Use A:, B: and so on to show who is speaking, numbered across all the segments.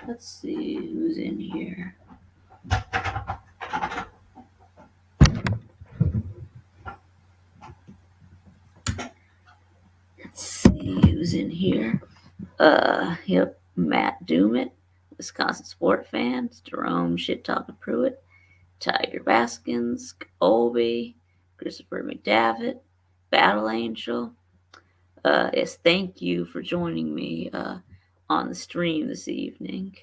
A: Let's see who's in here. Let's see who's in here. Yep, Matt Dumit, Wisconsin sport fans, Jerome Shit Talking Pruitt, Tiger Baskins, Colby, Christopher McDavitt, Battle Angel. Yes, thank you for joining me on the stream this evening.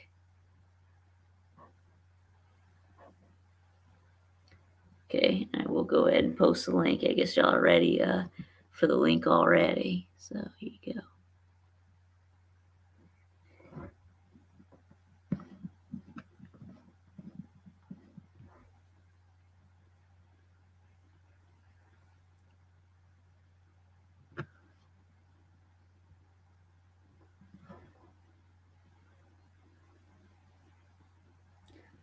A: Okay, I will go ahead and post the link. I guess y'all are ready for the link already. So here you go.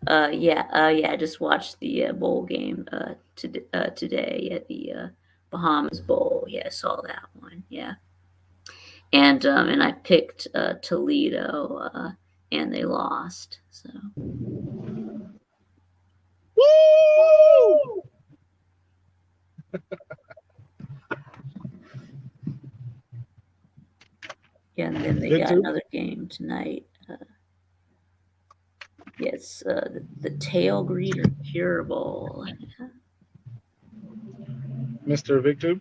A: I just watched the bowl game today at the Bahamas Bowl. Yeah, I saw that one. Yeah, and I picked Toledo, and they lost. So.
B: Woo!
A: Yeah, and then they got another game tonight. Yes, the Tail Greeter Cure Bowl.
B: Mr. Viktube?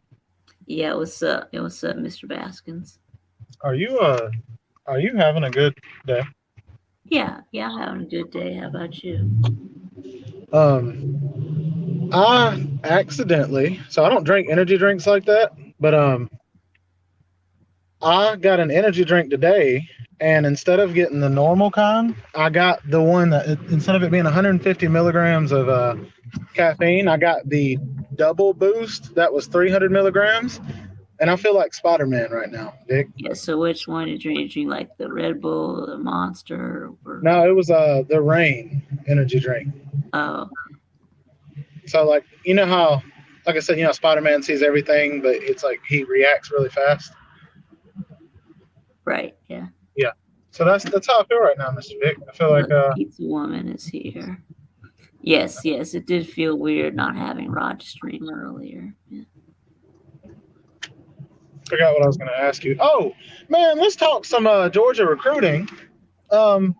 A: Yeah, what's up? What's up, Mr. Baskins?
B: Are you having a good day?
A: Yeah, I'm having a good day. How about you?
B: I accidentally, so I don't drink energy drinks like that, but I got an energy drink today, and instead of getting the normal kind, I got the one that instead of it being 150 milligrams of caffeine, I got the double boost that was 300 milligrams, and I feel like Spider-Man right now, Vic.
A: Yeah. So which one did you drink? Like the Red Bull, the Monster? Or...
B: No, it was the Reign energy drink.
A: Oh.
B: So like you know how, like I said, Spider-Man sees everything, but it's like he reacts really fast.
A: Right. Yeah.
B: Yeah. So that's how I feel right now, Mr. Vic. I feel like
A: Pizza Woman is here. Yes, it did feel weird not having Roger stream earlier. Yeah.
B: Forgot what I was going to ask you. Oh man, let's talk some Georgia recruiting. So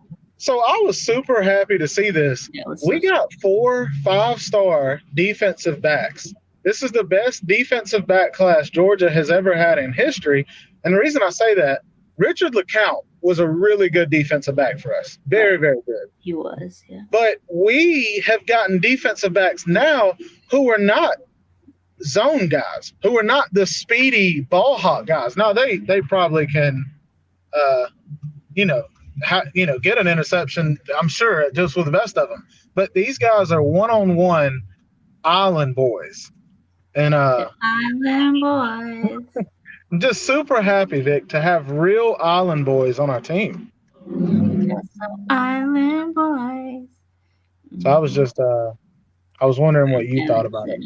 B: I was super happy to see this. Yeah, we got 4 5-star defensive backs. This is the best defensive back class Georgia has ever had in history. And the reason I say that, Richard LeCount was a really good defensive back for us. Very, very good.
A: He was, yeah.
B: But we have gotten defensive backs now who are not zone guys, who are not the speedy ball hawk guys. Now they probably can, get an interception, I'm sure, just with the best of them. But these guys are one-on-one island boys. And
A: island boys.
B: I'm just super happy, Vic, to have real island boys on our team.
A: Island boys.
B: So I was just I was wondering what you thought about it.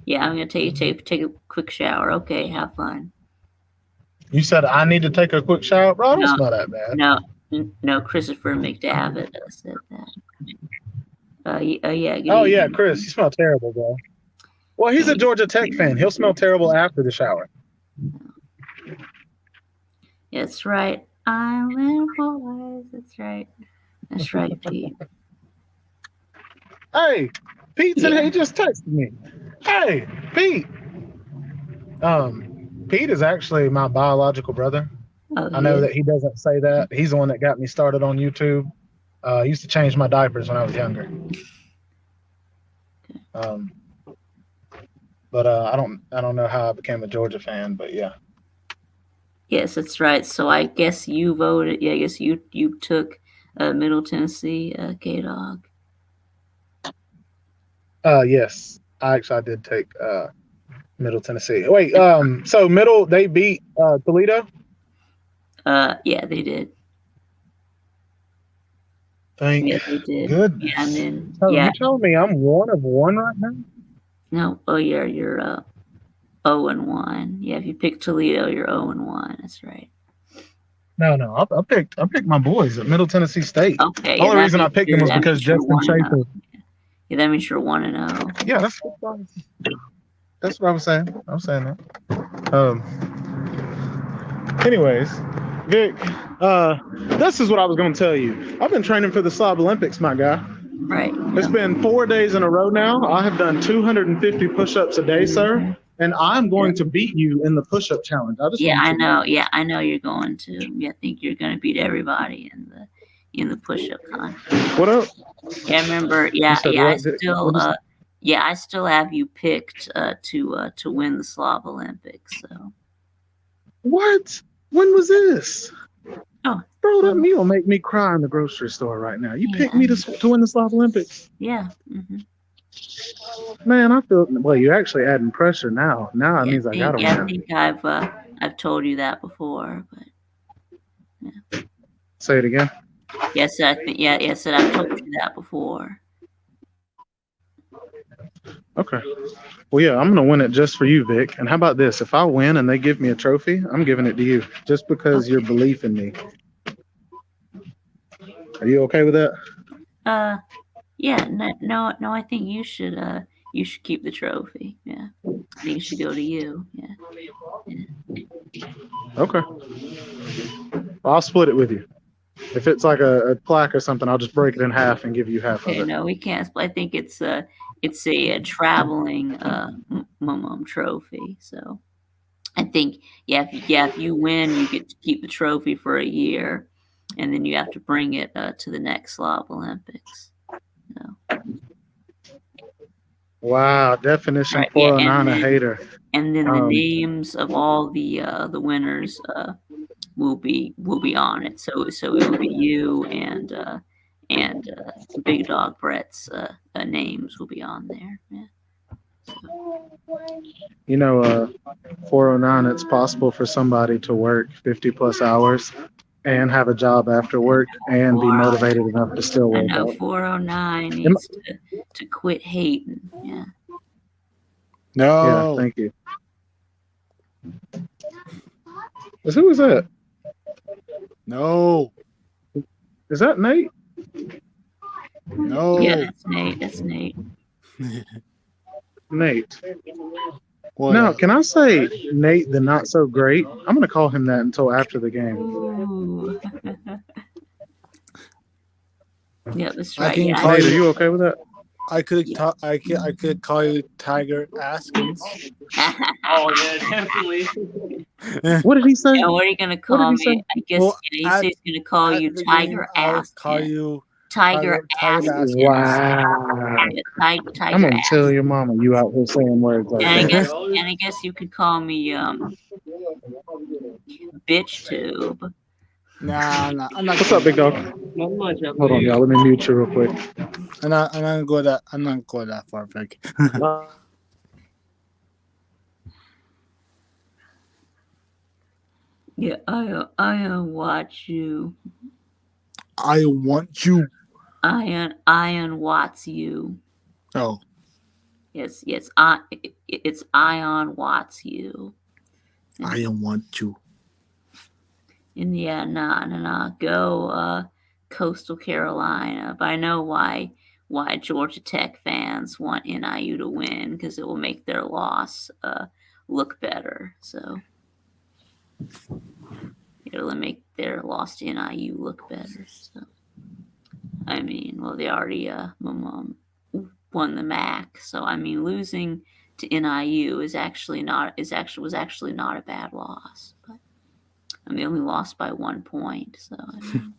A: Yeah, I'm gonna take a quick shower. Okay, have fun.
B: You said I need to take a quick shower, bro. It's not that bad.
A: No, Christopher McDavitt said that. Yeah.
B: Yeah, Chris, you smell terrible, bro. Well, he's a Georgia Tech fan. He'll smell terrible after the shower.
A: That's right, Island boys. That's right, Pete.
B: Hey, Pete said he just texted me. Hey, Pete. Pete is actually my biological brother. Oh, I know that he doesn't say that. He's the one that got me started on YouTube. I used to change my diapers when I was younger. But I don't know how I became a Georgia fan, but yeah.
A: Yes, that's right. So I guess you voted. Yeah, I guess you took Middle Tennessee, K-Dog.
B: Yes, I did take Middle Tennessee. Wait, so Middle, they beat Toledo?
A: Yeah, they did.
B: Thank goodness.
A: Yeah, and then
B: you telling me I'm 1 of 1 right now?
A: No, you're 0-1. Yeah, if you pick Toledo, you're 0-1. That's right.
B: No. I picked my boys at Middle Tennessee State.
A: Okay.
B: The only reason I picked them was because Justin Schaefer.
A: Yeah, that means you're 1-0.
B: Yeah, that's what I was saying. I was saying that. Anyways, Vic, this is what I was going to tell you. I've been training for the Slob Olympics, my guy.
A: Right.
B: It's been 4 days in a row now. I have done 250 push-ups a day, sir, and I'm going to beat you in the push-up challenge.
A: I know. Yeah, I know you're going to. Yeah, I think you're going to beat everybody in the push-up contest.
B: What up?
A: Yeah, I remember. Yeah, I still have you picked to win the Slob Olympics. So.
B: What? When was this?
A: Oh,
B: bro, that meal make me cry in the grocery store right now. You picked me to win the Slob Olympics.
A: Yeah. Mm-hmm.
B: Man, I feel well. You're actually adding pressure now. Now it means I gotta win.
A: I think I've told you that before, but yeah.
B: Say it again.
A: Yes, I think yes, I've told you that before.
B: Okay. Well, yeah, I'm gonna win it just for you, Vic. And how about this? If I win and they give me a trophy, I'm giving it to you, just because your belief in me. Are you okay with that?
A: Yeah. No. I think you should keep the trophy. Yeah. I think it should go to you. Yeah.
B: Okay. Well, I'll split it with you. If it's like a plaque or something, I'll just break it in half and give you half of it.
A: No, we can't. I think it's a traveling trophy. So I think if you win, you get to keep the trophy for a year, and then you have to bring it to the next Slob Olympics. So.
B: Wow, definition right, 409 a hater.
A: And then the names of all the winners will be on it. So it will be you and Big Dog Brett's names will be on there. Yeah. So.
B: 409. It's possible for somebody to work 50 plus hours and have a job after work and be motivated enough to still work.
A: I know 409 needs to quit hating. Yeah.
B: No. Yeah, thank you. Who is that?
C: No.
B: Is that Nate?
C: No.
A: Yeah, that's Nate.
B: Nate. Now, can I say Nate the not so great? I'm going to call him that until after the game.
A: Yeah, that's right.
B: Nate, are you okay with that?
C: I could call you Tiger Askins.
D: Oh yeah, definitely.
B: What did he say?
A: Yeah, what are you gonna call me? I guess he says he's gonna call you Tiger Askins.
C: Call you
A: Tiger Askins.
B: Wow.
A: Tiger
B: I'm gonna tell your mama you out here saying words like that.
A: And I guess you could call me Biktube.
C: Nah, I'm not.
B: What's up, big dog? Hold on, y'all. Let me mute you real quick.
C: I'm not gonna go that far, Vic.
A: Yeah, I watch you.
C: I want you.
A: Ion Watts you.
C: Oh.
A: Yes. It's Ion Watts you.
C: Ion want you.
A: And yeah, nah. Go Coastal Carolina. But I know why Georgia Tech fans want NIU to win, because it will make their loss look better. So it'll make their loss to NIU look better. So I mean, well, they already won the MAC. So I mean, losing to NIU was actually not a bad loss. But I mean, they only lost by 1 point. So I mean.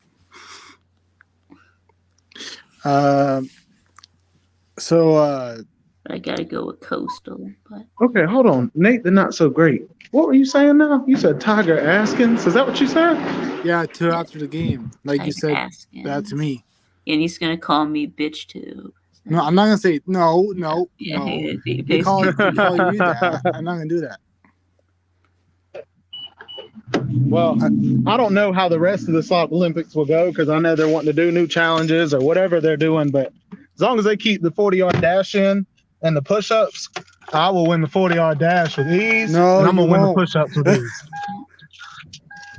A: But I gotta go with Coastal. But
B: okay, hold on, Nate, they're not so great. What were you saying now? You said Tiger Askins. Is that what you said?
C: Yeah, after the game, like Tiger you said Askins. That to me.
A: And he's gonna call me Biktube.
C: No, I'm not gonna say no. He call you that. I'm not gonna do that.
B: Well, I don't know how the rest of the Slob Olympics will go, because I know they're wanting to do new challenges or whatever they're doing. But as long as they keep the 40-yard dash in and the push-ups, I will win the 40-yard dash with ease.
C: No,
B: and I'm going to win the push-ups with ease.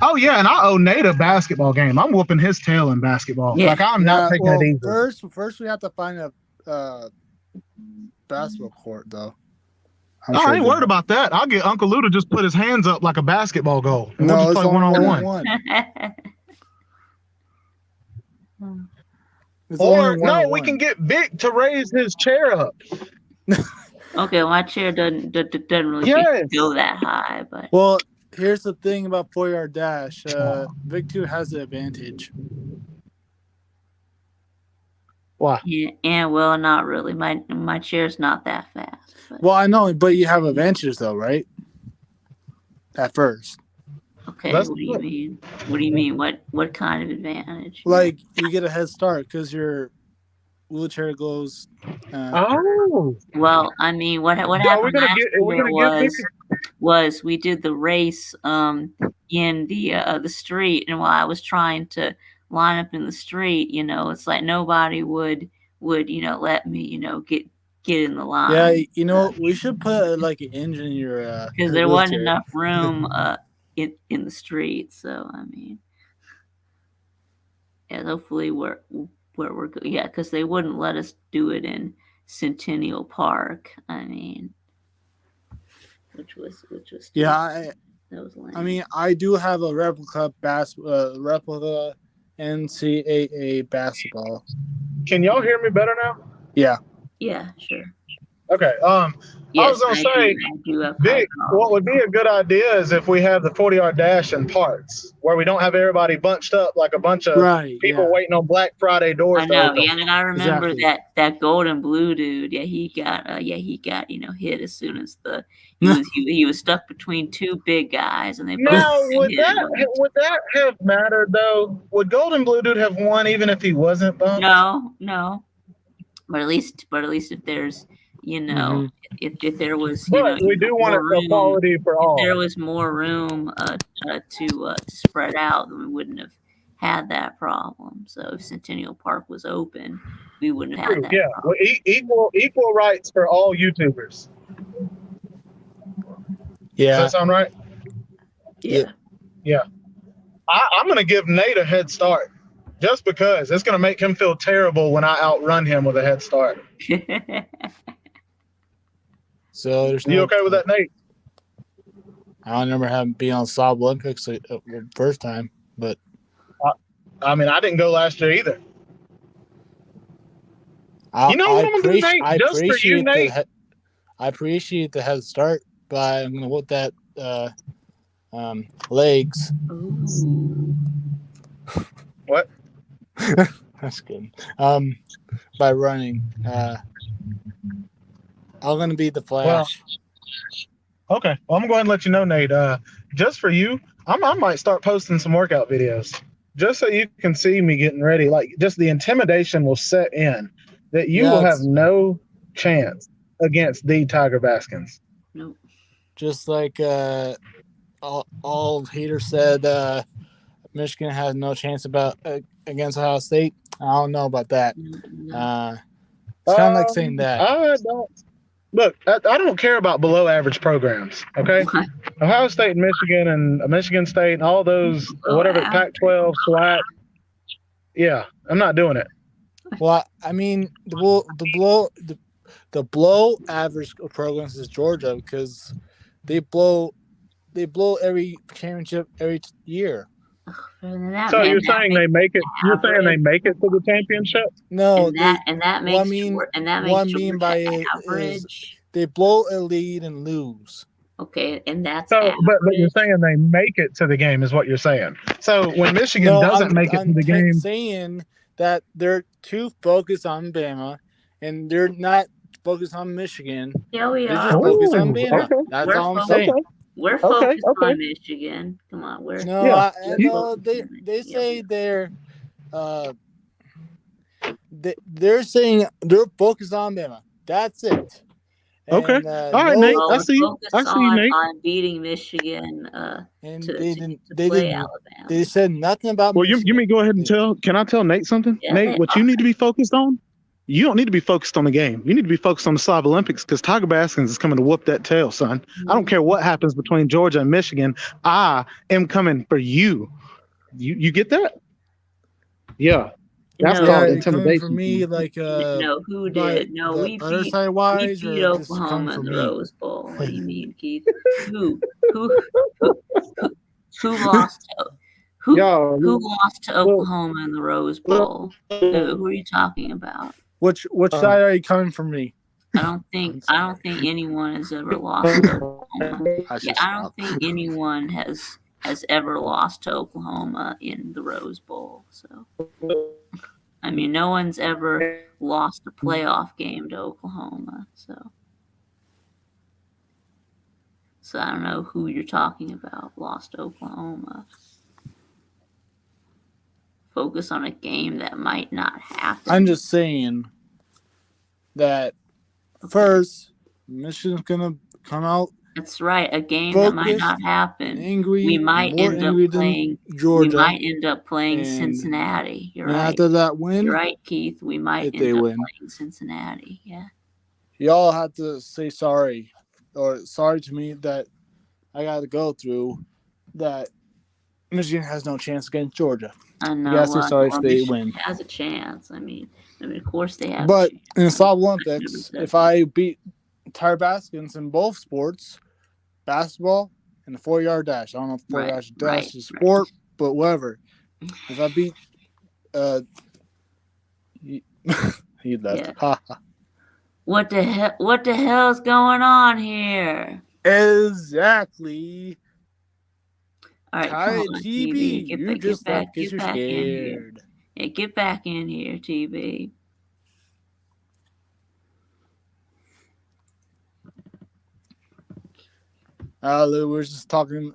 B: Oh yeah, and I owe Nate a basketball game. I'm whooping his tail in basketball.
A: Yeah.
B: Like I'm not taking it easy.
C: First we have to find a basketball court though.
B: I ain't worried about that. I'll get Uncle Lou to just put his hands up like a basketball goal. And we'll just play one-on-one. Or no, we can get Vic to raise his chair up.
A: Okay, my chair doesn't really go that high, but
C: well, here's the thing about 4-yard dash. Viktube has the advantage.
B: Why?
A: Yeah, well, not really. My chair's not that fast. But.
C: Well, I know, but you have advantages though, right? At first.
A: Okay, what do you mean? What do you mean? What kind of advantage?
C: Like you get a head start because your wheelchair goes.
A: Well, I mean, what happened last year was we did the race in the street, and while I was trying to line up in the street, it's like nobody would let me get in the line.
C: Yeah, we should put like an engine in your
A: because there wasn't enough room in the street. So I mean, yeah, hopefully where we're going, yeah, because they wouldn't let us do it in Centennial Park. I mean, which was
C: yeah.
A: That was lame.
C: I mean, I do have a replica NCAA basketball.
B: Can y'all hear me better now?
C: Yeah.
A: Yeah, sure.
B: Okay. I was gonna say, Vic, what would be a good idea is if we have the 40-yard dash in parts, where we don't have everybody bunched up like a bunch of people waiting on Black Friday doors.
A: I know, yeah, and I remember that golden blue dude. Yeah, he got hit as soon as he was stuck between two big guys, and they both
B: would that have mattered though? Would golden blue dude have won even if he wasn't bumped?
A: No. But at least if there's if there was
B: we do want equality for all.
A: If there was more room to spread out, then we wouldn't have had that problem. So if Centennial Park was open, we wouldn't have had that.
B: Yeah, well, equal rights for all YouTubers.
C: Yeah.
B: Does that sound right?
A: Yeah.
B: Yeah. I'm gonna give Nate a head start. Just because it's going to make him feel terrible when I outrun him with a head start.
C: So there's
B: you okay with that, Nate?
C: I don't remember having been on Sob Olympics the first time, but
B: I mean, I didn't go last year either. You know what I'm going to do, Nate? Just for you, Nate.
C: I appreciate the head start, but I'm going to whip that legs.
B: What?
C: That's good. By running, I'm going to be the Flash.
B: Well, okay. Well, I'm going to go ahead and let you know, Nate. Just for you, I might start posting some workout videos just so you can see me getting ready. Like, just the intimidation will set in that you will have no chance against the Tiger Baskins.
A: Nope.
C: Just like all haters said, Michigan has no chance against Ohio State. I don't know about that. It's kind of like saying that.
B: I don't. Look, I don't care about below average programs. Okay, Ohio State and Michigan and Michigan State and all those whatever Pac-12 SWAC. Yeah, I'm not doing it.
C: Well, I mean the below average programs is Georgia because they blow every championship every year.
B: So you're saying they make it? You're saying they make it to the championship?
C: No,
A: and that makes average.
C: They blow a lead and lose.
A: Okay, and that's
B: so. But you're saying they make it to the game is what you're saying. So when Michigan doesn't make it to the game,
C: saying that they're too focused on Bama and they're not focused on Michigan.
A: Yeah, we
C: they're
A: are.
C: just focused on Bama. Okay. That's all I'm saying.
B: Okay.
A: We're focused on Michigan. Come on, we're
C: they say they're they're saying they're focused on Bama. That's it. And,
B: okay. All right, Nate. I see you. Nate.
A: On beating Michigan.
C: And
A: they play Alabama.
C: They said nothing about.
B: Well, you mean go ahead and tell? Can I tell Nate something? Yeah, Nate, what you need to be focused on you don't need to be focused on the game. You need to be focused on the Slav Olympics because Tiger Baskins is coming to whoop that tail, son. I don't care what happens between Georgia and Michigan. I am coming for you. You get that? Yeah. That's called
C: coming for
B: intimidation.
C: me, like
A: no, who did? No, we
C: other
A: beat
C: side wise,
A: we beat
C: or just coming
A: Oklahoma
C: for
A: in the
C: me.
A: Rose Bowl. What do you mean, Keith? Who lost? Who lost to Oklahoma in the Rose Bowl? Who are you talking about?
C: Which side are you coming from me?
A: I don't think anyone has ever lost to Oklahoma. I don't think anyone has ever lost to Oklahoma in the Rose Bowl. So, I mean, no one's ever lost a playoff game to Oklahoma. So I don't know who you're talking about. Lost to Oklahoma. Focus on a game that might not happen.
C: I'm just saying that first, Michigan's gonna come out.
A: That's right. A game that might not happen.
C: Angry.
A: We might end up playing
C: Georgia.
A: We might end up playing Cincinnati. You're right.
C: After that win,
A: you're right, Keith. We might end up playing Cincinnati. Yeah.
C: Y'all have to say sorry, or sorry to me that I got to go through that. Michigan has no chance against Georgia.
A: I know.
C: You gotta say sorry if they
A: Michigan
C: win.
A: has a chance. I mean, of course they have.
C: But in the Slav Olympics, if I beat Tiger Baskins in both sports, basketball and the 4-yard dash. I don't know if 4-yard dash is sport, but whatever. If I beat, he left.
A: Yeah. What the hell? What the hell's going on here?
C: Exactly.
A: All right, come on, TB.
C: Get back
A: in here. Yeah, get back in here, TB.
C: We're just talking.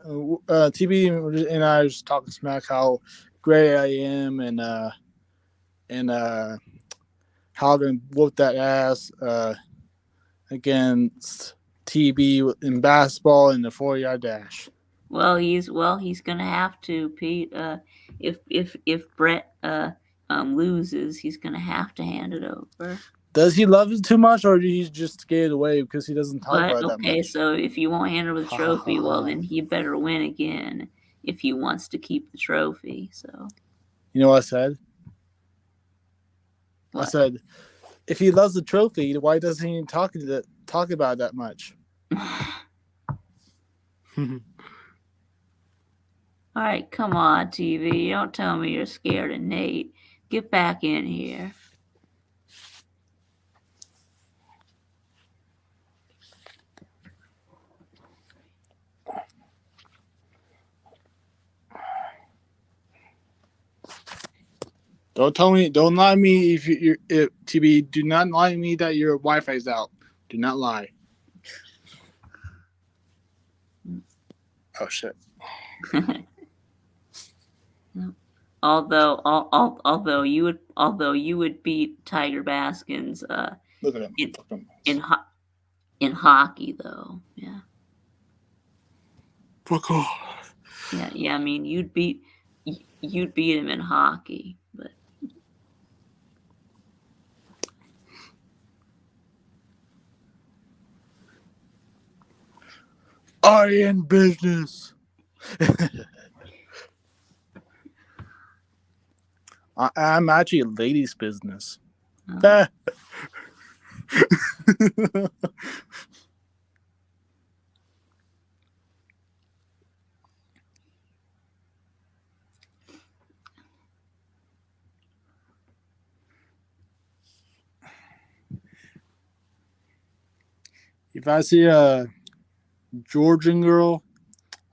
C: TB and I were just talking smack how great I am and how I'm gonna whoop that ass against TB in basketball in the 4-yard dash.
A: Well, he's gonna have to, Pete. If Brett loses, he's gonna have to hand it over.
C: Does he love it too much, or he's just scared away because he doesn't talk about it that much?
A: Okay, so if you won't hand over the trophy, well then he better win again if he wants to keep the trophy. So,
C: you know what I said?
A: What?
C: I said, if he loves the trophy, why doesn't he talk about it that much?
A: All right, come on, TV. Don't tell me you're scared of Nate. Get back in here.
C: Don't lie to me if TB, do not lie to me that your Wi-Fi's out. Do not lie. Oh shit.
A: Although you would beat Tiger Baskins
C: Look at him.
A: in hockey though. Yeah.
C: Fuck off.
A: Yeah, I mean you'd beat him in hockey, but
C: I in business. I'm actually a lady's business.
A: Oh.
C: If I see a Georgian girl,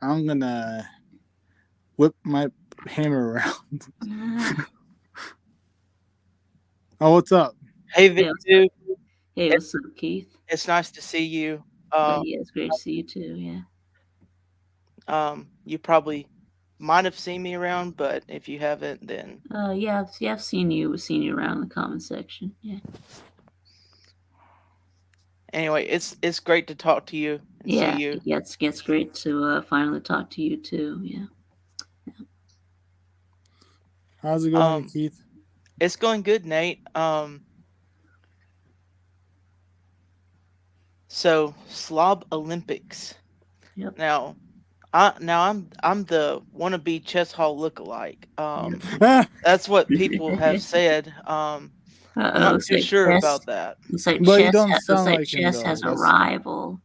C: I'm gonna whip my hammer around. Oh, what's up?
E: Hey, Viktube.
A: Hey, what's up, Keith?
E: It's nice to see you.
A: Yeah, it's great to see you too. Yeah.
E: You probably might have seen me around, but if you haven't, then
A: yeah, I've seen you. We've seen you around in the comment section. Yeah.
E: Anyway, it's great to talk to you and see you.
A: Yeah, it's great to finally talk to you too. Yeah.
C: How's it going, Keith?
E: It's going good, Nate. So Slob Olympics.
A: Yep.
E: Now, I'm the wannabe chess hall lookalike. That's what people have said. I'm not
A: Looks
E: too
A: like
E: sure
A: chess.
E: about that.
A: Looks like
C: But you
A: chess.
C: don't
A: Looks
C: sound
A: like
C: like him,
A: chess
C: though.
A: has a
C: That's
A: rival.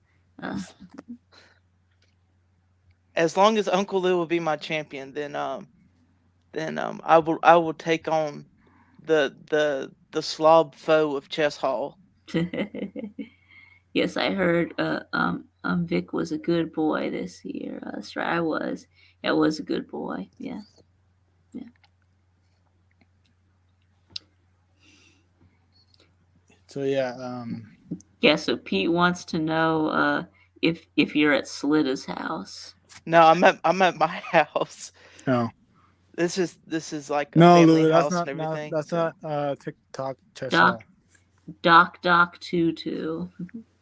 E: As long as Uncle Lou will be my champion, then I will take on the slob foe of chess hall.
A: Yes, I heard. Vic was a good boy this year. Stry was. Yeah, was a good boy. Yeah, yeah.
C: so. Yeah.
A: Yeah. So Pete wants to know if you're at Slitta's house.
E: No, I'm at my house.
C: No.
E: This is like a
C: No,
E: family
C: Lou. That's
E: house
C: not.
E: and everything.
C: That's
E: so.
C: not. TikTok chess
A: Doc
C: hall.
A: Doc Tutu.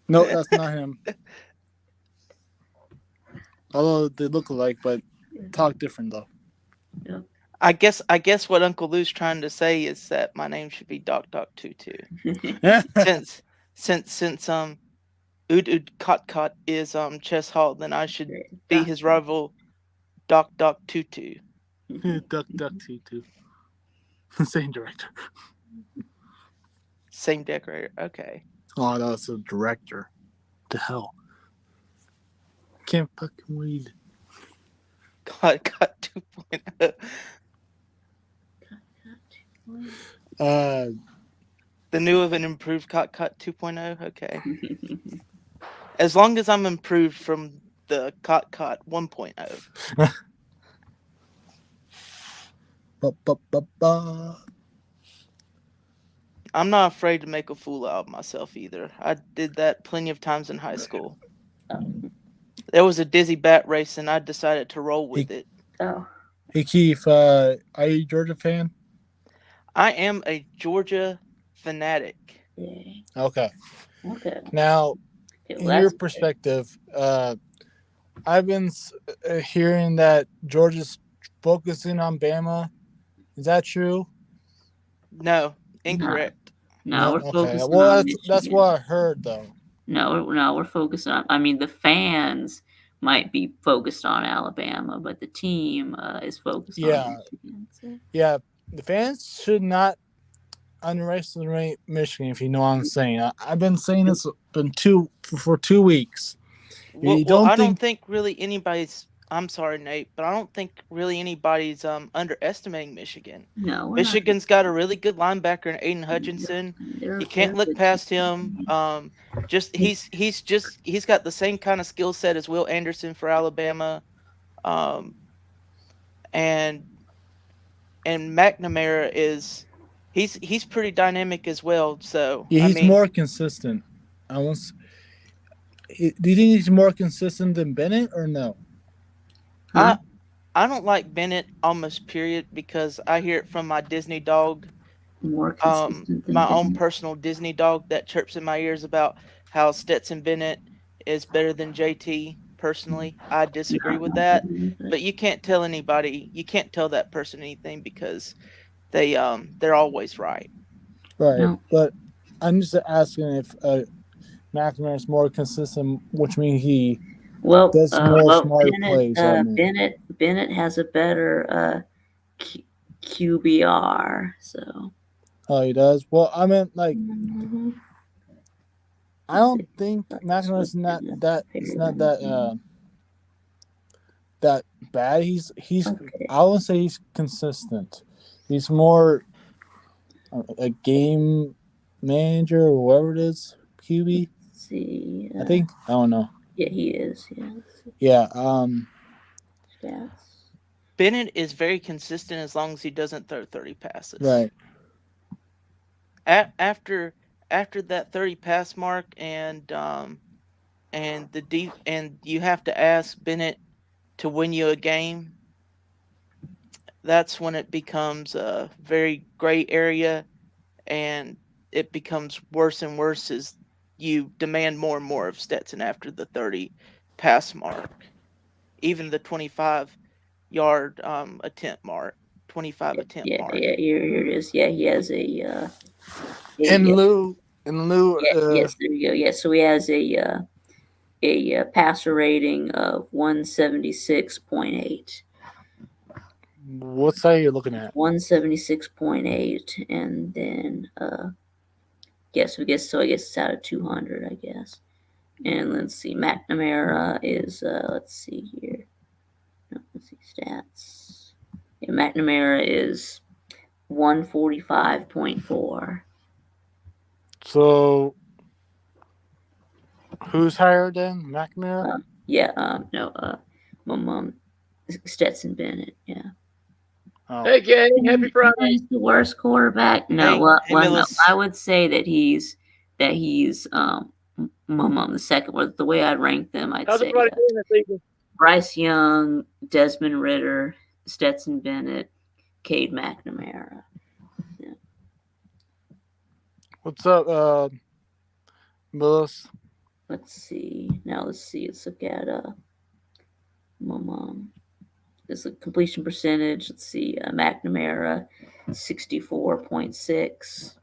C: No, that's not him. Although they look alike, but talk different though.
A: Yep.
E: I guess what Uncle Lou's trying to say is that my name should be Doc Tutu. since Ud Kot is chess hall, then I should be his rival Doc Tutu.
C: Duck Tutu. Same director.
E: Same decorator. Okay.
C: Oh, that's a director. The hell. Can't fucking read.
E: Cut 2.0. The new of an improved Cut 2.0. Okay. As long as I'm improved from the Cut 1.0. I'm not afraid to make a fool out of myself either. I did that plenty of times in high school. There was a dizzy bat race, and I decided to roll with it.
A: Oh.
C: Hey Keith, are you a Georgia fan?
E: I am a Georgia fanatic.
A: Yeah.
C: Okay.
A: Okay.
C: Now,
A: Okay,
C: in your perspective, I've been hearing that Georgia's focusing on Bama. Is that true?
E: No, incorrect.
A: No, we're
C: okay.
A: focusing
C: Well,
A: on
C: that's what I heard though.
A: No, we're focusing on. I mean, the fans might be focused on Alabama, but the team is focused on Michigan. So.
C: Yeah, the fans should not underestimate Michigan. If you know what I'm saying, I've been saying this for 2 weeks.
E: Well, I don't think really anybody's. I'm sorry, Nate, but I don't think really anybody's underestimating Michigan.
A: No,
E: Michigan's got a really good linebacker in Aiden Hutchinson. You can't look past him. He's got the same kind of skill set as Will Anderson for Alabama, and McNamara is he's pretty dynamic as well. So
C: yeah, he's more consistent. Do you think he's more consistent than Bennett or no?
E: Huh? I don't like Bennett almost period because I hear it from my Disney dog.
A: More consistent than
E: my
A: Bennett.
E: own personal Disney dog that chirps in my ears about how Stetson Bennett is better than JT. Personally, I disagree with that. But you can't tell anybody. You can't tell that person anything because they're always right.
C: Right, no. But I'm just asking if McNamara is more consistent, which means he does more smart plays.
A: Bennett has a better QBR, so.
C: Oh, he does. Well, I meant like. I don't think McNamara's not that. It's not that. That bad. He's. Okay. I wouldn't say he's consistent. He's more a game manager or whatever it is. QB.
A: Let's see.
C: I think. I don't know.
A: Yeah, he is. Yeah.
C: Yeah.
A: Stats.
E: Bennett is very consistent as long as he doesn't throw 30 passes.
C: Right.
E: After that 30 pass mark and you have to ask Bennett to win you a game, that's when it becomes a very gray area, and it becomes worse and worse as you demand more and more of Stetson after the 30 pass mark, even the 25-yard attempt mark, 25 attempt mark.
A: Yeah, here it is. Yeah, he has a.
C: And Lou, in the new.
A: Yes, there you go. Yeah, so he has a passer rating of 176.8.
C: What side are you looking at?
A: 176.8, and then I guess it's out of 200, I guess. And let's see, McNamara is let's see here. No, let's see stats. Yeah, McNamara is 145.4.
C: So, who's higher than McNamara?
A: My mom, Stetson Bennett. Yeah.
C: Oh.
D: Hey, gang, happy Friday.
A: He's the worst quarterback. No,
E: Hey,
A: no, I would say that he's my mom the second. Or the way I'd rank them, I'd
D: How's
A: say
D: everybody doing this evening?
A: Bryce Young, Desmond Ritter, Stetson Bennett, Cade McNamara. Yeah.
C: What's up, Willis?
A: Let's see. Let's look at my mom. This is completion percentage. Let's see. McNamara, 64.6.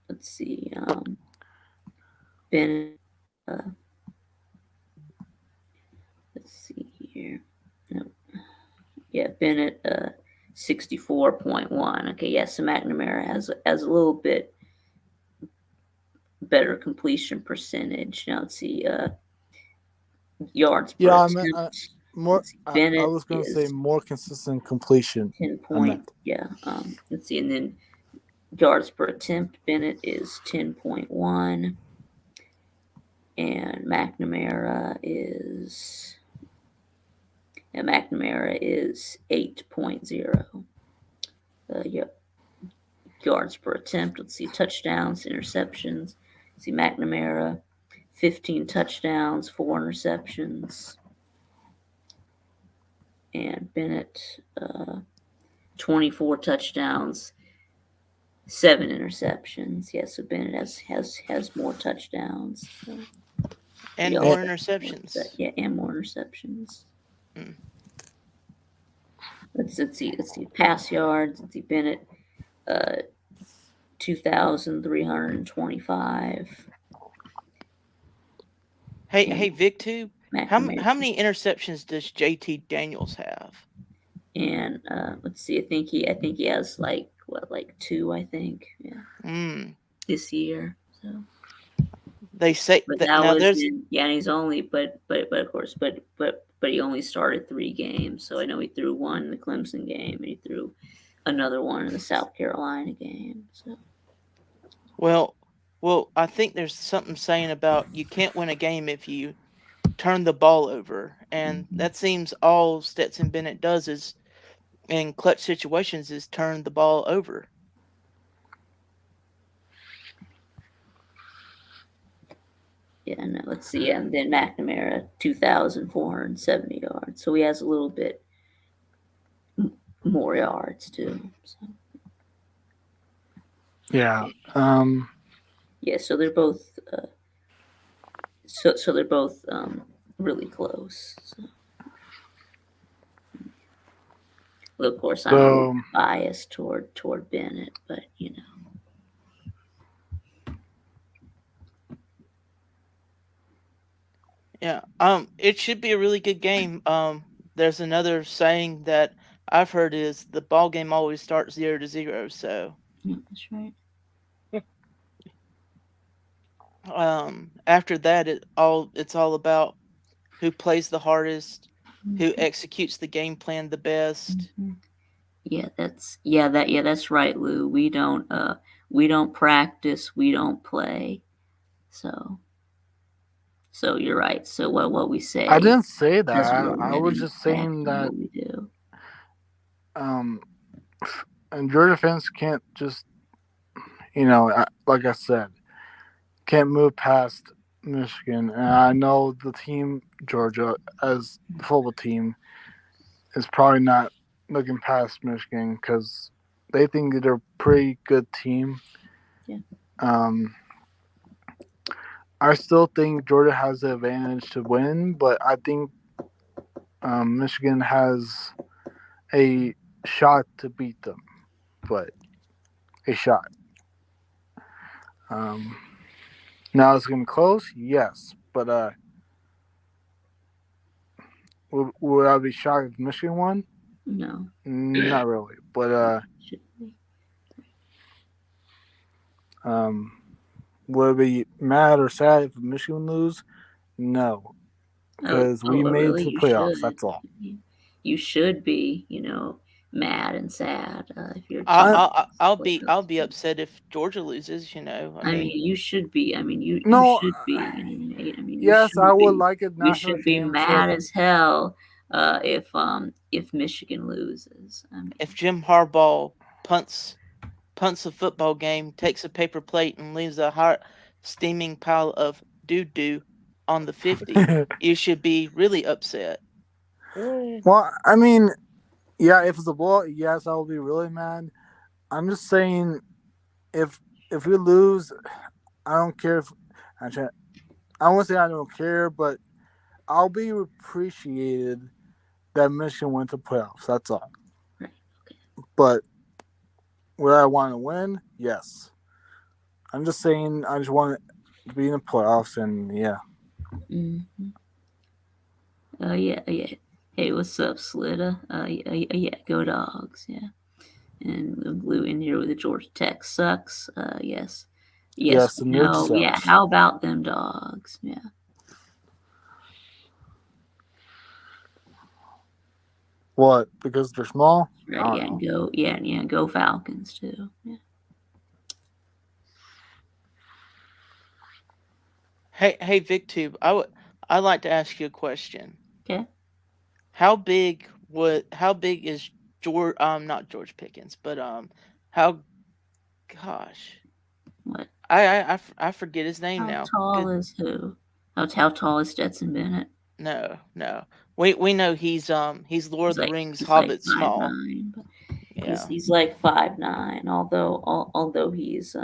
A: Let's see. Bennett. Let's see here. No. Yeah, Bennett. 64.1. Okay, yes, so McNamara has a little bit better completion percentage. Now let's see. Yards per attempt.
C: More.
A: Bennett
C: I was going to say more consistent completion.
A: 10 point. Yeah. Let's see, and then yards per attempt. Bennett is 10.1, and McNamara is 8.0. Yep. Yards per attempt. Let's see, touchdowns, interceptions. Let's see, McNamara, 15 touchdowns, 4 interceptions. And Bennett, 24 touchdowns, 7 interceptions. Yeah, so Bennett has more touchdowns. So.
E: And more interceptions.
A: Yeah, and more interceptions.
E: Mm.
A: Let's see. Pass yards. Let's see. Bennett, 2,325.
E: Hey, Viktube. How many interceptions does JT Daniels have?
A: And let's see. I think he has like 2. I think. Yeah. This year. So.
E: They say
A: but
E: that
A: now
E: there's
A: and he's only but of course but he only started 3 games. So I know he threw one in the Clemson game and he threw another one in the South Carolina game. So.
E: Well, I think there's something saying about you can't win a game if you turn the ball over, and that seems all Stetson Bennett does is in clutch situations is turn the ball over.
A: Yeah, no, let's see. And then McNamara, 2,470 yards. So he has a little bit more yards too. So.
C: Yeah.
A: Yeah. So they're both. So they're both really close. So. Well, of course, I'm biased toward Bennett, but you know.
E: Yeah. It should be a really good game. There's another saying that I've heard is the ball game always starts 0-0. So.
A: Yeah, that's right.
E: After that, it's all about who plays the hardest, who executes the game plan the best.
A: Mm-hmm. Yeah, that's right, Lou. We don't practice, we don't play. So you're right. So what we say.
C: I didn't say that. I was just saying that
A: we do.
C: And Georgia fans can't just, like I said, can't move past Michigan. And I know the team, Georgia, as the football team, is probably not looking past Michigan because they think they're a pretty good team.
A: Yeah.
C: I still think Georgia has the advantage to win, but I think Michigan has a shot to beat them. But a shot. Now it's gonna close, yes, but would I be shocked if Michigan won?
A: No.
C: Not really, but
A: Should be.
C: would I be mad or sad if Michigan lose? No, because we made
A: really?
C: it to the
A: You
C: playoffs.
A: should.
C: That's all.
A: You should be, mad and sad if you're.
E: I'll be upset if Georgia loses.
A: I mean, you should be. I mean, you
C: No,
A: should be. Nate. I mean, you
C: yes, I
A: should
C: would
A: be.
C: like a
A: You
C: national
A: should be
C: championship.
A: mad as hell if Michigan loses. I mean,
E: if Jim Harbaugh punts a football game, takes a paper plate, and leaves a hot steaming pile of doo-doo on the 50, you should be really upset.
C: Well, I mean, yeah, if it's a blowout, yes, I will be really mad. I'm just saying, if we lose, I don't care if I won't say I don't care, but I'll be appreciated that Michigan went to playoffs. That's all.
A: Right. Okay.
C: But would I want to win? Yes. I'm just saying I just want to be in the playoffs, and yeah.
A: Mm-hmm. Yeah. Hey, what's up, Slitta? Yeah, go Dogs. Yeah. And we'll glue in here with the Georgia Tech sucks. Yes.
C: Yes, the Nick
A: No.
C: sucks.
A: Yeah. How about them Dogs? Yeah.
C: What? Because they're small?
A: Right. Yeah. Know. Go Falcons too. Yeah.
E: Hey, Viktube, I'd like to ask you a question.
A: Okay.
E: How big is George? Not George Pickens, but how? Gosh.
A: What?
E: I forget his name now.
A: How tall is who? How tall is Stetson Bennett?
E: No. We know he's Lord of the Rings Hobbit small.
A: 5'9", but
E: yeah.
A: He's like 5'9", although he's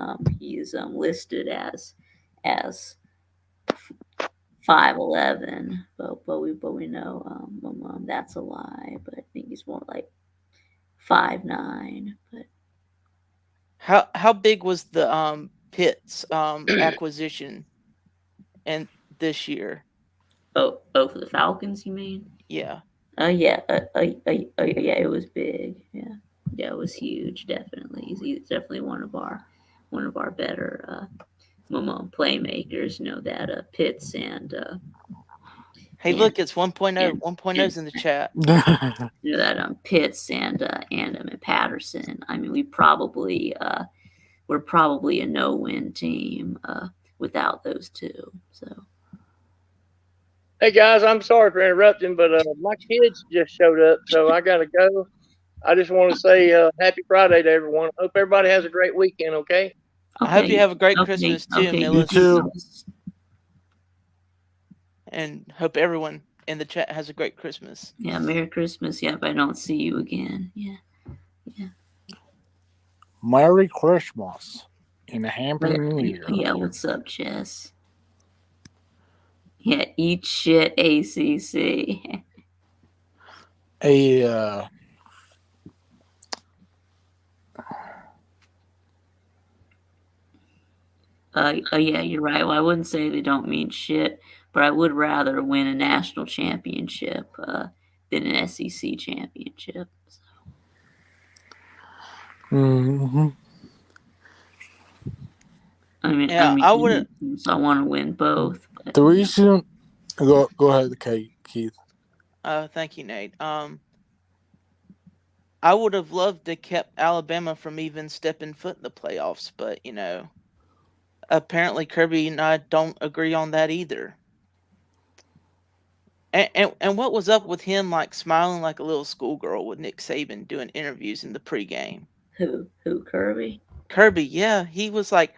A: listed as 5'11", but we know that's a lie. But I think he's more like 5'9". But
E: how big was the Pitts acquisition and this year?
A: Oh, for the Falcons, you mean?
E: Yeah.
A: Yeah, it was big. Yeah, it was huge. Definitely, he's definitely one of our better playmakers. That Pitts and.
E: Hey, look, it's 1.0. 1.0's in the chat.
A: That Pitts and Patterson. I mean, we're probably a no-win team without those two. So.
D: Hey guys, I'm sorry for interrupting, but my kids just showed up, so I gotta go. I just want to say happy Friday to everyone. Hope everybody has a great weekend. Okay.
E: I hope you have a great Christmas too, Millis.
C: You too.
E: And hope everyone in the chat has a great Christmas.
A: Yeah, Merry Christmas. Yeah, if I don't see you again. Yeah.
C: Merry Christmas and a Happy New Year.
A: Yeah, what's up, Jess? Yeah, eat shit, ACC.
C: Yeah,
A: you're right. Well, I wouldn't say they don't mean shit, but I would rather win a national championship than an SEC championship. So.
C: Mm-hmm.
A: I mean,
E: I wouldn't.
A: So I want to win both. But,
C: the reason, go ahead, Keith.
E: Thank you, Nate. I would have loved to kept Alabama from even stepping foot in the playoffs, but apparently Kirby and I don't agree on that either. And what was up with him like smiling like a little schoolgirl with Nick Saban doing interviews in the pregame?
A: Who Kirby?
E: Kirby, yeah, he was like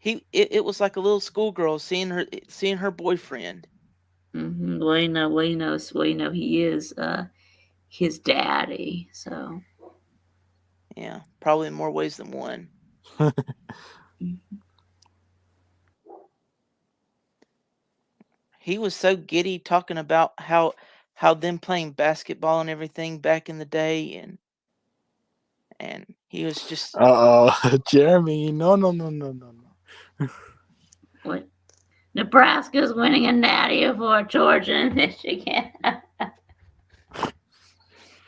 E: it was like a little schoolgirl seeing her boyfriend.
A: Mm-hmm. Well, he is his daddy, so
E: yeah, probably in more ways than one.
A: Mm-hmm.
E: He was so giddy talking about how them playing basketball and everything back in the day, and he was just.
C: Jeremy, no.
A: What? Nebraska's winning a natty before Georgia and Michigan.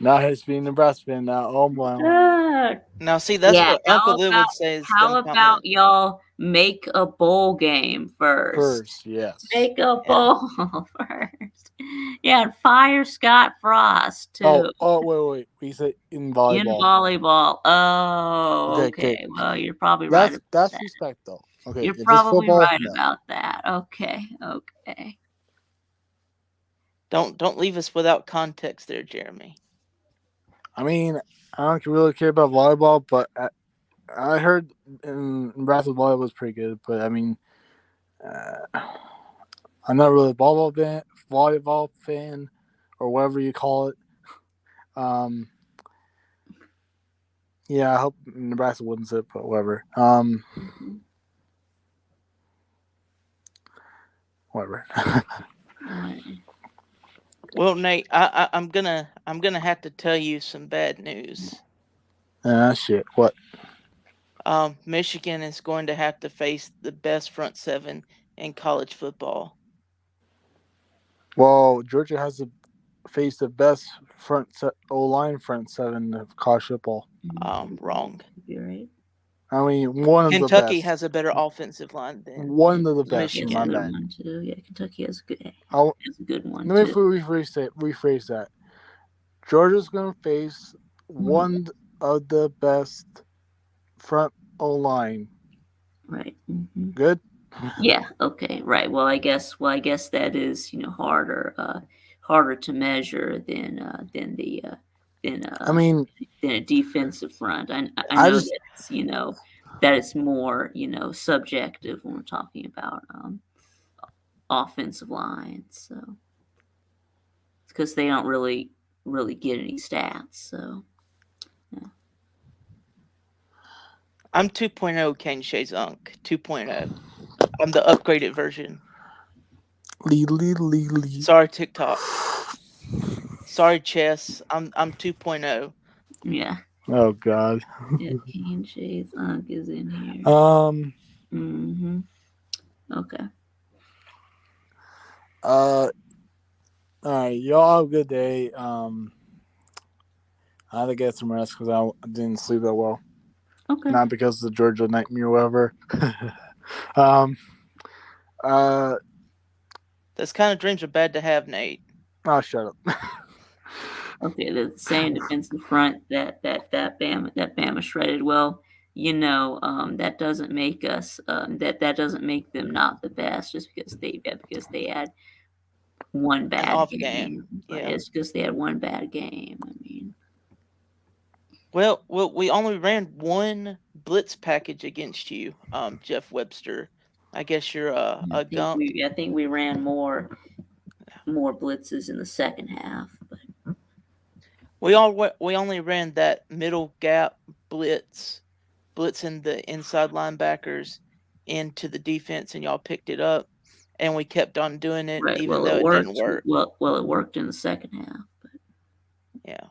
C: Now he's being Nebraska fan now. Oh my.
E: Now, see, that's what Uncle Lou would say.
A: How about y'all make a bowl game first?
C: First, yes.
A: Make a bowl first. Yeah, and fire Scott Frost too.
C: Wait. We say in volleyball.
A: In volleyball. Oh, okay. Well, you're probably right.
C: That's respect, though. Okay,
A: you're probably right about that. Okay.
E: Don't leave us without context there, Jeremy.
C: I mean, I don't really care about volleyball, but I heard Nebraska volleyball was pretty good. But I mean, I'm not really a volleyball fan, or whatever you call it. Yeah, I hope Nebraska wins it, but whatever. Whatever.
E: Well, Nate, I'm gonna have to tell you some bad news.
C: Shit. What?
E: Michigan is going to have to face the best front seven in college football.
C: Well, Georgia has to face the best O-line front seven of college football.
E: Wrong.
A: You're right.
C: I mean, one of the best.
E: Kentucky has a better offensive line than
C: one of the best.
A: Michigan. One too. Yeah, Kentucky has a good one.
C: Let me rephrase that. Georgia's going to face one of the best front O-line.
A: Right. Mm-hmm.
C: Good.
A: Yeah. Okay. Right. Well, I guess that is harder to measure than a defensive front. I know that it's, that it's more subjective when we're talking about offensive lines. So it's because they don't really get any stats. So yeah.
E: I'm 2.0 Kane Shazunk 2.0. I'm the upgraded version. Sorry, TikTok. Sorry, Chess. I'm 2.0.
A: Yeah.
C: Oh God.
A: Yeah, Kane Shazunk is in here. Mm-hmm. Okay.
C: All right, y'all have a good day. I had to get some rest because I didn't sleep that well.
A: Okay.
C: Not because of the Georgia nightmare or whatever.
E: Those kind of dreams are bad to have, Nate.
C: Oh, shut up.
A: Okay, the same defensive front that Bama shredded. Well, that doesn't make us that doesn't make them not the best just because they had one bad game.
E: Yeah.
A: It's because they had one bad game. I mean,
E: well, we only ran one blitz package against you, Jeff Webster. I guess you're a gump.
A: I think we ran more blitzes in the second half. But
E: we only ran that middle gap blitzing the inside linebackers into the defense, and y'all picked it up, and we kept on doing it,
A: right.
E: even though it didn't work.
A: Well, it worked in the second half. But.
E: Yeah.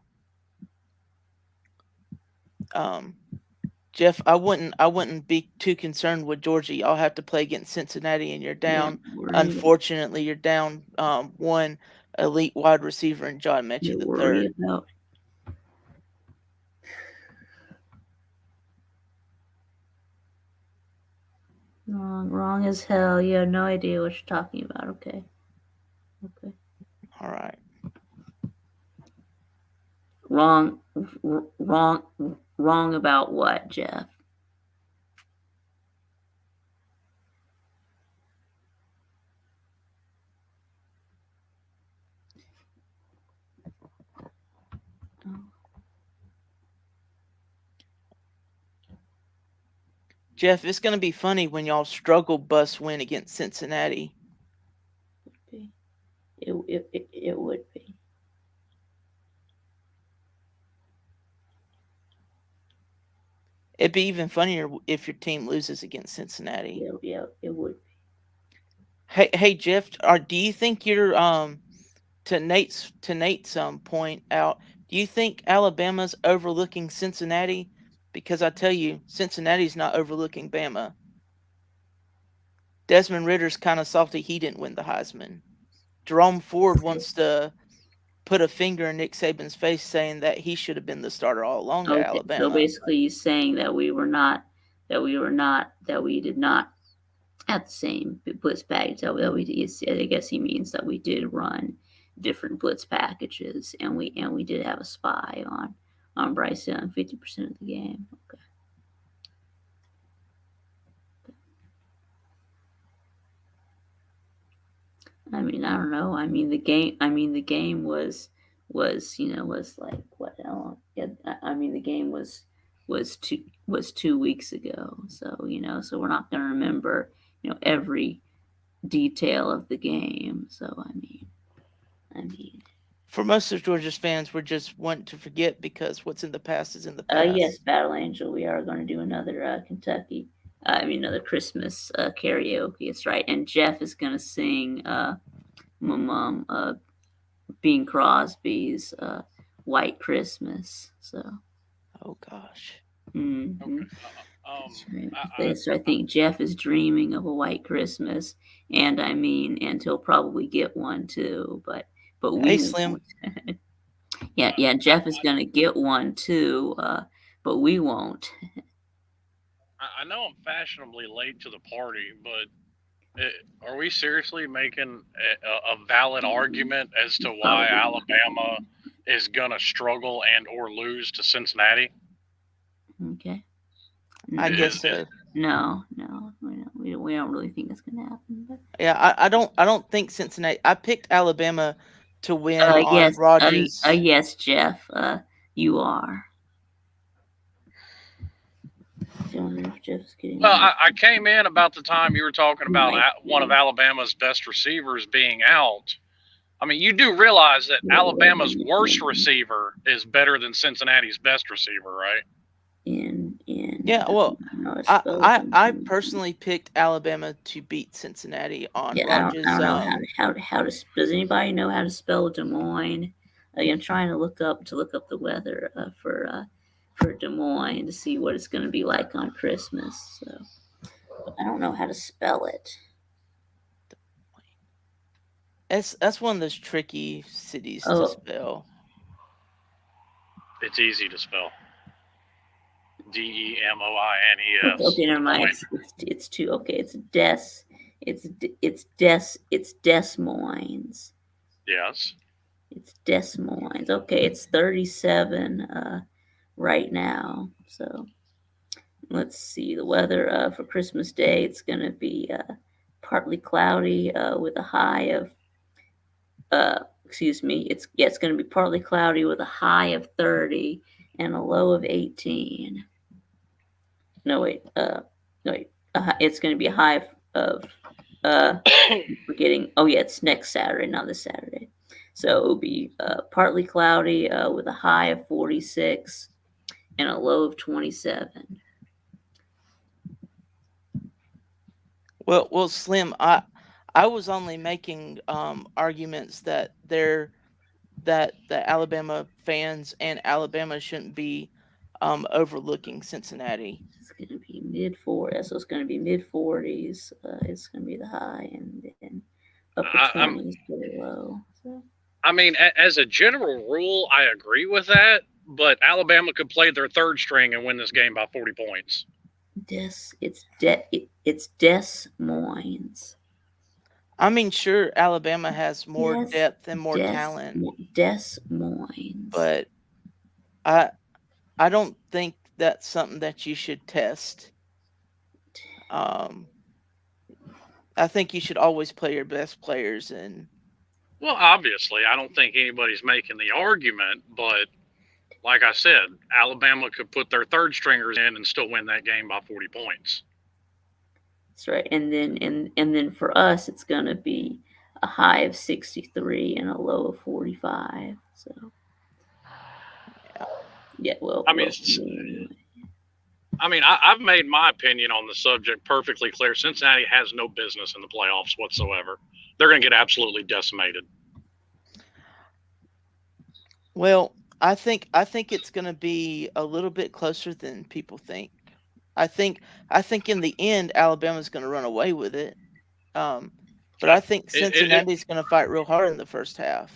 E: Jeff, I wouldn't be too concerned with Georgia. Y'all have to play against Cincinnati, and you're down. Yeah, unfortunately, you're down one elite wide receiver in John Mechie the third.
A: Wrong as hell. You have no idea what you're talking about. Okay.
E: All right.
A: Wrong about what, Jeff?
E: Jeff, it's going to be funny when y'all struggle bus win against Cincinnati.
A: It would be.
E: It'd be even funnier if your team loses against Cincinnati.
A: Yeah, it would be.
E: Hey, Jeff, do you think you're to Nate's point out? Do you think Alabama's overlooking Cincinnati? Because I tell you, Cincinnati's not overlooking Bama. Desmond Ritter's kind of salty he didn't win the Heisman. Jerome Ford wants to put a finger in Nick Saban's face, saying that he should have been the starter all along at Alabama.
A: So basically, he's saying that we did not have the same blitz package. I guess he means that we did run different blitz packages, and we did have a spy on Bryce Young 50% of the game. Okay. I mean, I don't know. I mean, the game was like what? I mean, the game was 2 weeks ago. So so we're not going to remember every detail of the game. So I mean,
E: for most of Georgia's fans, we're just wanting to forget because what's in the past is in the past.
A: Yes, Battle Angel, we are going to do another another Christmas karaoke. That's right. And Jeff is going to sing Bing Crosby's White Christmas. So.
E: Oh gosh.
A: Mm-hmm.
F: Okay.
A: So I think Jeff is dreaming of a white Christmas, and he'll probably get one too. But we.
E: Hey, Slim.
A: yeah. Jeff is gonna get one too, but we won't.
F: I know I'm fashionably late to the party, but are we seriously making a valid argument as to why Alabama is gonna struggle and or lose to Cincinnati?
A: Okay.
E: I guess so.
A: No, we don't really think that's gonna happen. But.
E: Yeah, I don't think Cincinnati. I picked Alabama to win on Rogers.
A: Yes, Jeff, you are.
F: Well, I came in about the time you were talking about one of Alabama's best receivers being out. I mean, you do realize that Alabama's worst receiver is better than Cincinnati's best receiver, right?
E: Yeah, well, I personally picked Alabama to beat Cincinnati on Rogers.
A: I don't know how to. Does anybody know how to spell Des Moines? I'm trying to look up the weather for Des Moines to see what it's going to be like on Christmas. So I don't know how to spell it.
E: That's one of those tricky cities to spell.
F: It's easy to spell. Demoines.
A: Okay, never mind. It's two. Okay, it's Des Moines.
F: Yes.
A: It's Des Moines. Okay, it's 37 right now. So let's see the weather for Christmas Day. It's going to be partly cloudy with a high of. It's going to be partly cloudy with a high of 30 and a low of 18. It's going to be a high of forgetting. Oh yeah, it's next Saturday, not this Saturday. So it'll be partly cloudy with a high of 46 and a low of 27.
E: Well, Slim, I was only making arguments that the Alabama fans and Alabama shouldn't be overlooking Cincinnati.
A: It's going to be mid-40s. So it's going to be mid-40s. It's going to be the high, and then upper 20s for the low. So.
F: I mean, as a general rule, I agree with that. But Alabama could play their third string and win this game by 40 points.
A: It's Des Moines.
E: I mean, sure, Alabama has more depth and more talent.
A: Des Moines.
E: But I don't think that's something that you should test. I think you should always play your best players.
F: Well, obviously, I don't think anybody's making the argument, but like I said, Alabama could put their third stringers in and still win that game by 40 points.
A: That's right. And then for us, it's going to be a high of 63 and a low of 45. So, yeah. Well,
F: I've made my opinion on the subject perfectly clear. Cincinnati has no business in the playoffs whatsoever. They're going to get absolutely decimated.
E: Well, I think it's going to be a little bit closer than people think. I think in the end Alabama's going to run away with it. But I think Cincinnati's going to fight real hard in the first half.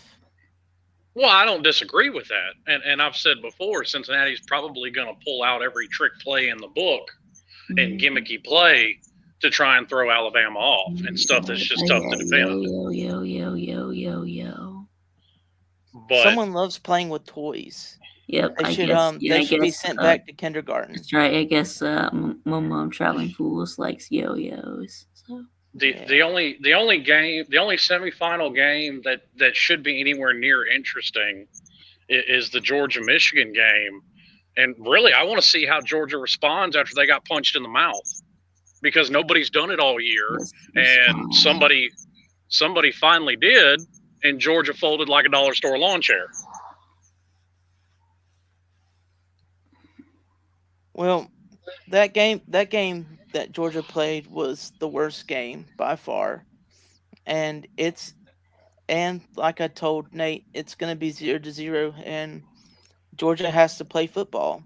F: Well, I don't disagree with that. And I've said before, Cincinnati's probably going to pull out every trick play in the book and gimmicky play to try and throw Alabama off and stuff that's just tough to defend.
A: Yo.
F: But
E: someone loves playing with toys.
A: Yep,
E: They should be sent back to kindergarten.
A: That's right. I guess my mom traveling fools likes yo-yos. So.
F: The only semifinal game that should be anywhere near interesting is the Georgia-Michigan game. And really, I want to see how Georgia responds after they got punched in the mouth, because nobody's done it all year, and somebody finally did, and Georgia folded like a dollar store lawn chair.
E: Well, that game that Georgia played was the worst game by far, and like I told Nate, it's going to be 0-0, and Georgia has to play football.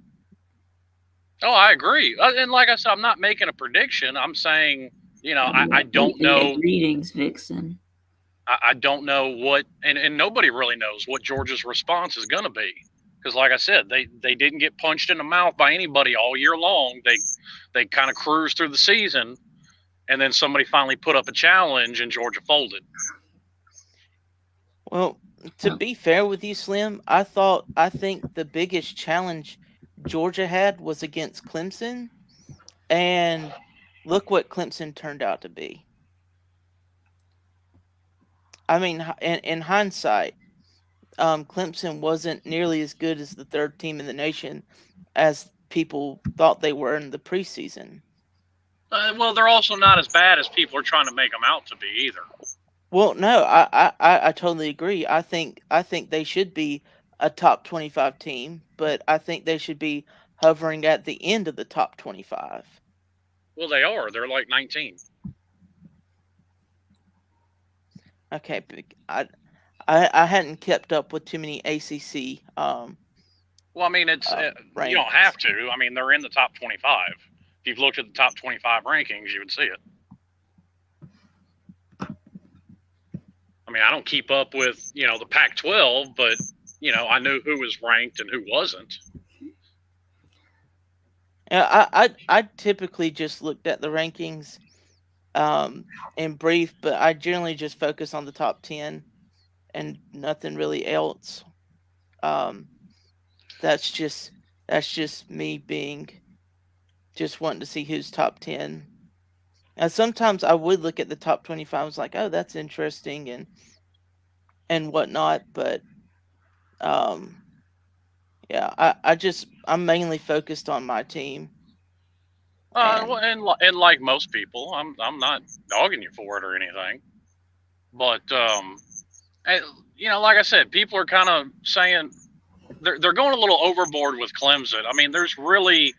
F: Oh, I agree. And like I said, I'm not making a prediction. I'm saying, I don't know.
A: Greetings, Vixen.
F: I don't know what, and nobody really knows what Georgia's response is going to be. Because, like I said, they didn't get punched in the mouth by anybody all year long. They kind of cruised through the season, and then somebody finally put up a challenge, and Georgia folded.
E: Well, to be fair with you, Slim, I think the biggest challenge Georgia had was against Clemson, and look what Clemson turned out to be. I mean, in hindsight, Clemson wasn't nearly as good as the third team in the nation as people thought they were in the preseason.
F: Well, they're also not as bad as people are trying to make them out to be either.
E: Well, no, I totally agree. I think they should be a top 25 team, but I think they should be hovering at the end of the top 25.
F: Well, they are. They're like 19.
E: Okay, I hadn't kept up with too many ACC.
F: Well, I mean, it's you don't have to. I mean, they're in the top 25. If you've looked at the top 25 rankings, you would see it. I mean, I don't keep up with, the Pac-12, but, I knew who was ranked and who wasn't.
E: Yeah, I typically just looked at the rankings in brief, but I generally just focus on the top 10 and nothing really else. That's just me just wanting to see who's top 10. And sometimes I would look at the top 25. I was like, oh, that's interesting and whatnot. But yeah, I'm mainly focused on my team.
F: And like most people, I'm not dogging you for it or anything. But like I said, people are kind of saying they're going a little overboard with Clemson. I mean, there's really,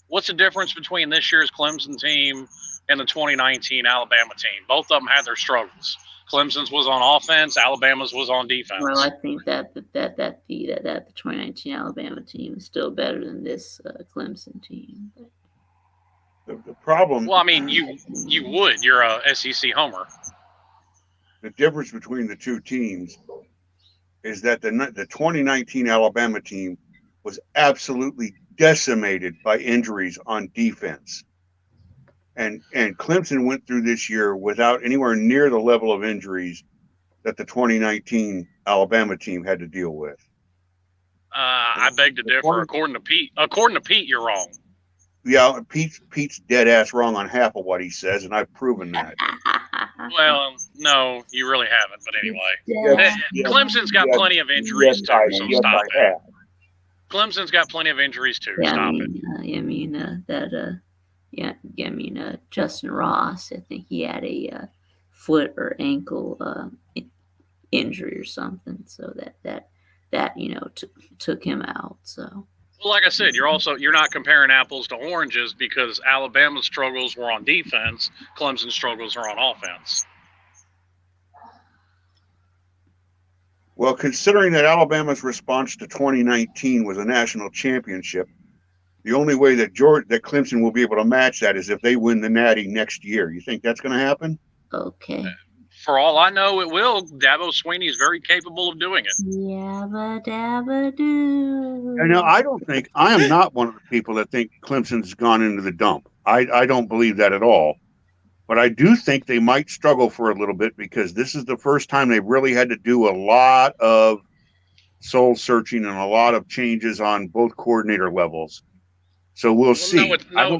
F: what's the difference between this year's Clemson team and the 2019 Alabama team? Both of them had their struggles. Clemson's was on offense, Alabama's was on defense.
A: Well, I think that the 2019 Alabama team is still better than this Clemson team.
G: The problem.
F: Well, I mean, you would. You're a SEC homer.
G: The difference between the two teams is that the 2019 Alabama team was absolutely decimated by injuries on defense. And Clemson went through this year without anywhere near the level of injuries that the 2019 Alabama team had to deal with.
F: I beg to differ. According to Pete, you're wrong.
G: Yeah, Pete's dead ass wrong on half of what he says, and I've proven that.
F: Well, no, you really haven't. But anyway, Clemson's got plenty of injuries too, so stop it. Clemson's got plenty of injuries too. Stop it.
A: Justin Ross, I think he had a foot or ankle injury or something, so that took him out. So.
F: Well, like I said, you're not comparing apples to oranges, because Alabama's struggles were on defense, Clemson's struggles are on offense.
G: Well, considering that Alabama's response to 2019 was a national championship, the only way that Clemson will be able to match that is if they win the Natty next year. You think that's going to happen?
A: Okay.
F: For all I know, it will. Dabo Swinney is very capable of doing it.
A: Yabba dabba doo.
G: And now I am not one of the people that think Clemson's gone into the dump. I don't believe that at all. But I do think they might struggle for a little bit because this is the first time they've really had to do a lot of soul searching and a lot of changes on both coordinator levels. So we'll see. I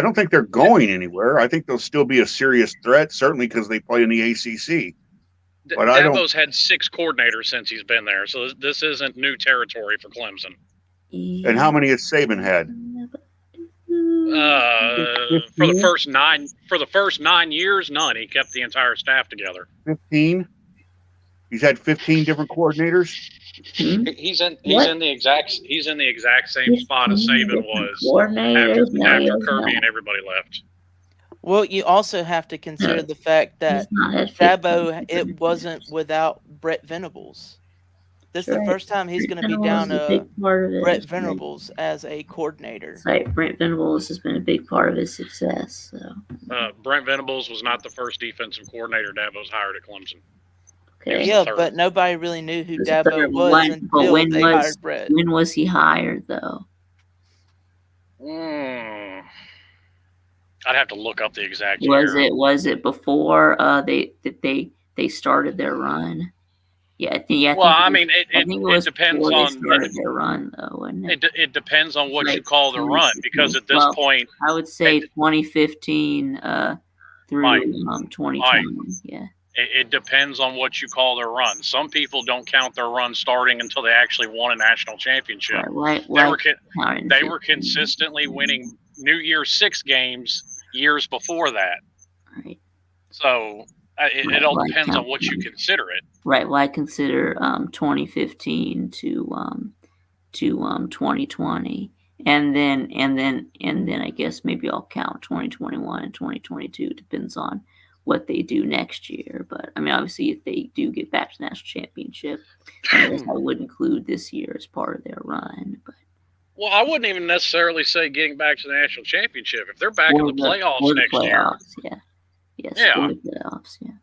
G: don't think they're going anywhere. I think they'll still be a serious threat, certainly because they play in the ACC. But
F: Dabo's had 6 coordinators since he's been there, so this isn't new territory for Clemson.
G: And how many has Saban had?
F: For the first 9 years, none. He kept the entire staff together.
G: 15. He's had 15 different coordinators.
F: He's in the exact same spot as Saban was after Kirby and everybody left.
E: Well, you also have to consider the fact that Dabo, it wasn't without Brett Venables. This is the first time he's going to be down Brett Venables as a coordinator.
A: Right, Brent Venables has been a big part of his success. So.
F: Brent Venables was not the first defensive coordinator Dabo's hired at Clemson.
A: Okay.
E: Yeah, but nobody really knew who Dabo was until they hired Brett.
A: When was he hired, though?
F: I'd have to look up the exact year.
A: Was it before they started their run? Yeah, I think.
F: It depends on
A: their run, though.
F: It depends on what you call the run, because at this point,
A: I would say 2015 through 2020. Yeah.
F: It depends on what you call their run. Some people don't count their run starting until they actually won a national championship. They were consistently winning New Year's 6 games years before that.
A: Right.
F: So it all depends on what you consider it.
A: Right. Well, I consider 2015 to 2020, and then I guess maybe I'll count 2021 and 2022. Depends on what they do next year. But I mean, obviously, if they do get back to the national championship, I guess I would include this year as part of their run. But
F: well, I wouldn't even necessarily say getting back to the national championship. If they're back in the playoffs next year.
A: Yeah. Yes.
F: Yeah.
A: Playoffs. Yeah.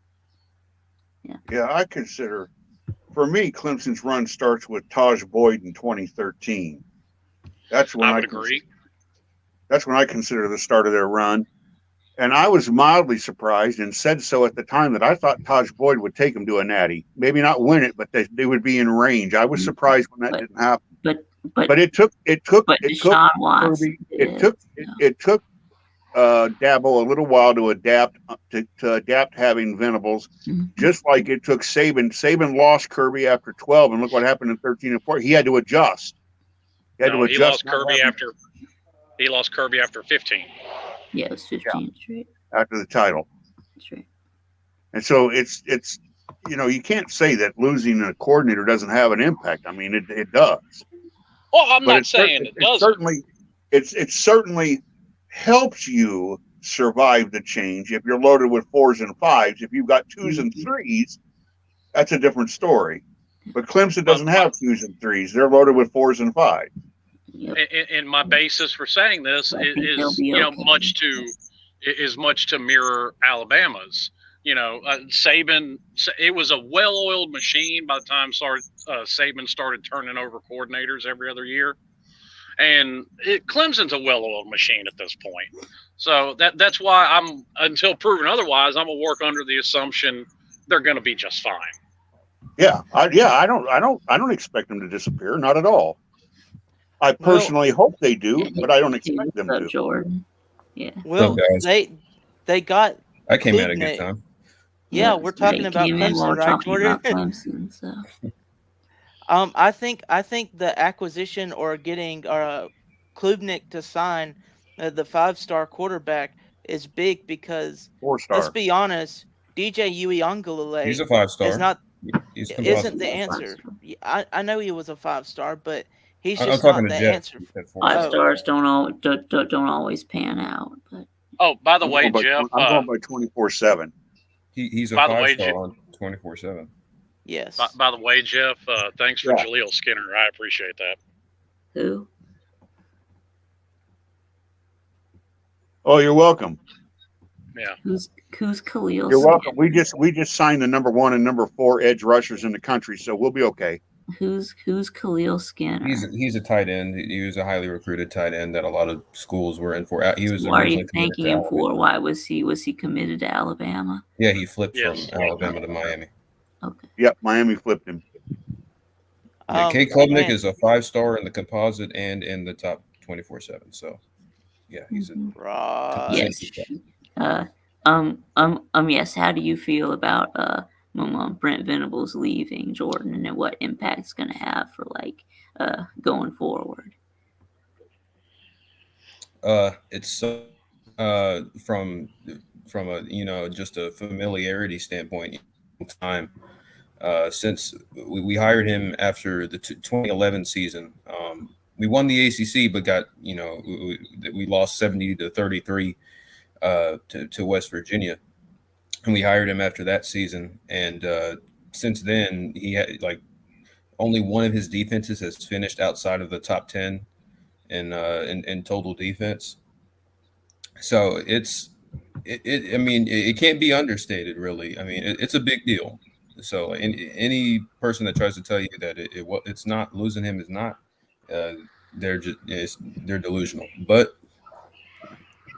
G: Yeah, I consider, for me, Clemson's run starts with Taj Boyd in 2013. That's when I would agree. That's when I consider the start of their run. And I was mildly surprised and said so at the time that I thought Taj Boyd would take them to a natty. Maybe not win it, but they would be in range. I was surprised when that didn't happen. But it took Dabo a little while to adapt having Venables, just like it took Saban. Saban lost Kirby after 12, and look what happened in 13 and 14. He had to adjust. He lost Kirby
F: after 15.
A: Yeah, it was 15.
G: Yeah, right. After the title.
A: That's right.
G: And so it's you can't say that losing a coordinator doesn't have an impact. I mean, it does.
F: Well, I'm not saying it doesn't.
G: It certainly helps you survive the change. If you're loaded with 4s and 5s, if you've got 2s and 3s, that's a different story. But Clemson doesn't have 2s and 3s; they're loaded with 4s and 5s.
F: Yep. And my basis for saying this is much to mirror Alabama's. Saban. It was a well-oiled machine by the time Saban started turning over coordinators every other year. And Clemson's a well-oiled machine at this point. So that's why until proven otherwise, I'm gonna work under the assumption they're gonna be just fine.
G: Yeah, I don't expect them to disappear, not at all. I personally hope they do, but I don't expect them to.
A: Jordan. Yeah.
E: Well, they got.
H: I came at a good time.
E: Yeah, we're talking about Clemson, right, Jordan?
A: Clemson, so.
E: I think the acquisition or getting Klubnik to sign the 5-star quarterback is big because
G: 4-star.
E: Let's be honest, DJ Uiagalelei
H: he's a 5-star.
E: Isn't the answer. I know he was a 5-star, but he's just not the answer.
A: 5 stars don't always pan out. But
F: by the way, Jeff,
G: I'm going by 24/7.
H: He's a 5-star on 24/7.
E: Yes.
F: By the way, Jeff, thanks for Jaleel Skinner. I appreciate that.
A: Who?
G: Oh, you're welcome.
F: Yeah.
A: Who's Khalil?
G: You're welcome. We just signed the number 1 and number 4 edge rushers in the country, so we'll be okay.
A: Who's Khalil Skinner?
H: He's a tight end. He was a highly recruited tight end that a lot of schools were in for. He was
A: Why are
H: originally
A: you thanking him for? Why was he committed to Alabama?
H: Yeah, he flipped from Alabama to Miami.
A: Okay.
G: Yep, Miami flipped him.
H: Yeah, Kate Klubnik is a 5-star in the composite and in the top 24/7. So, yeah, he's a
A: yes. Yes. How do you feel about Brent Venables leaving Jordan, and what impact it's going to have for going forward?
H: It's so from a just a familiarity standpoint, time since we hired him after the 2011 season. We won the ACC, but got we lost 70-33 to West Virginia, and we hired him after that season. And since then, he had only one of his defenses has finished outside of the top 10 in total defense. So it can't be understated, really. I mean, it's a big deal. So any person that tries to tell you that it's not, losing him is not, they're delusional. But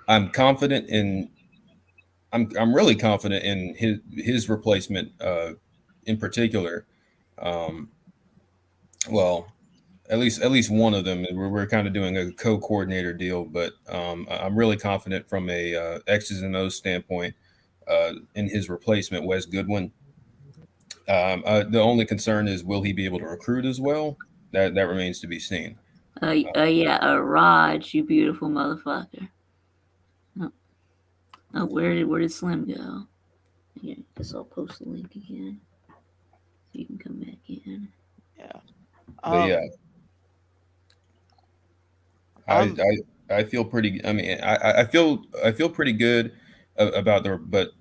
H: I'm confident in. I'm really confident in his replacement, in particular. Well, at least one of them. We're kind of doing a co-coordinator deal, but I'm really confident from a X's and O's standpoint in his replacement, Wes Goodwin. The only concern is, will he be able to recruit as well? That remains to be seen.
A: Raj, you beautiful motherfucker. Oh, where did Slim go? Here, I guess I'll post the link again, so you can come back in.
E: Yeah.
H: But yeah. I feel pretty. I mean, I feel pretty good about but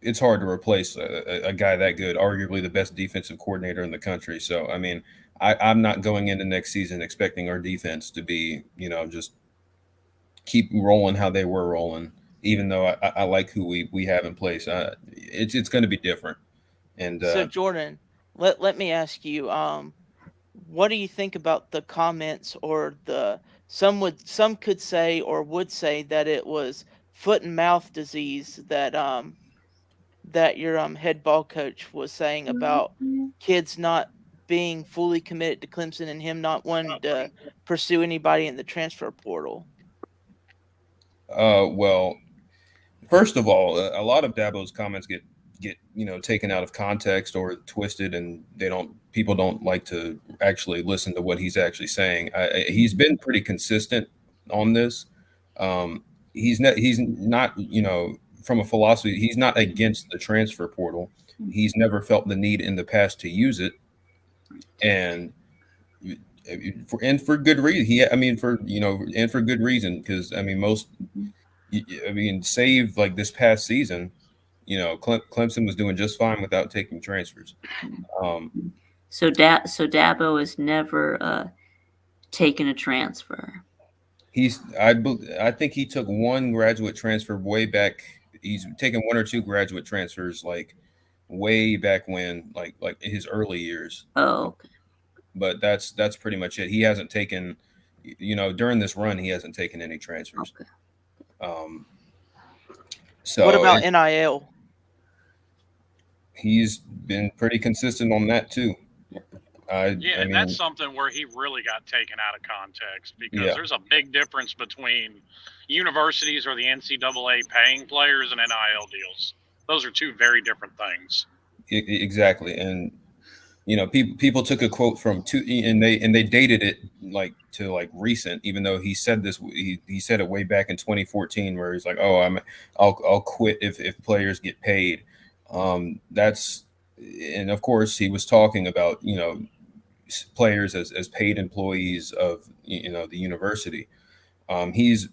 H: it's hard to replace a guy that good, arguably the best defensive coordinator in the country. So I mean, I'm not going into next season expecting our defense to be just keep rolling how they were rolling. Even though I like who we have in place, it's going to be different. And
E: so Jordan, let me ask you, what do you think about the comments, or some could say or would say that it was foot and mouth disease that your head ball coach was saying about kids not being fully committed to Clemson and him not wanting to pursue anybody in the transfer portal?
H: Well, first of all, a lot of Dabo's comments get taken out of context or twisted, and people don't like to actually listen to what he's actually saying. He's been pretty consistent on this. He's not from a philosophy, he's not against the transfer portal. He's never felt the need in the past to use it, and for good reason. For good reason, because save like this past season, Clemson was doing just fine without taking transfers.
A: So Dabo has never taken a transfer.
H: I think he took one graduate transfer way back. He's taken one or two graduate transfers like way back when, like his early years.
A: Oh, okay.
H: But that's pretty much it. He hasn't taken, during this run, he hasn't taken any transfers.
A: Okay.
H: So
E: what about NIL?
H: He's been pretty consistent on that too.
F: And that's something where he really got taken out of context, because there's a big difference between universities or the NCAA paying players and NIL deals. Those are two very different things.
H: Exactly, and people took a quote from and they dated it to recent, even though he said this. He said it way back in 2014, where he's like, "Oh, I'll quit if players get paid." And of course he was talking about players as paid employees of the university. He's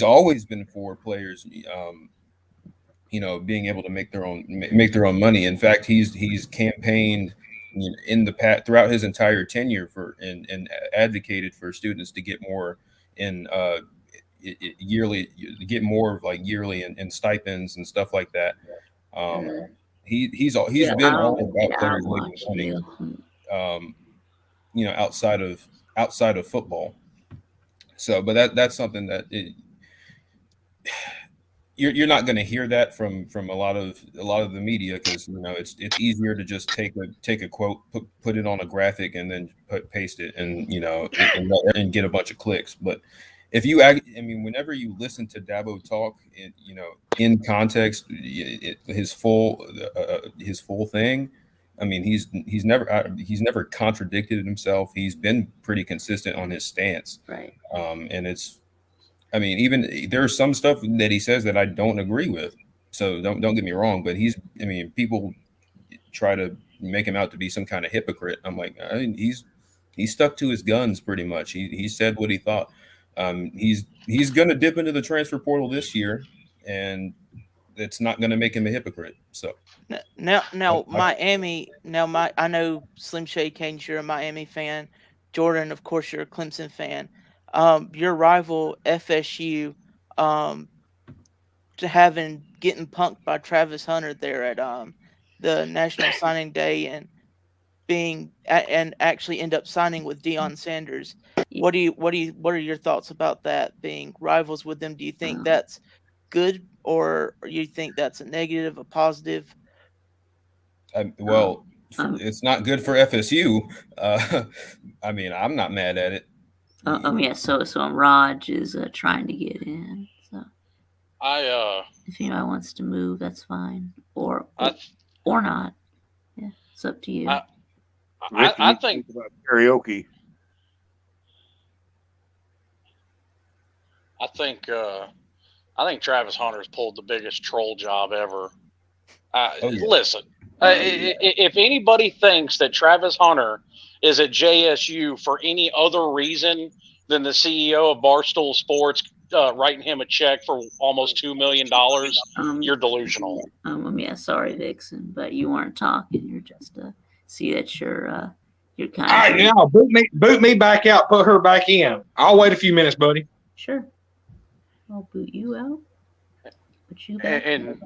H: always been for players being able to make their own money. In fact, he's campaigned in the past throughout his entire tenure and advocated for students to get more in yearly, get more of like yearly and stipends and stuff like that. He's been all about players making money, outside of football. So, but that's something that you're not going to hear that from a lot of the media, because it's easier to just take a quote, put it on a graphic, and then paste it, and and get a bunch of clicks. But if you whenever you listen to Dabo talk, in context, his full thing. I mean, he's never contradicted himself. He's been pretty consistent on his stance,
A: right?
H: And even there's some stuff that he says that I don't agree with. So don't get me wrong, but people try to make him out to be some kind of hypocrite. I'm like, he's stuck to his guns pretty much. He said what he thought. He's gonna dip into the transfer portal this year, and it's not gonna make him a hypocrite. So
E: now Miami. I know Slim Shady Canes, you're a Miami fan. Jordan, of course, you're a Clemson fan. Your rival FSU, getting punked by Travis Hunter there at the National Signing Day, and actually end up signing with Deion Sanders. What are your thoughts about that, being rivals with them? Do you think that's good, or you think that's a negative, a positive?
H: It's not good for FSU. I'm not mad at it.
A: So Raj is trying to get in. So if anybody wants to move, that's fine, or not. Yeah, it's up to you.
F: I think
G: about karaoke.
F: I think Travis Hunter's pulled the biggest troll job ever. Listen, if anybody thinks that Travis Hunter is at JSU for any other reason than the CEO of Barstool Sports writing him a check for almost $2 million, you're delusional.
A: Sorry, Dixon, but you weren't talking. You're just see that you're kind of.
I: All right, now boot me back out. Put her back in. I'll wait a few minutes, buddy.
A: Sure. I'll boot you out. Put you back.
F: And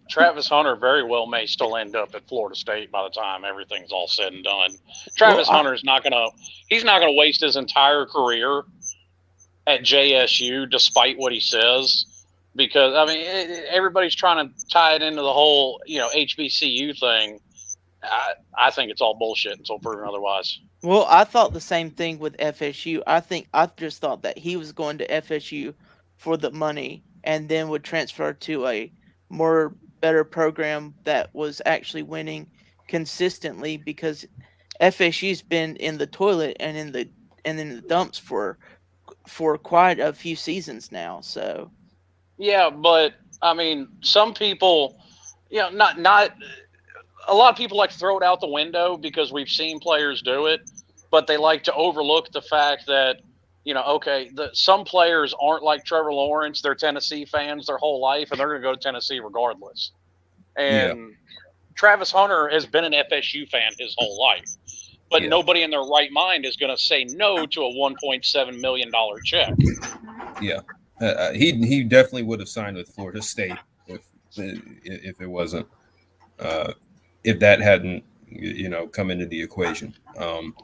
F: Travis Hunter very well may still end up at Florida State by the time everything's all said and done. Travis Hunter's not gonna waste his entire career at JSU, despite what he says, because everybody's trying to tie it into the whole HBCU thing. I think it's all bullshit until proven otherwise.
E: Well, I thought the same thing with FSU. I just thought that he was going to FSU for the money, and then would transfer to a better program that was actually winning consistently, because FSU's been in the toilet and in the dumps for quite a few seasons now. So
F: yeah, but some people, not a lot of people like to throw it out the window because we've seen players do it, but they like to overlook the fact that some players aren't like Trevor Lawrence. They're Tennessee fans their whole life, and they're going to go to Tennessee regardless. And Travis Hunter has been an FSU fan his whole life, but nobody in their right mind is going to say no to a $1.7 million check.
H: Yeah, he definitely would have signed with Florida State if it wasn't if that hadn't come into the equation. And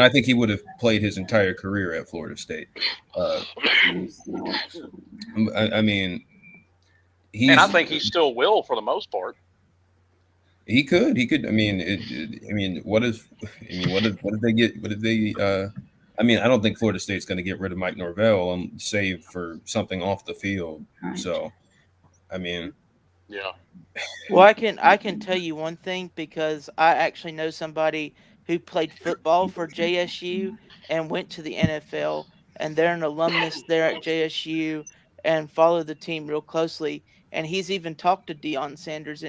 H: I think he would have played his entire career at Florida State. And
F: I think he still will for the most part.
H: He could. What if they get? What if they? I don't think Florida State's going to get rid of Mike Norvell save for something off the field. Right. So,
F: yeah.
E: Well, I can tell you one thing, because I actually know somebody who played football for JSU and went to the NFL, and they're an alumnus there at JSU and follow the team real closely. And he's even talked to Deion Sanders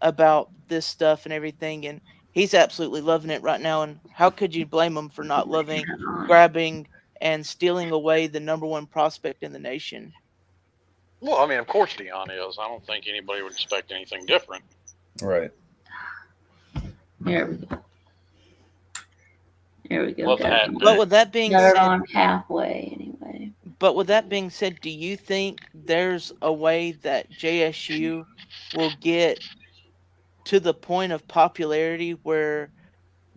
E: about this stuff and everything, and he's absolutely loving it right now. And how could you blame him for not loving, grabbing, and stealing away the number one prospect in the nation.
F: Well, I mean, of course Deion is. I don't think anybody would expect anything different.
H: Right.
A: There we go. There we go.
F: Love the hat.
E: But with that being
A: Got it
E: said,
A: on halfway anyway.
E: but with that being said, do you think there's a way that JSU will get to the point of popularity where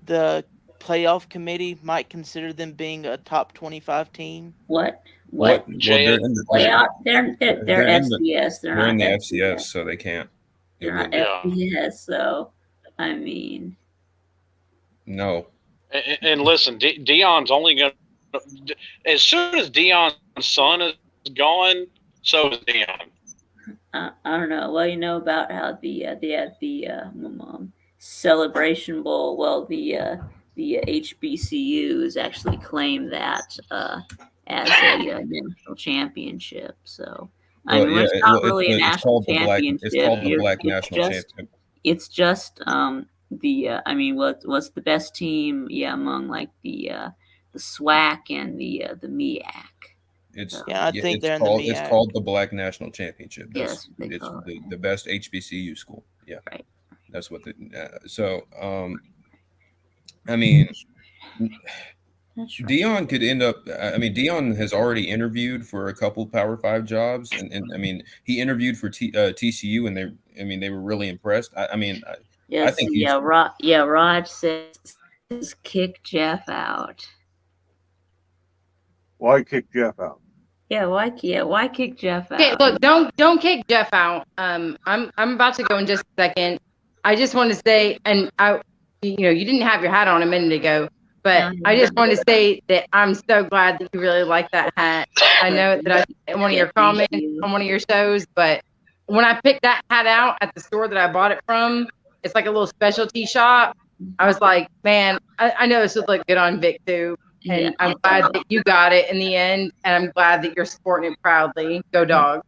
E: the playoff committee might consider them being a top 25 team?
A: What?
H: Well, they're in the
A: Playoff? They're
H: in the-
A: FCS.
H: they're in the FCS, so they can't.
A: They're not
F: Yeah.
A: FCS, so I mean,
H: No.
F: And listen, Deion's only going to, as soon as Deion's son is gone, so is Deion.
A: I don't know. Well, you know about how they had the Celebration Bowl. Well, the HBCUs actually claim that as a national championship. So I mean, it's not really a national championship.
H: It's called the Black National Championship.
A: It's just I mean, what's the best team? Yeah, among like the SWAC and the MEAC.
E: I think they're in the MEAC.
H: It's called the Black National Championship.
A: Yes,
H: It's the best HBCU school. Yeah,
A: right.
H: That's what I mean, Deion could end up. I mean, Deion has already interviewed for a couple Power 5 jobs, and I mean, he interviewed for TCU, and they were really impressed.
A: Yes,
H: I think
A: Raj says kick Jeff out.
G: Why kick Jeff out?
A: Why kick Jeff out?
J: Okay, look, don't kick Jeff out. I'm about to go in just a second. I just want to say, and you didn't have your hat on a minute ago, but I just want to say that I'm so glad that you really like that hat. I know that I one of your comments on one of your shows, but when I picked that hat out at the store that I bought it from, it's like a little specialty shop. I was like, man, I know this would look good on Viktube. And I'm glad that you got it in the end, and I'm glad that you're sporting it proudly. Go Dog.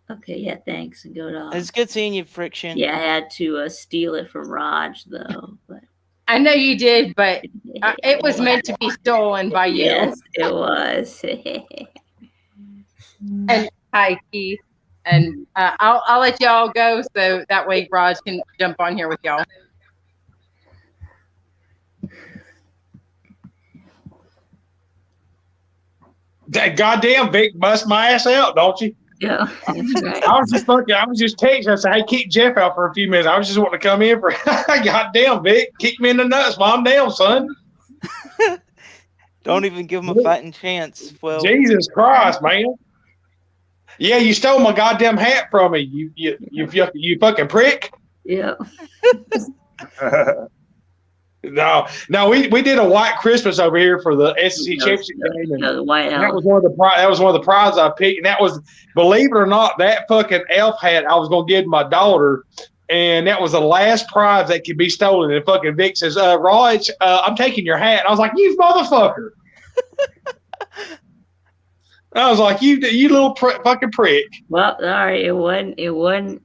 A: Okay, yeah, thanks, and go Dog.
E: It's good seeing you, Friction.
A: Yeah, I had to steal it from Raj, though. But
J: I know you did, but it was meant to be stolen by you.
A: Yes, it was.
J: And hi, Keith. And I'll let y'all go, so that way Raj can jump on here with y'all.
I: That goddamn Vic bust my ass out, don't you?
A: Yeah, that's right.
I: I was just texting. I said, hey, kick Jeff out for a few minutes. I was just wanting to come in for goddamn Vic, kick me in the nuts while I'm down, son.
E: Don't even give him a fighting chance. Well,
I: Jesus Christ, man. Yeah, you stole my goddamn hat from me. You fucking prick.
A: Yeah.
I: No, we did a white Christmas over here for the SEC championship game. And
A: the white elf.
I: That was one of the prizes I picked, and that was, believe it or not, that fucking elf hat I was gonna give my daughter, and that was the last prize that could be stolen. And fucking Vic says, Raj, I'm taking your hat. And I was like, you motherfucker. I was like, you little fucking prick.
A: Well, all right, it wasn't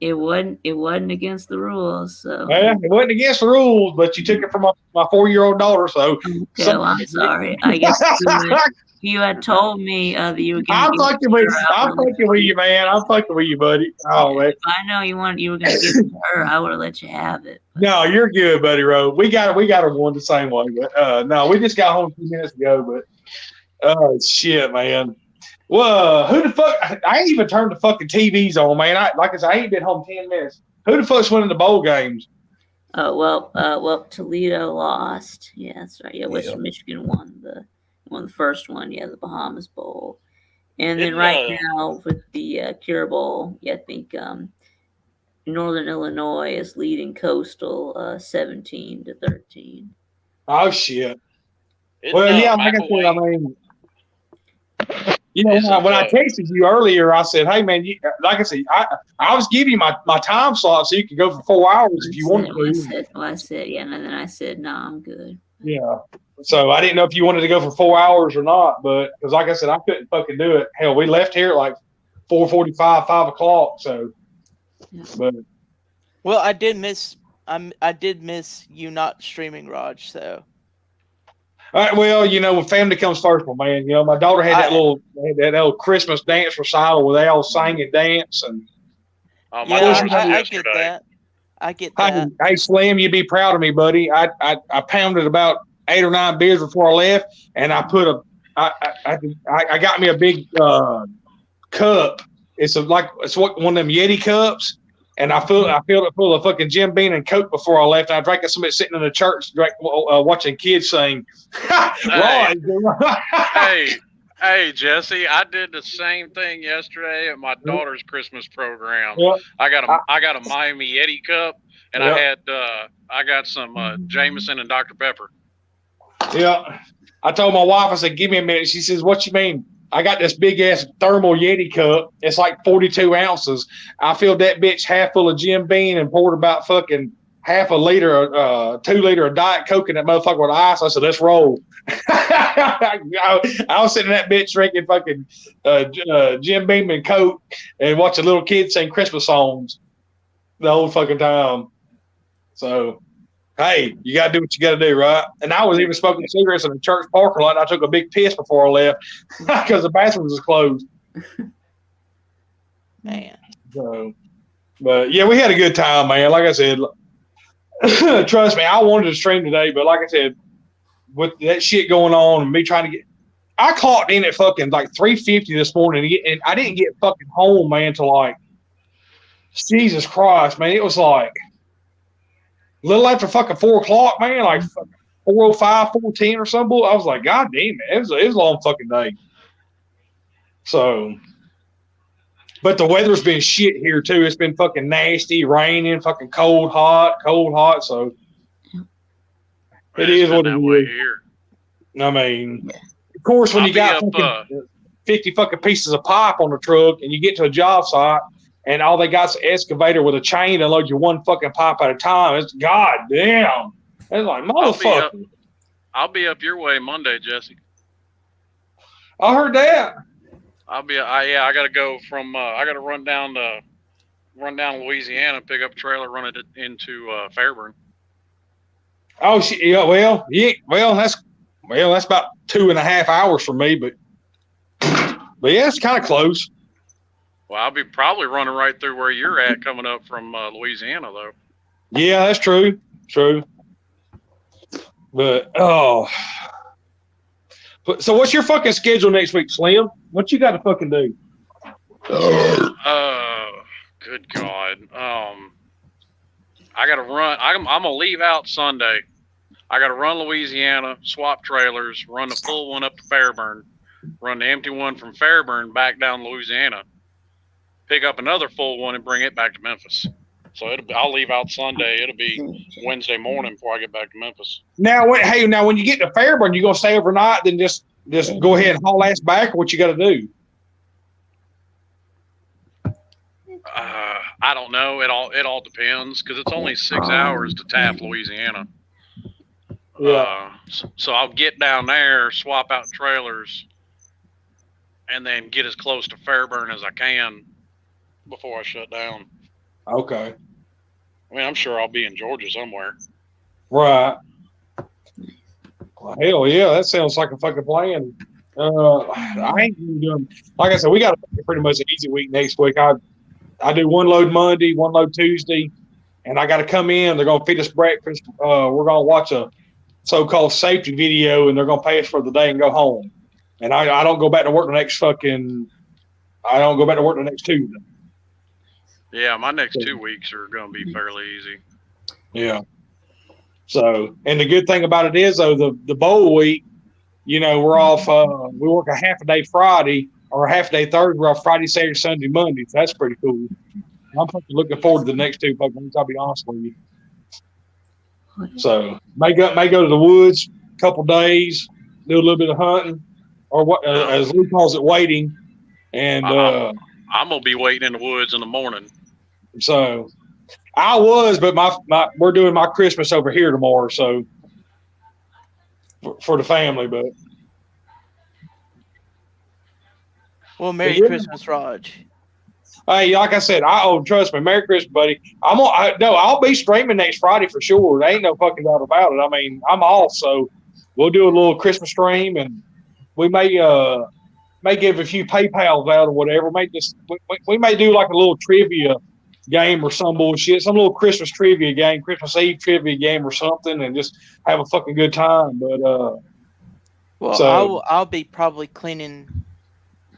A: against the rules. So
I: it wasn't against the rules, but you took it from my 4-year-old daughter. So,
A: well, I'm sorry. I guess if you had told me that you were going to,
I: I'm fucking with you, man. I'm fucking with you, buddy. Oh man,
A: if I know you were going to give it to her, I would have let you have it. But.
I: No, you're good, buddy. Rowe. We got her one the same way, but no, we just got home a few minutes ago. But shit, man. Well, who the fuck? I ain't even turned the fucking TVs on, man. Like I said, I ain't been home 10 minutes. Who the fuck's winning the bowl games?
A: Oh well, Toledo lost. Yeah, that's right. Yeah, Western Michigan won the first one. Yeah, the Bahamas Bowl, and then right now with the Cure Bowl, yeah, I think Northern Illinois is leading Coastal 17-13.
I: Oh shit. Well, yeah, like I said, I mean. When I texted you earlier, I said, "Hey, man, like I said, I was giving you my time slot so you could go for 4 hours if you wanted to."
A: I said, yeah, and then I said, "No, I'm good."
I: Yeah. So I didn't know if you wanted to go for 4 hours or not, but because, like I said, I couldn't fucking do it. Hell, we left here at like 4:45, 5 o'clock. So, but
E: well, I did miss you not streaming, Raj. So.
I: Well, when family comes first, my man. My daughter had that little Christmas dance recital where they all sang and danced, and
F: my daughter
E: I
F: yesterday.
E: get that. I get that.
I: Hey, Slim, you'd be proud of me, buddy. I pounded about 8 or 9 beers before I left, and I put I got me a big cup. It's one of them Yeti cups, and I filled it full of fucking Jim Beam and Coke before I left. And I drank it. Somebody sitting in the church, watching kids sing.
F: Hey, Jesse, I did the same thing yesterday at my daughter's Christmas program.
I: Yep.
F: I got a Miami Yeti cup, and I got some Jameson and Dr. Pepper.
I: Yeah. I told my wife, I said, give me a minute. She says, what you mean? I got this big ass thermal Yeti cup. It's like 42 ounces. I filled that bitch half full of Jim Beam and poured about fucking half a liter, 2 liter of Diet Coke in that motherfucker with ice. I said, let's roll. I was sitting in that bitch drinking fucking Jim Beam and Coke and watching little kids sing Christmas songs the whole fucking time. So, hey, you got to do what you got to do, right? And I was even smoking cigarettes in the church parking lot, and I took a big piss before I left because the bathrooms was closed.
E: Man.
I: So, but, yeah, we had a good time, man. Like I said, trust me, I wanted to stream today, but like I said, with that shit going on and me trying to I clocked in at fucking like 3:50 this morning, and I didn't get fucking home, man, till like, Jesus Christ, man. It was like a little after fucking 4 o'clock, man, like 4:05, 4:10 or something. I was like, God damn it. It was a long fucking day. So, but the weather's been shit here too. It's been fucking nasty, raining, fucking cold, hot. So it is what it is.
F: Here.
I: I mean, of course, when you got 50 fucking pieces of pipe on the truck and you get to a job site and all they got's an excavator with a chain to load you one fucking pipe at a time, it's goddamn. It's like, motherfucker.
F: I'll be up your way Monday, Jesse.
I: I heard that.
F: I gotta go from. I gotta run down Louisiana, pick up a trailer, run it into Fairburn.
I: Oh shit! Yeah, that's about 2.5 hours for me, but yeah, it's kind of close.
F: Well, I'll be probably running right through where you're at, coming up from Louisiana, though.
I: Yeah, that's true. But so what's your fucking schedule next week, Slim? What you got to fucking do?
F: Good God. I got to run. I'm gonna leave out Sunday. I got to run Louisiana, swap trailers, run the full one up to Fairburn, run the empty one from Fairburn back down Louisiana, pick up another full one and bring it back to Memphis. So I'll leave out Sunday. It'll be Wednesday morning before I get back to Memphis.
I: Now, when you get to Fairburn, you gonna stay overnight? Then just go ahead and haul ass back, or what you got to do?
F: I don't know. It all depends, because it's only 6 hours to Taft, Louisiana.
I: Yeah.
F: So I'll get down there, swap out trailers, and then get as close to Fairburn as I can before I shut down.
I: Okay.
F: I mean, I'm sure I'll be in Georgia somewhere.
I: Right. Well, hell yeah, that sounds like a fucking plan. I ain't even doing, like I said, we got pretty much an easy week next week. I do one load Monday, one load Tuesday, and I got to come in. They're going to feed us breakfast. We're going to watch a so-called safety video, and they're going to pay us for the day and go home. And I don't go back to work the next Tuesday.
F: Yeah, my next 2 weeks are going to be fairly easy.
I: Yeah. So, and the good thing about it is, though, the bowl week, we're off. We work a half a day Friday or a half a day Thursday. We're off Friday, Saturday, Sunday, Monday. So that's pretty cool. I'm fucking looking forward to the next 2 fucking weeks. I'll be honest with you. So may go to the woods a couple days, do a little bit of hunting, or what as Lou calls it, waiting. And
F: I'm gonna be waiting in the woods in the morning.
I: So I was, but we're doing my Christmas over here tomorrow, so for the family. But
E: well, Merry Christmas, Raj.
I: Hey, like I said, trust me, Merry Christmas, buddy. I'll be streaming next Friday for sure. There ain't no fucking doubt about it. I mean, I'm off, so we'll do a little Christmas stream, and we may give a few PayPals out or whatever. We may do like a little trivia game or some bullshit, some little Christmas trivia game, Christmas Eve trivia game or something, and just have a fucking good time. But
E: well,
I: so
E: I'll be probably cleaning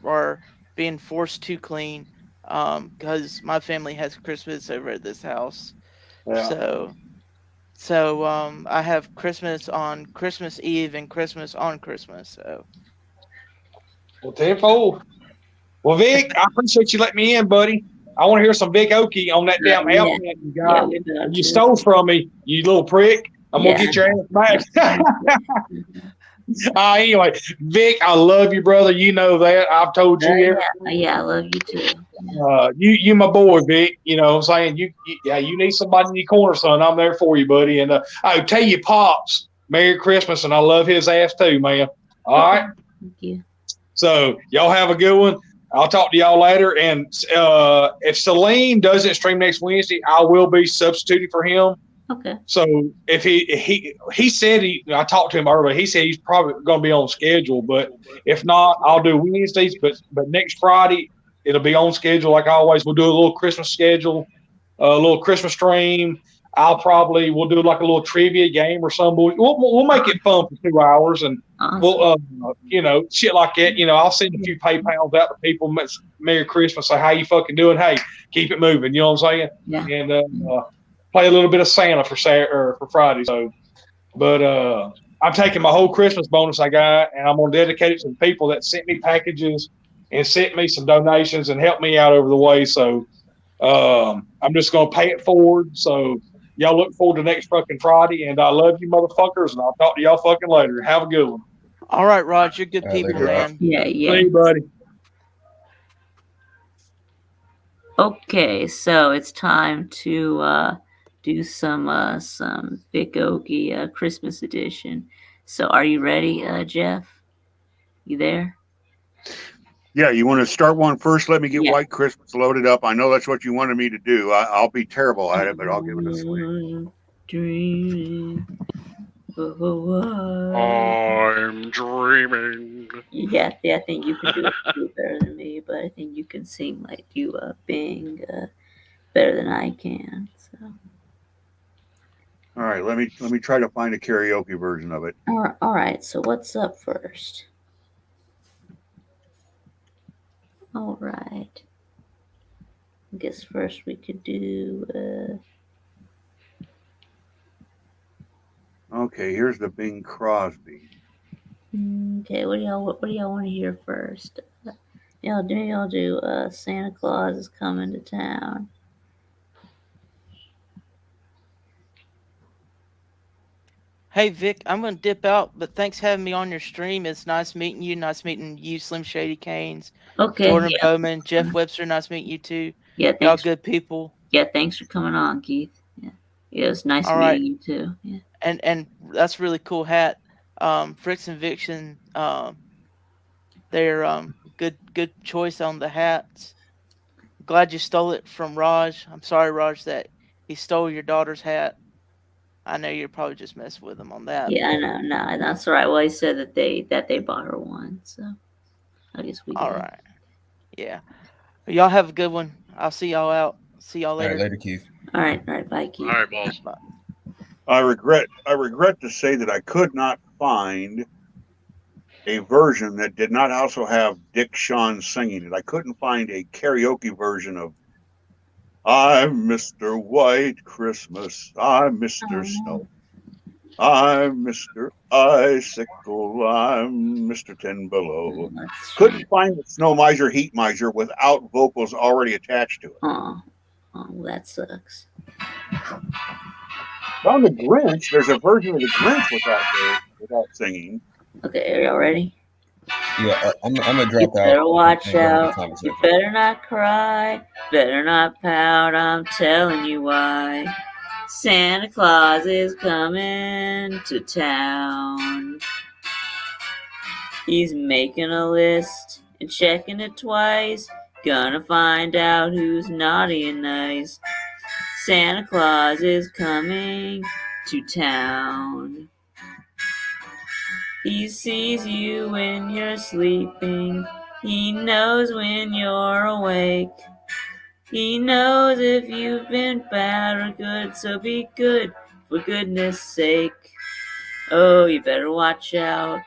E: or being forced to clean because my family has Christmas over at this house.
I: yeah.
E: So I have Christmas on Christmas Eve and Christmas on Christmas. So
I: Well, tenfold. Well, Vic, I appreciate you letting me in, buddy. I want to hear some Vic Okie on that damn
A: Yeah.
I: album you got.
A: we got
I: You stole from me, you little prick. I'm gonna get your ass back. Anyway, Vic, I love you, brother. You know that. I've told you.
A: Yeah, I love you too.
I: You my boy, Vic. You know what I'm saying? You need somebody in your corner, son. I'm there for you, buddy. And I tell you, Pops, Merry Christmas, and I love his ass too, man. All right.
A: Thank you.
I: So y'all have a good one. I'll talk to y'all later. And if Celine doesn't stream next Wednesday, I will be substituting for him.
A: Okay.
I: So if he said I talked to him earlier. He said he's probably going to be on schedule, but if not, I'll do Wednesdays. But next Friday it'll be on schedule like always. We'll do a little Christmas schedule, a little Christmas stream. We'll do like a little trivia game or something. We'll make it fun for 2 hours, and we'll shit like that. I'll send a few PayPals out to people. Merry Christmas. Say how you fucking doing? Hey, keep it moving. You know what I'm saying?
A: Yeah.
I: And play a little bit of Santa for Saturday or for Friday. So, but I'm taking my whole Christmas bonus I got, and I'm gonna dedicate it to the people that sent me packages and sent me some donations and helped me out over the way. So, I'm just gonna pay it forward. So, y'all look forward to next fucking Friday, and I love you, motherfuckers, and I'll talk to y'all fucking later. Have a good one.
E: all right, Rod, you're good people,
H: later,
E: man.
A: Yeah.
I: See you, buddy.
A: Okay, so it's time to do some Vic Okie Christmas edition. So are you ready, Jeff? You there?
G: Yeah, you want to start one first? Let me get
A: Yeah.
G: White Christmas loaded up. I know that's what you wanted me to do. I'll be terrible at it, but I'll give it a swing.
A: Dreaming.
F: I'm dreaming.
A: Yeah, I think you can do it better than me, but I think you can sing like you Bing better than I can. So.
G: All right, let me try to find a karaoke version of it.
A: All right. So what's up first? All right. I guess first we could do.
G: Okay, here's the Bing Crosby.
A: Okay, what do y'all want to hear first? Y'all do Santa Claus is coming to town.
E: Hey, Vic, I'm going to dip out, but thanks for having me on your stream. It's nice meeting you. Nice meeting you, Slim Shady Canes.
A: Okay.
E: Jordan Bowman, Jeff Webster, nice meeting you too.
A: Yeah,
E: y'all good people.
A: Yeah, thanks for coming on, Keith. Yeah, it was nice meeting you too. Yeah.
E: And that's a really cool hat. Fricks and Vixen, they're good choice on the hats. Glad you stole it from Raj. I'm sorry, Raj, that he stole your daughter's hat. I know you're probably just messing with him on that.
A: Yeah, I know. No, that's all right. Well, he said that they bought her one, so I guess we.
E: All right. Yeah. Y'all have a good one. I'll see y'all out. See y'all later.
H: All right, later, Keith.
A: All right, bye, Keith.
F: All right, boss.
E: Bye.
G: I regret to say that I could not find a version that did not also have Dick Shawn singing it. I couldn't find a karaoke version of I'm Mr. White Christmas, I'm Mr. Snow, I'm Mr. Icicle, I'm Mr. Ten Below. Couldn't find the Snow Miser, Heat Miser without vocals already attached to it.
A: Oh, that sucks.
G: On the Grinch, there's a version of the Grinch without singing.
A: Okay, are y'all ready?
H: Yeah, I'm gonna drop out.
A: You better watch out. You better not cry. Better not pout. I'm telling you why. Santa Claus is coming to town. He's making a list and checking it twice. Gonna find out who's naughty and nice. Santa Claus is coming to town. He sees you when you're sleeping. He knows when you're awake. He knows if you've been bad or good, so be good for goodness sake. Oh, you better watch out.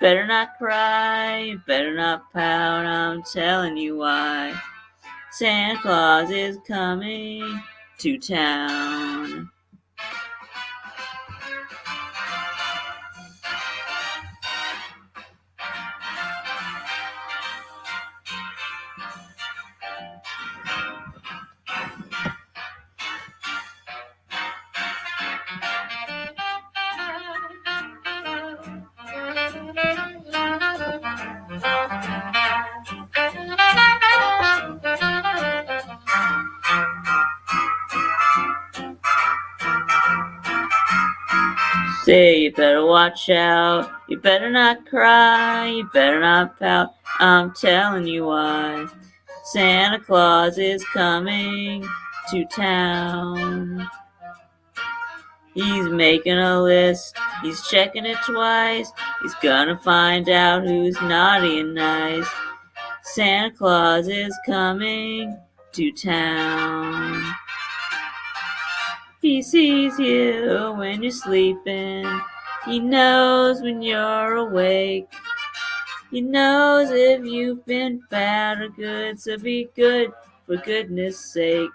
A: Better not cry, you better not pout, I'm telling you why. Santa Claus is coming to town. Say, you better watch out, you better not cry, you better not pout, I'm telling you why. Santa Claus is coming to town. He's making a list, he's checking it twice, he's gonna find out who's naughty and nice. Santa Claus is coming to town. He sees you when you're sleeping. He knows when you're awake. He knows if you've been bad or good, so be good for goodness sake.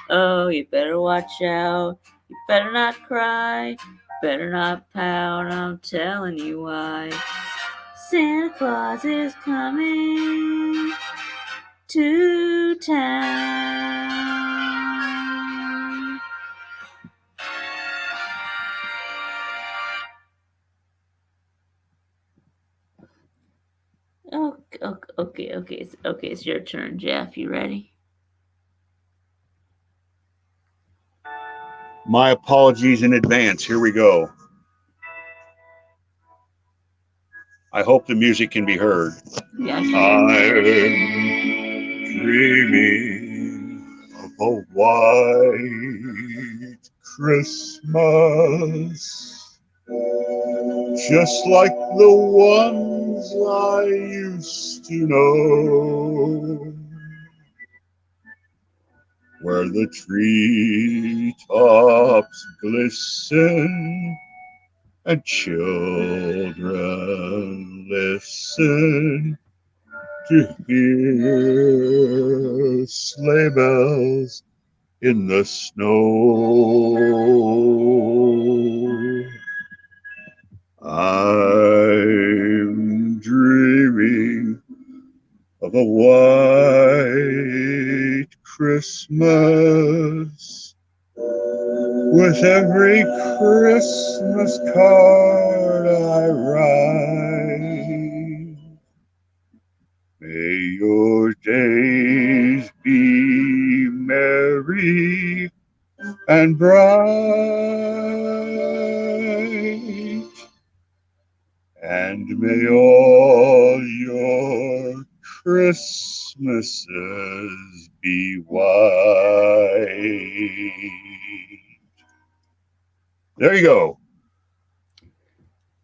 A: Oh, you better watch out. You better not cry. You better not pout. I'm telling you why. Santa Claus is coming to town. Okay, it's your turn, Jeff. You ready?
G: My apologies in advance. Here we go. I hope the music can be heard.
A: Yeah,
G: I'm dreaming of a white Christmas, just like the ones I used to know, where the treetops glisten and children listen to hear sleigh bells in the snow. I'm dreaming of a white Christmas, with every Christmas card I write. May your days be merry and bright, and may all your Christmases be white. There you go.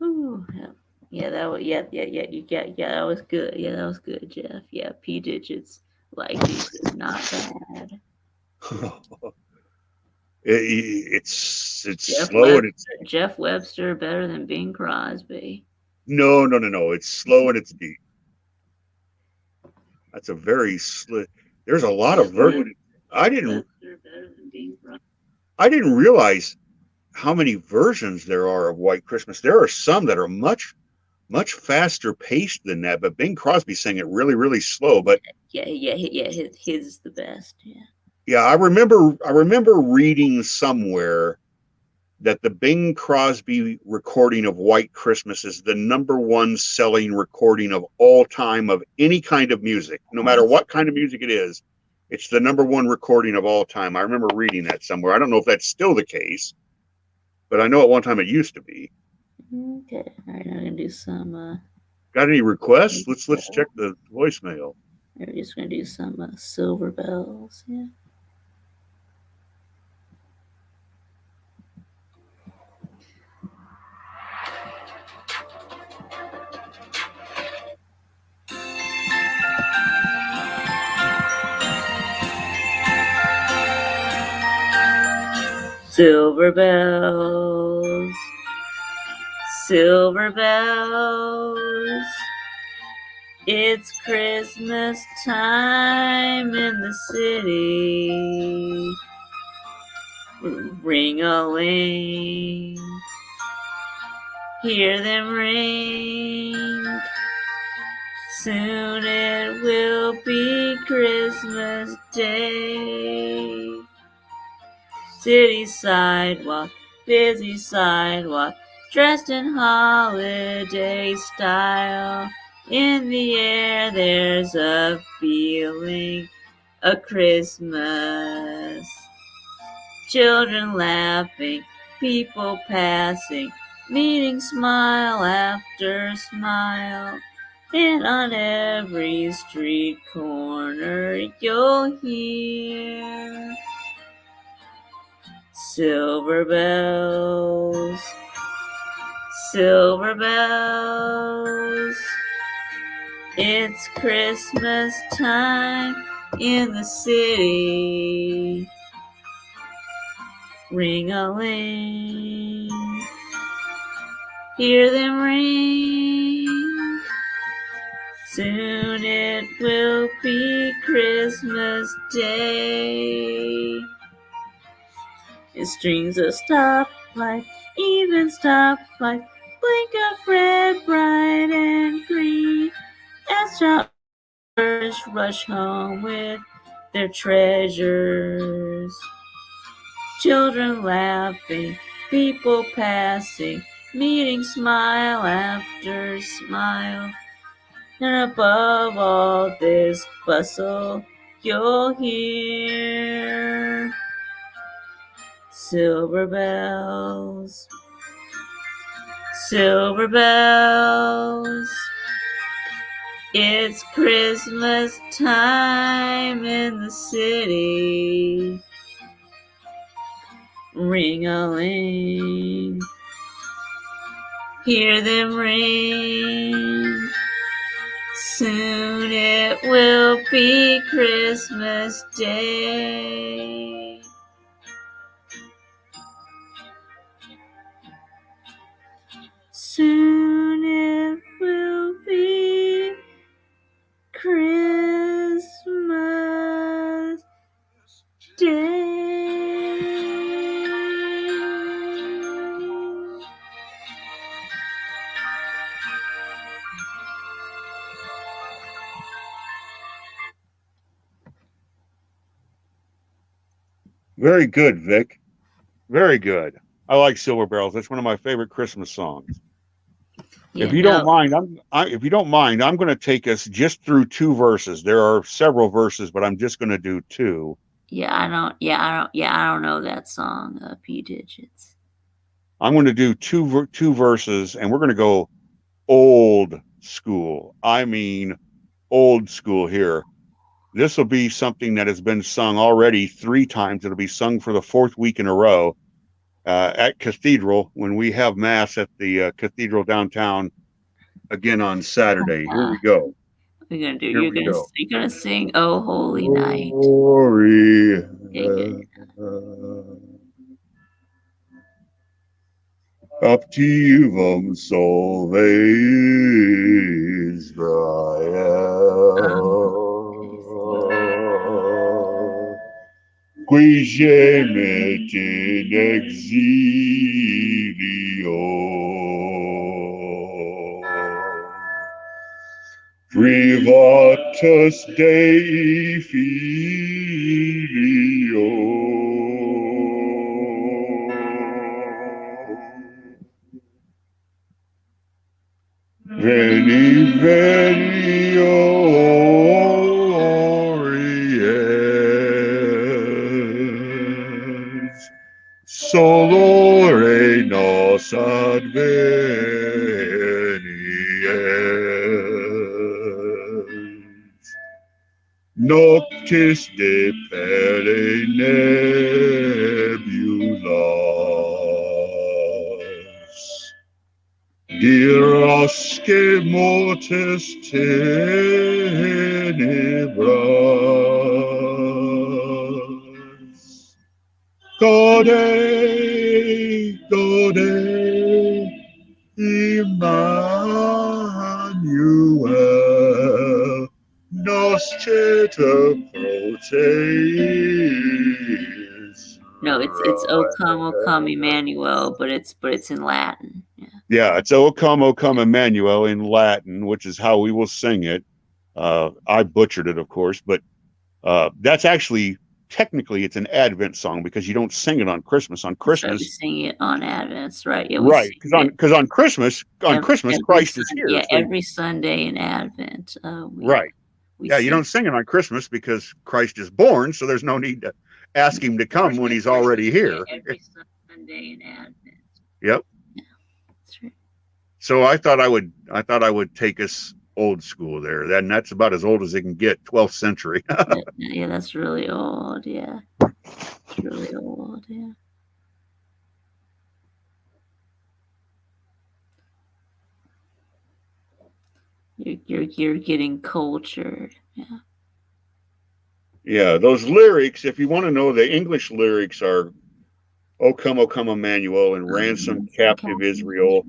A: Ooh, yeah, that was that was good. Yeah, that was good, Jeff. Yeah, P digits like these is not bad.
G: It's
A: Jeff
G: slow and it's
A: Jeff Webster better than Bing Crosby.
G: no. It's slow and it's deep. That's a very slick. There's a lot of versions. I didn't realize how many versions there are of White Christmas. There are some that are much faster paced than that, but Bing Crosby sang it really, really slow. But
A: yeah, his is the best.
G: Yeah, I remember reading somewhere that the Bing Crosby recording of White Christmas is the #1 selling recording of all time of any kind of music, no matter what kind of music it is. It's the #1 recording of all time. I remember reading that somewhere. I don't know if that's still the case, but I know at one time it used to be.
A: Okay, all right, I'm gonna do some.
G: Got any requests? Let's check the voicemail.
A: We're just gonna do some Silver Bells. Yeah. Silver bells, silver bells, it's Christmas time in the city. Ring-a-ling, hear them ring. Soon it will be Christmas Day. City sidewalk, busy sidewalk, dressed in holiday style. In the air there's a feeling of Christmas. Children laughing, people passing, meeting smile after smile. And on every street corner you'll hear silver bells, silver bells. It's Christmas time in the city. Ring-a-ling, hear them ring. Soon it will be Christmas Day. In strings of stoplight, even stoplight, blink of red, bright and green. As shoppers rush home with their treasures. Children laughing, people passing, meeting smile after smile. And above all this bustle, you'll hear silver bells, silver bells. It's Christmas time in the city. Ring-a-ling, hear them ring. Soon it will be Christmas Day. Soon it will be Christmas Day.
G: Very good, Vic. Very good. I like Silver Bells. That's one of my favorite Christmas songs.
A: Yeah,
G: if you don't mind, I'm going to take us just through two verses. There are several verses, but I'm just going to do two.
A: I don't know that song, P Digits.
G: I'm going to do two verses, and we're going to go old school. I mean, old school here. This will be something that has been sung already 3 times. It'll be sung for the 4th week in a row at Cathedral when we have Mass at the Cathedral downtown again on Saturday. Here we go.
A: We're gonna do. You're gonna sing "Oh Holy Night."
G: Glory. Activum solve Israel, qui gemet in exilio, privatus Dei filio. Veni, veni, Ories, solore nos advenies, noctis de pere nebulas, dirasque mortis tenebras, Gode, Gode, Emmanuel, Nosteta Potes.
A: No, it's O come Emmanuel, but it's in Latin.
G: Yeah, it's O come Emmanuel in Latin, which is how we will sing it. I butchered it, of course, but that's actually technically it's an Advent song because you don't sing it on Christmas. On Christmas,
A: we sing it on Advent, right? Yeah,
G: right? Because on Christmas, Christ is here.
A: Yeah, so every Sunday in Advent.
G: Right. Yeah, you don't sing it on Christmas because Christ is born, so there's no need to ask him to come when he's already here.
A: Every Sunday in Advent.
G: Yep.
A: Yeah, that's right.
G: So I thought I would take us old school there. That's about as old as it can get, 12th century.
A: Yeah, that's really old. Yeah, it's really old. Yeah. You're getting cultured. Yeah.
G: Yeah, those lyrics, if you want to know, the English lyrics are O come, Emmanuel, and ransom captive Israel,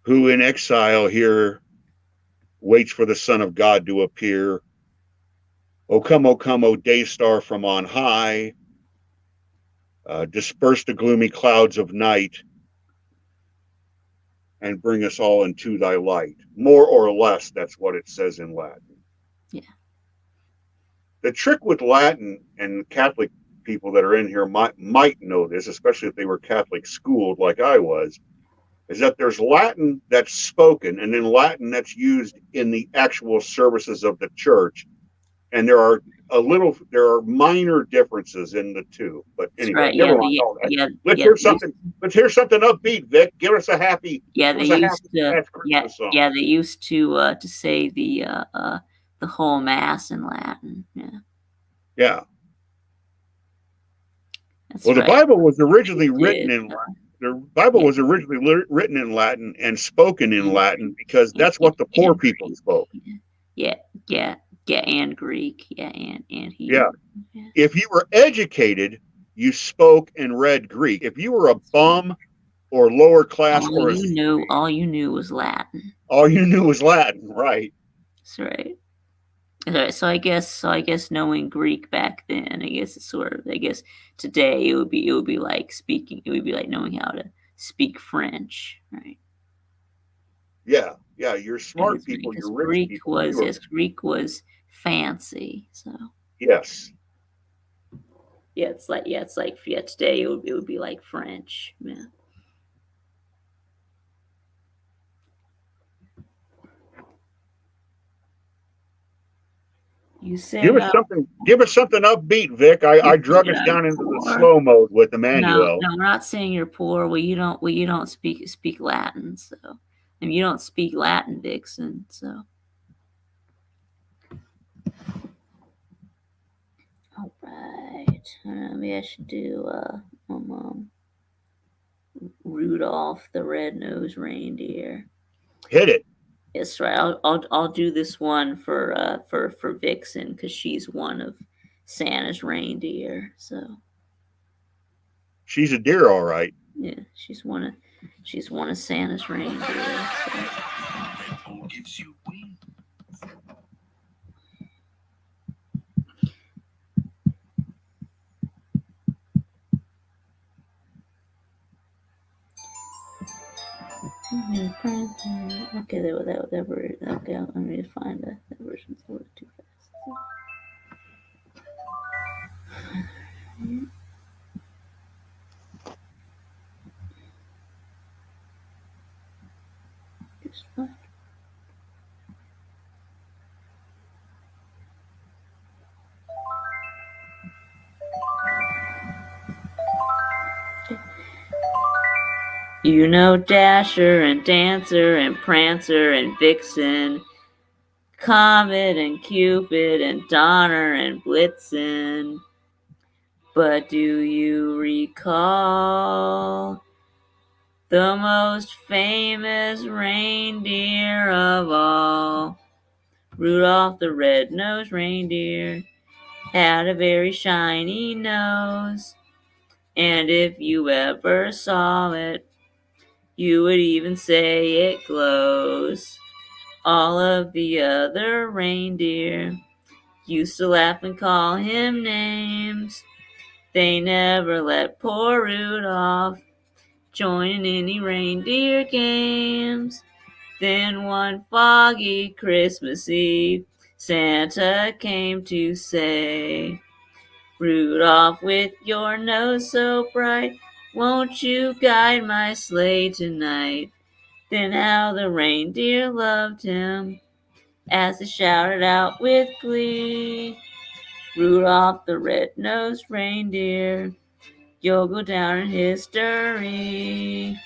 G: who in exile here waits for the Son of God to appear. O come, O day star from on high, disperse the gloomy clouds of night, and bring us all into thy light. More or less, that's what it says in Latin.
A: Yeah.
G: The trick with Latin, and Catholic people that are in here might know this, especially if they were Catholic schooled like I was, is that there's Latin that's spoken and then Latin that's used in the actual services of the church. And there are minor differences in the two. But anyway,
A: right.
G: Let's hear something upbeat, Vic. Give us a happy.
A: Yeah, they used to. Yeah, they used to say the whole mass in Latin. Yeah.
G: Yeah.
A: That's
G: well,
A: right.
G: The Bible was originally written in Latin. The Bible was originally written in Latin and spoken in Latin because that's what the poor people spoke.
A: Yeah, and Greek. Yeah, and Hebrew.
G: Yeah. If you were educated, you spoke and read Greek. If you were a bum or lower class,
A: all you knew was Latin.
G: All you knew was Latin, right?
A: That's right. So I guess knowing Greek back then, I guess it's sort of. I guess today it would be like speaking. It would be like knowing how to speak French, right?
G: Yeah. You're smart people. You're rich people.
A: Greek was fancy. So
G: yes.
A: Yeah, it's like today it would be like French. Yeah. You say
G: give us something upbeat, Vic. I drug us down into the slow mode with Emmanuel.
A: No, I'm not saying you're poor. Well, you don't speak Latin, so and you don't speak Latin, Dixon. So, all right. Maybe I should do Rudolph the Red-Nosed Reindeer.
G: Hit it.
A: Yes, right. I'll do this one for Vixen because she's one of Santa's reindeer. So
G: she's a deer, all right.
A: Yeah, she's one of Santa's reindeer. So. Okay, okay, let me find that version's a little too fast. Just fine. You know Dasher and Dancer and Prancer and Vixen, Comet and Cupid and Donner and Blitzen. But do you recall the most famous reindeer of all? Rudolph the Red-Nosed Reindeer had a very shiny nose. And if you ever saw it, you would even say it glows. All of the other reindeer used to laugh and call him names. They never let poor Rudolph join any reindeer games. Then one foggy Christmas Eve, Santa came to say, Rudolph, with your nose so bright, won't you guide my sleigh tonight? Then how the reindeer loved him as they shouted out with glee, Rudolph the red-nosed reindeer, you'll go down in history.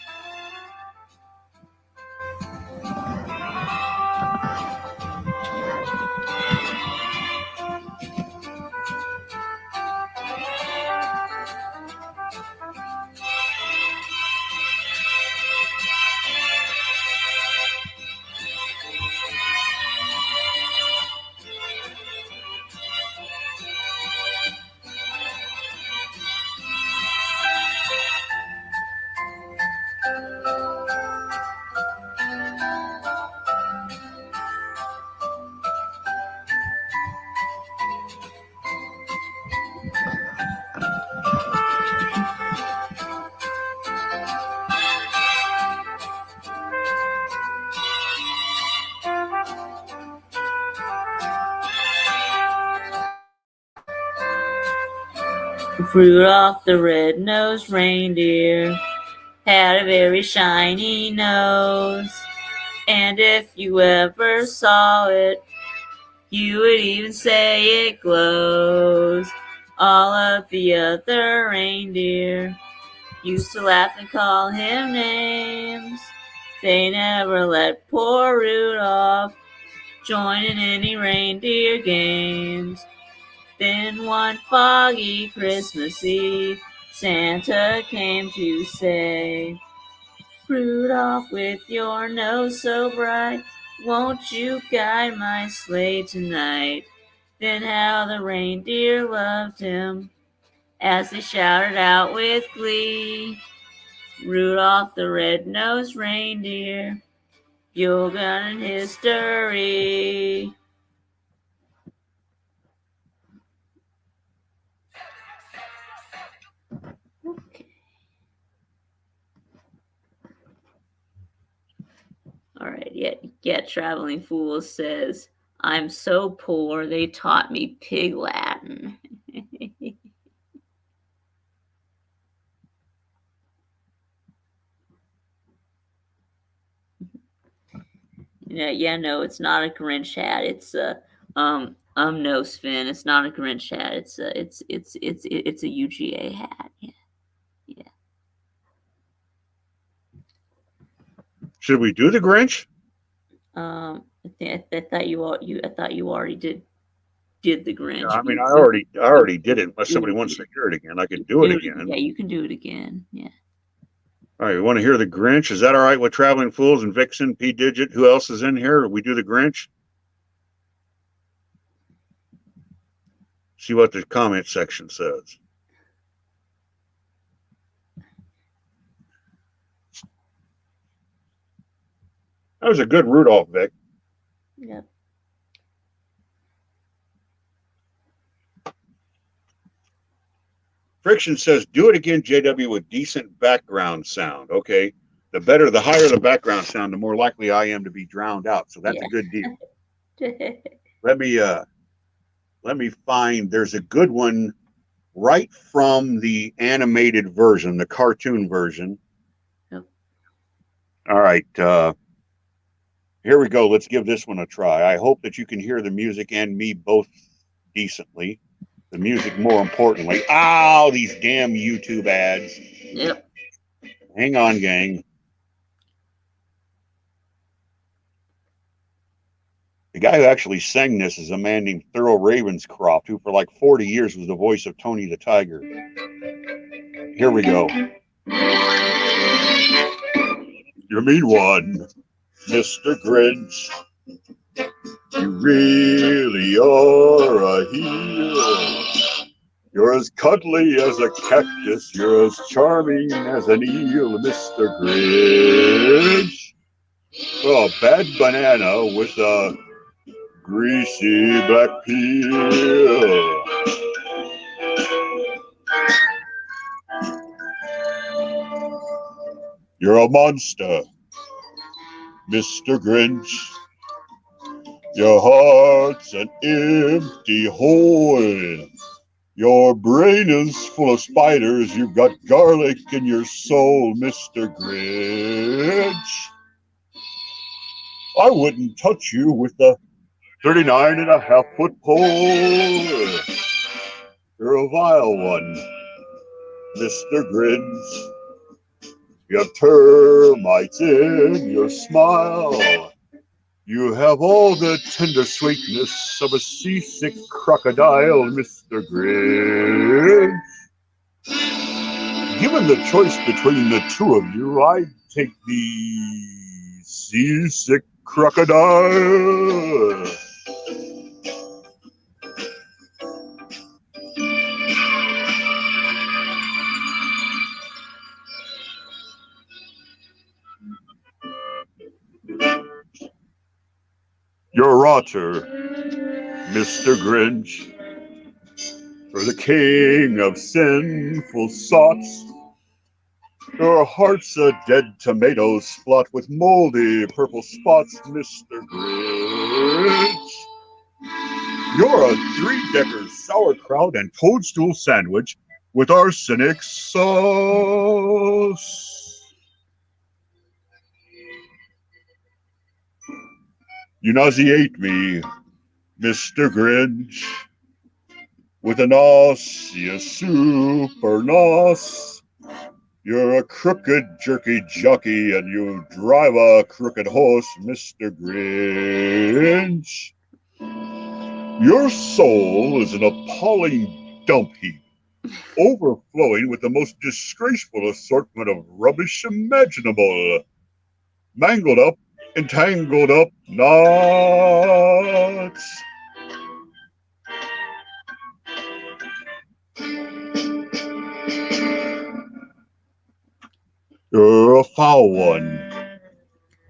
A: Rudolph the red-nosed reindeer had a very shiny nose, and if you ever saw it, you would even say it glows. All of the other reindeer used to laugh and call him names. They never let poor Rudolph join in any reindeer games. Then one foggy Christmas Eve, Santa came to say, Rudolph, with your nose so bright, won't you guide my sleigh tonight? Then how the reindeer loved him as they shouted out with glee, Rudolph the red-nosed reindeer, you'll go down in history. Okay. All right, yet Traveling Fool says, I'm so poor they taught me pig Latin. No, it's not a Grinch hat. It's a no, Sven. It's not a Grinch hat. It's a UGA hat. Yeah.
G: Should we do the Grinch?
A: I thought you already did the Grinch.
G: Yeah, I mean, I already did it. Unless somebody wants to hear it again, I can do it again.
A: Yeah, you can do it again. Yeah.
G: All right, you want to hear the Grinch? Is that all right with Traveling Fools and Vixen, P Digit? Who else is in here? We do the Grinch? See what the comment section says. That was a good Rudolph, Vic.
A: Yep.
G: Friction says, do it again, JW, with decent background sound. Okay. The higher the background sound, the more likely I am to be drowned out. So that's a good deal. Let me find, there's a good one right from the animated version, the cartoon version.
A: Yep.
G: All right. Here we go. Let's give this one a try. I hope that you can hear the music and me both decently. The music more importantly. Ow, these damn YouTube ads.
A: Yep.
G: Hang on, gang. The guy who actually sang this is a man named Thurl Ravenscroft, who for like 40 years was the voice of Tony the Tiger. Here we go. You mean one, Mr. Grinch. You really are a hero. You're as cuddly as a cactus. You're as charming as an eel, Mr. Grinch. A bad banana with a greasy black peel. You're a monster, Mr. Grinch. Your heart's an empty hole. Your brain is full of spiders. You've got garlic in your soul, Mr. Grinch. I wouldn't touch you with a 39.5-foot pole. You're a vile one, Mr. Grinch. You have termites in your smile. You have all the tender sweetness of a seasick crocodile, Mr. Grinch. Given the choice between the two of you, I'd take the seasick crocodile. You're a rotter, Mr. Grinch. For the king of sinful sots. Your heart's a dead tomato splot with moldy purple spots, Mr. Grinch. You're a three-decker sauerkraut and toadstool sandwich with arsenic sauce. You nauseate me, Mr. Grinch, with an osseous super nos. You're a crooked jerky jockey and you drive a crooked horse, Mr. Grinch. Your soul is an appalling dump heap, overflowing with the most disgraceful assortment of rubbish imaginable. Mangled up, entangled up knots. You're a foul one,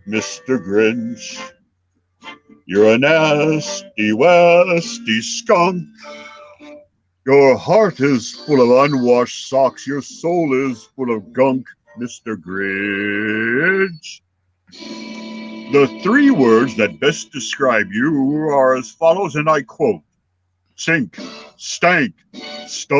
G: Mr. Grinch. You're a nasty, wasty skunk. Your heart is full of unwashed socks. Your soul is full of gunk, Mr. Grinch. The three words that best describe you are as follows, and I quote: stink, stank, stunk.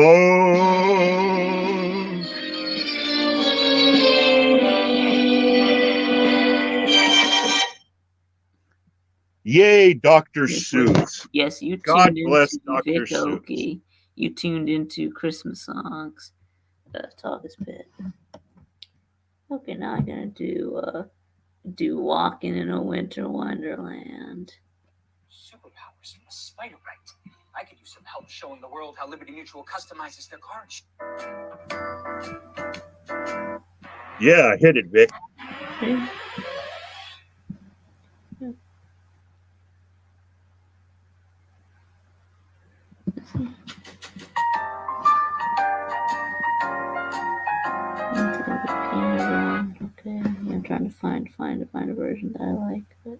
G: Yay, Dr. Seuss.
A: Yes, you
G: God
A: tuned
G: bless
A: into
G: Dr.
A: Vic
G: Seuss.
A: Okie. You tuned into Christmas songs. Talk is Pit. Okay, now I'm gonna do Walking in a Winter Wonderland.
K: Superpowers from a spider bite. I could use some help showing the world how Liberty Mutual customizes their cards.
G: Yeah, hit it, Vic.
A: Okay. Okay, I'm trying to find a version that I like. But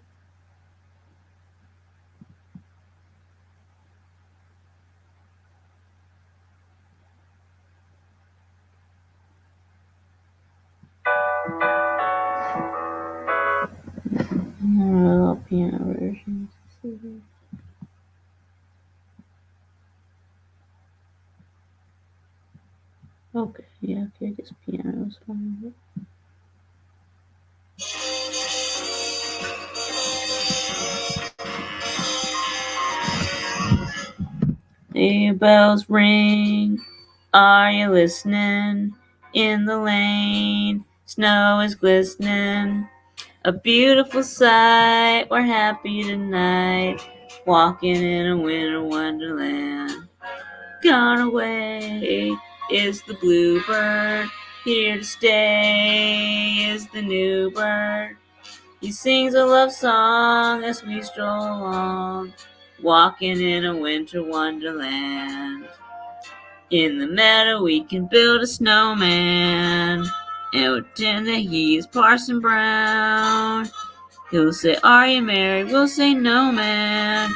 A: piano versions. Okay, yeah, okay, I guess piano is fine. The bells ring. Are you listening? In the lane, snow is glistening. A beautiful sight. We're happy tonight, walking in a winter wonderland. Gone away is the bluebird. Here to stay is the new bird. He sings a love song as we stroll along, walking in a winter wonderland. In the meadow we can build a snowman and pretend that he's Parson Brown. He'll say, are you married? We'll say, no, man.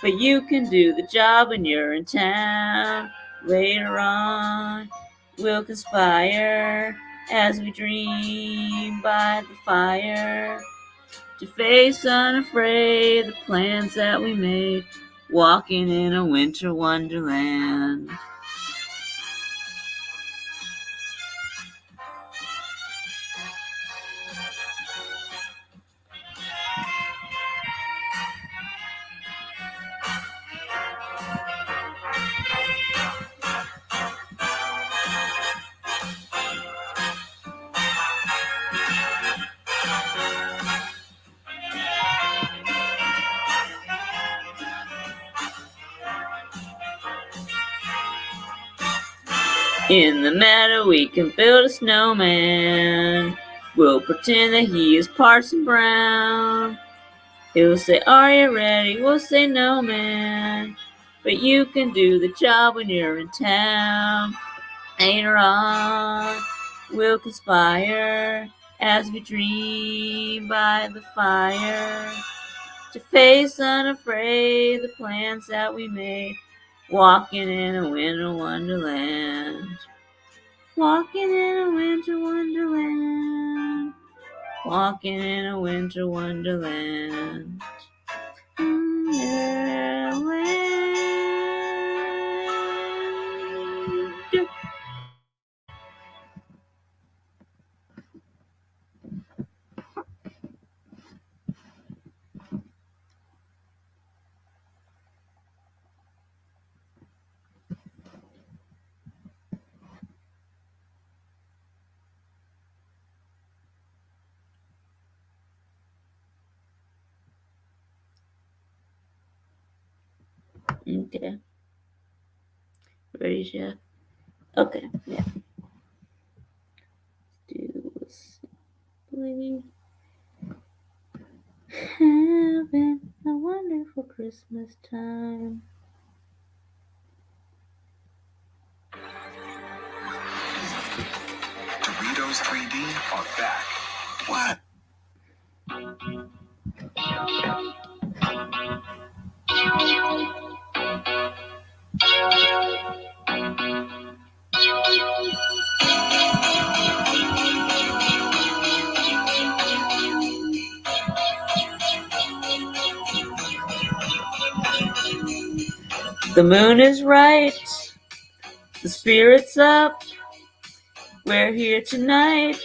A: But you can do the job when you're in town. Later on, we'll conspire as we dream by the fire to face unafraid the plans that we made, walking in a winter wonderland. In the meadow we can build a snowman. We'll pretend that he is Parson Brown. He'll say, are you ready? We'll say, no, man. But you can do the job when you're in town. Later on, we'll conspire as we dream by the fire to face unafraid the plans that we made, walking in a winter wonderland. Walking in a winter wonderland. Walking in a winter wonderland. Wonderland. Okay. Ready, Chef? Okay, yeah. Do simply having a wonderful Christmas time.
K: Doritos 3D are back. What?
A: The moon is right. The spirit's up. We're here tonight.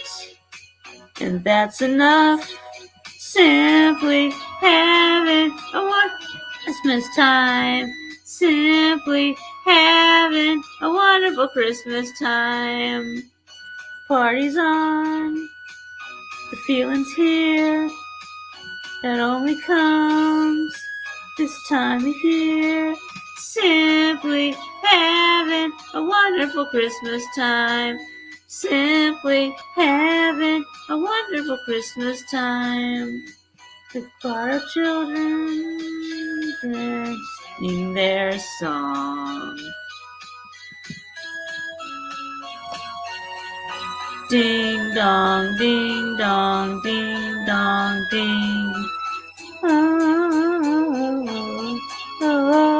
A: And that's enough. Simply having a wonderful Christmas time. Simply having a wonderful Christmas time. Party's on. The feeling's here. That only comes this time of year. Simply having a wonderful Christmas time. Simply having a wonderful Christmas time. The choir of children sing their song. Ding dong, ding dong, ding dong, ding. Oh, oh, oh, oh, oh.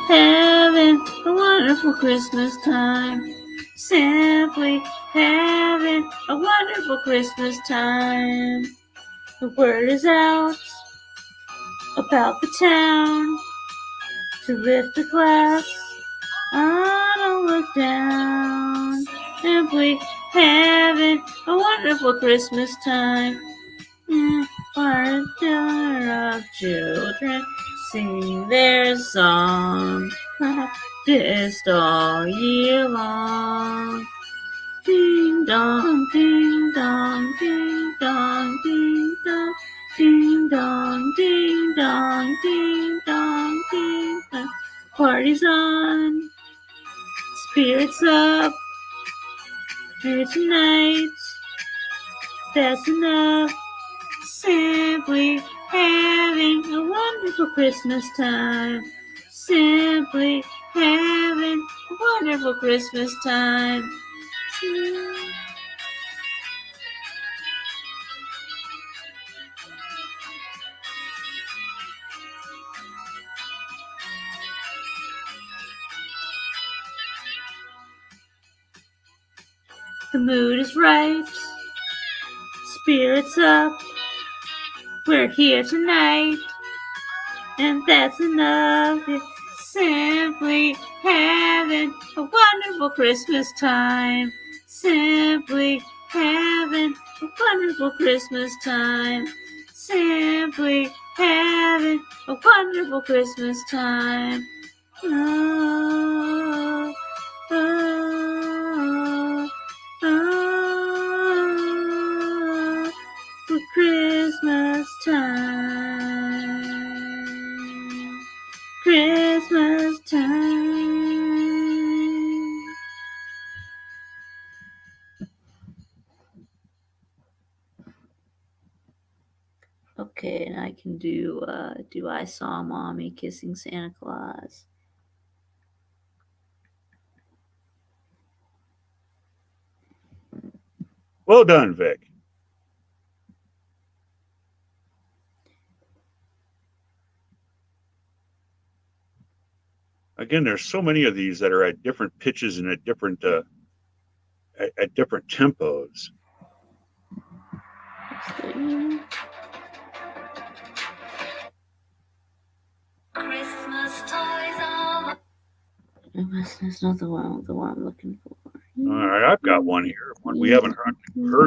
A: Having a wonderful Christmas time. Simply having a wonderful Christmas time. The word is out about the town to lift a glass. I don't look down. Simply having a wonderful Christmas time. Choir of children sing their song, practiced all year long. Ding dong, ding dong, ding dong, ding dong, ding dong, ding dong, ding dong, ding dong, Party's on. Spirits up. Here tonight. That's enough. Simply having a wonderful Christmas time. Simply having a wonderful Christmas time. The mood is right. Spirits up. We're here tonight. And that's enough. It's simply having a wonderful Christmas time. Simply having a wonderful Christmas time. Simply having a wonderful Christmas time. Oh, oh, oh, for Christmas time. Christmas time. Okay, and I can do I Saw Mommy Kissing Santa Claus.
G: Well done, Vic. Again, there's so many of these that are at different pitches and at different tempos.
A: Christmas toys are. That's not the one I'm looking for.
G: All right, I've got one here. One we haven't heard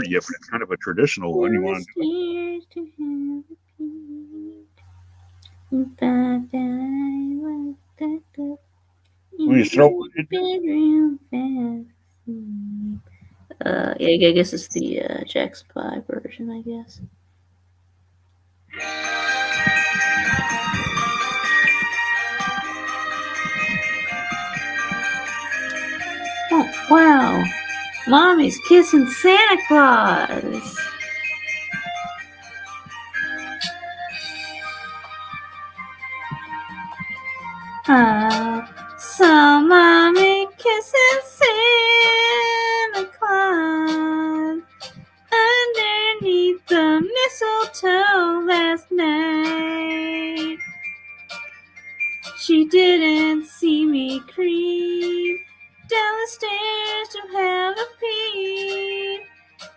G: yet, but it's kind of a traditional one. You want to do it? When you throw
A: yeah, I guess it's the Jackson 5 version, I guess. Oh, wow. Mommy's kissing Santa Claus. Saw Mommy kissing Santa Claus underneath the mistletoe last night. She didn't see me creep down the stairs to have a peep.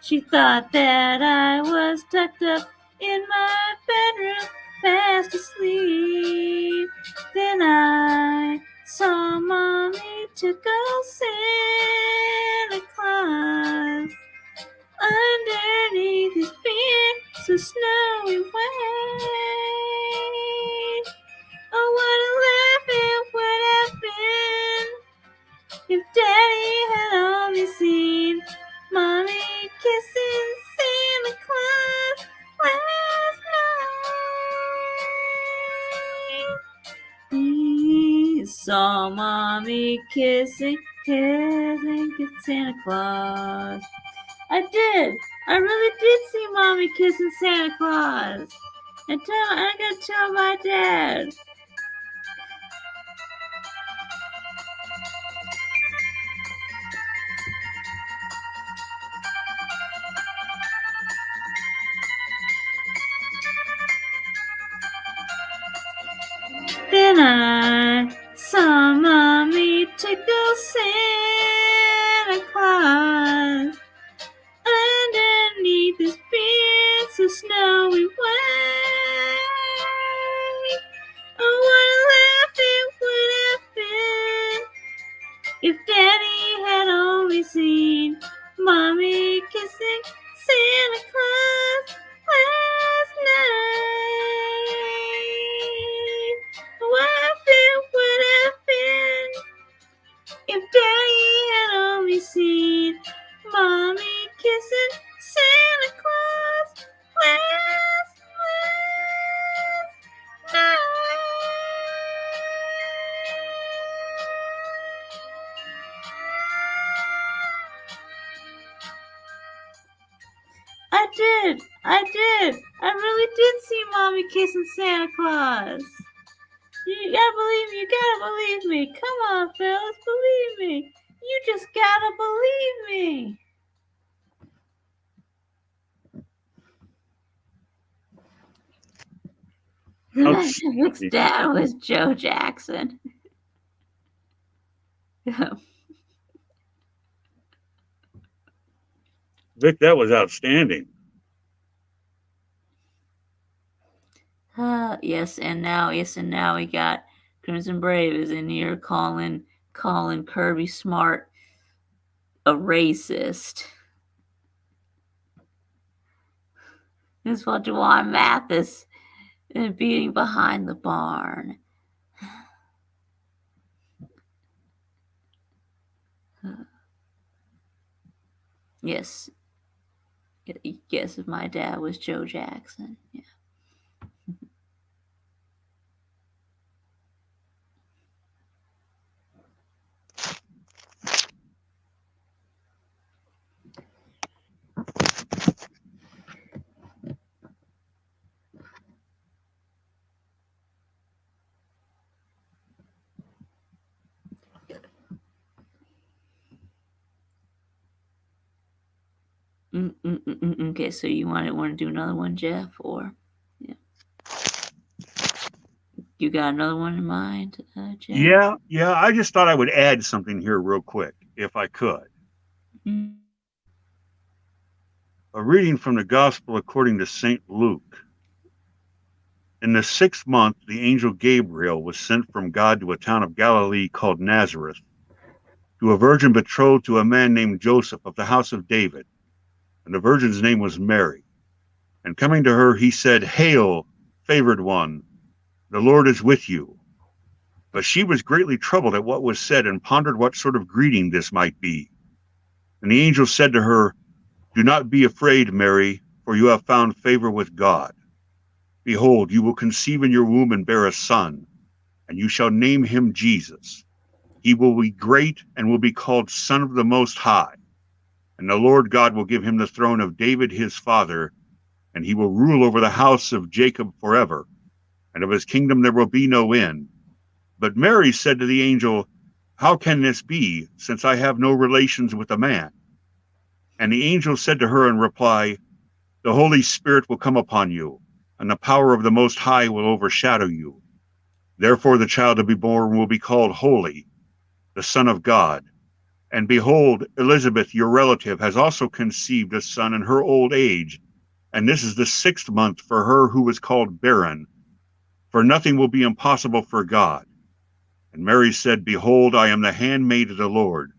A: She thought that I was tucked up in my bedroom, fast asleep. Then I saw Mommy tickle Santa Claus underneath his beard, so snowy white. Oh, what a laugh it would have been if Daddy had only seen Mommy kissing Santa Claus last night. He saw Mommy kissing Santa Claus. I did. I really did see Mommy kissing Santa Claus. I gotta tell my dad. Then I saw Mommy tickle Santa Claus underneath his beard, so snowy white. Oh, what a laugh it would have been if Daddy had only seen Mommy kissing Santa Claus last night. What it would have been if Daddy had only seen Mommy kissing Santa Claus last night. did. I really did see Mommy kissing Santa Claus. You gotta believe me. Come on, fellas, believe me. You just gotta believe me. Vic's dad was Joe Jackson.
G: Vic, that was outstanding.
A: Yes, and now we got Crimson Brave is in here calling Kirby Smart a racist. This is what Juwan Mathis and beating behind the barn. Yes. Yes, if my dad was Joe Jackson. Yeah. Okay, so you want to do another one, Jeff, or yeah, you got another one in mind, Jeff?
G: Yeah. I just thought I would add something here real quick, if I could.
A: Mm-hmm.
G: A reading from the Gospel according to St. Luke. In the 6th month, the angel Gabriel was sent from God to a town of Galilee called Nazareth, to a virgin betrothed to a man named Joseph of the house of David, and the virgin's name was Mary. And coming to her, he said, "Hail, favored one, the Lord is with you." But she was greatly troubled at what was said and pondered what sort of greeting this might be. And the angel said to her, "Do not be afraid, Mary, for you have found favor with God. Behold, you will conceive in your womb and bear a son, and you shall name him Jesus. He will be great and will be called Son of the Most High. And the Lord God will give him the throne of David his father, and he will rule over the house of Jacob forever, and of his kingdom there will be no end." But Mary said to the angel, "How can this be, since I have no relations with a man?" And the angel said to her in reply, "The Holy Spirit will come upon you, and the power of the Most High will overshadow you. Therefore the child to be born will be called Holy, the Son of God. And behold, Elizabeth, your relative, has also conceived a son in her old age, and this is the 6th month for her who was called barren. For nothing will be impossible for God." And Mary said, "Behold, I am the handmaid of the Lord.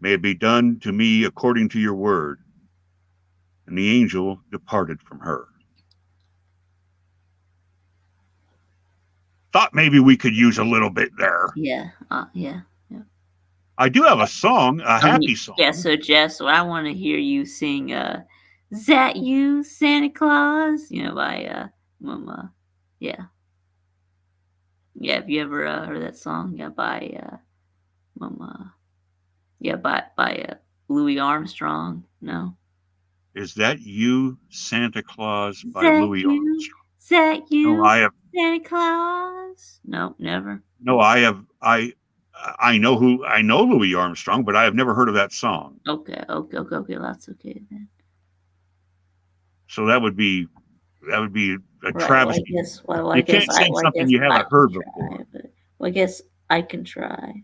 G: May it be done to me according to your word." And the angel departed from her. Thought maybe we could use a little bit there.
A: Yeah.
G: I do have a song, a happy song.
A: Yeah, so Jeff, so I want to hear you sing "Is That You, Santa Claus?" By Mama. Yeah. Yeah, have you ever heard that song? Yeah, by Mama. Yeah, by Louis Armstrong. No.
G: Is That You, Santa Claus by
A: that
G: Louis Armstrong?
A: Is that you,
G: No, I have
A: Santa Claus? No, never.
G: No, I have I know Louis Armstrong, but I have never heard of that song.
A: Okay, that's okay then.
G: So that would be a
A: Right,
G: travesty.
A: Well,
G: You can't sing something you haven't heard before.
A: I guess I can try.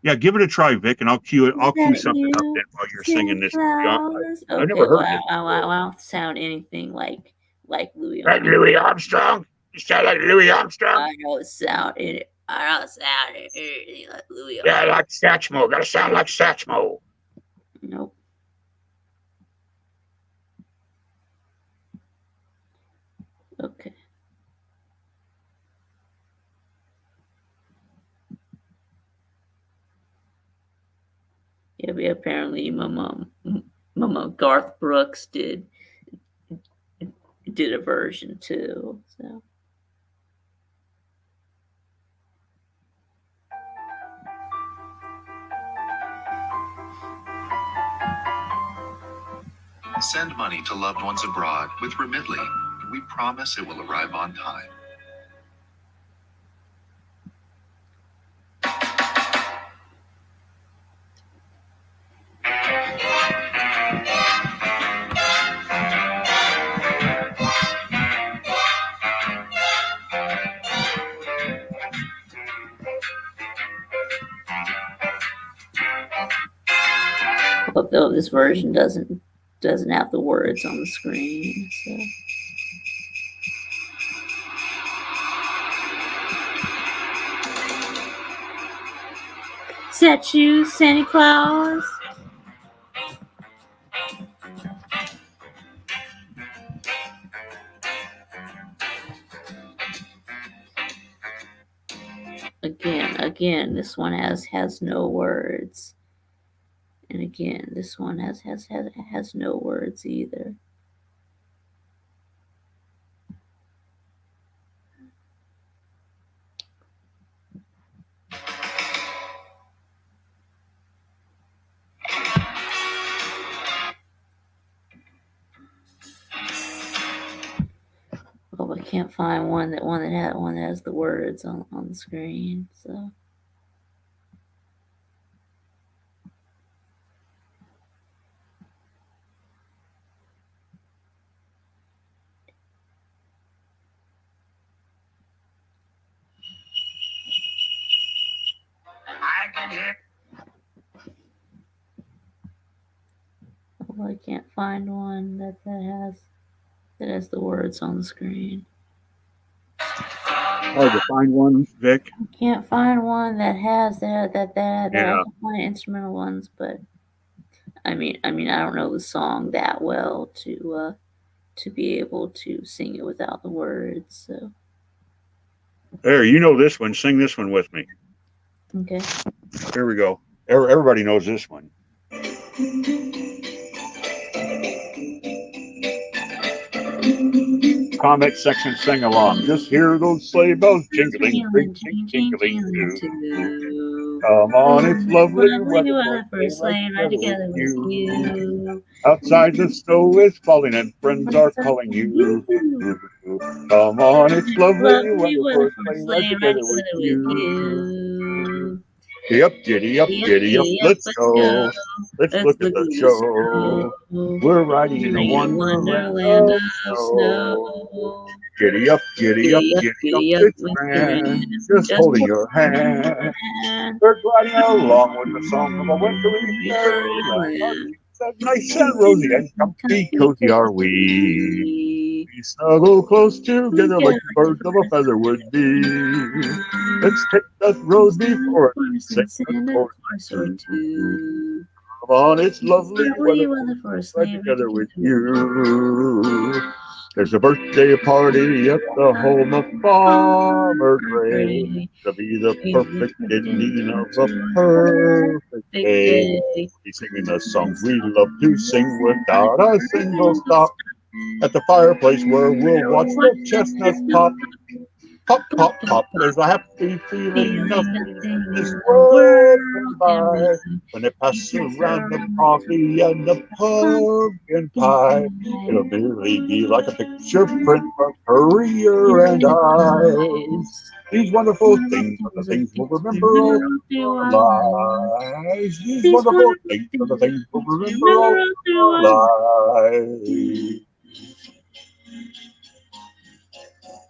G: Yeah, give it a try, Vic, and I'll cue something up then while you're singing this. I've never heard it.
A: I don't sound anything like Louis
G: Armstrong. Like Louis Armstrong? You sound like Louis Armstrong?
A: I don't sound anything like Louis Armstrong.
G: Yeah, like Satchmo. Gotta sound like Satchmo.
A: Nope. Okay. Yeah, but apparently my mom Garth Brooks did a version too. So.
L: Send money to loved ones abroad with Remitly. We promise it will arrive on time.
A: Although this version doesn't have the words on the screen, so. Is that you, Santa Claus? Again, this one has no words. And again, this one has no words either. Oh, I can't find one that has the words on the screen. So. Oh, I can't find one that has the words on the screen.
G: Hard to find one, Vic.
A: I can't find one that has that.
G: Yeah.
A: I can find instrumental ones, but I mean, I don't know the song that well to be able to sing it without the words. So.
G: There, you know this one. Sing this one with me.
A: Okay.
G: Here we go. Everybody knows this one. Comment section sing along. Just hear those sleigh bells jingling, jingling too. Come on, it's lovely weather for a sleigh ride together with you. Outside the snow is falling and friends are calling you. Come on, it's lovely weather for a sleigh ride together with you. Giddy up, let's go. Let's look at the show. We're riding in a wonderland of snow. Giddy up, it's grand. Just holding your hand. We're gliding along with the song of a wintry fairyland. Nice and rosy and comfy, cozy are we. We snuggle close together like birds of a feather would be. Let's take that road before us and sing a chorus or two. Come on, it's lovely weather for us right together with you. There's a birthday party at the home of Farmer Gray. To be the perfect ending of a perfect day. He's singing the songs we love to sing without a single stop. At the fireplace where we'll watch the chestnuts pop. Pop, pop, pop. There's a happy feeling nothing in this world can buy. When it passes around the coffee and the pumpkin pie, it'll merely be like a picture print of Courier and I. These wonderful things are the things we'll remember all our lives. These wonderful things are the things we'll remember all our lives.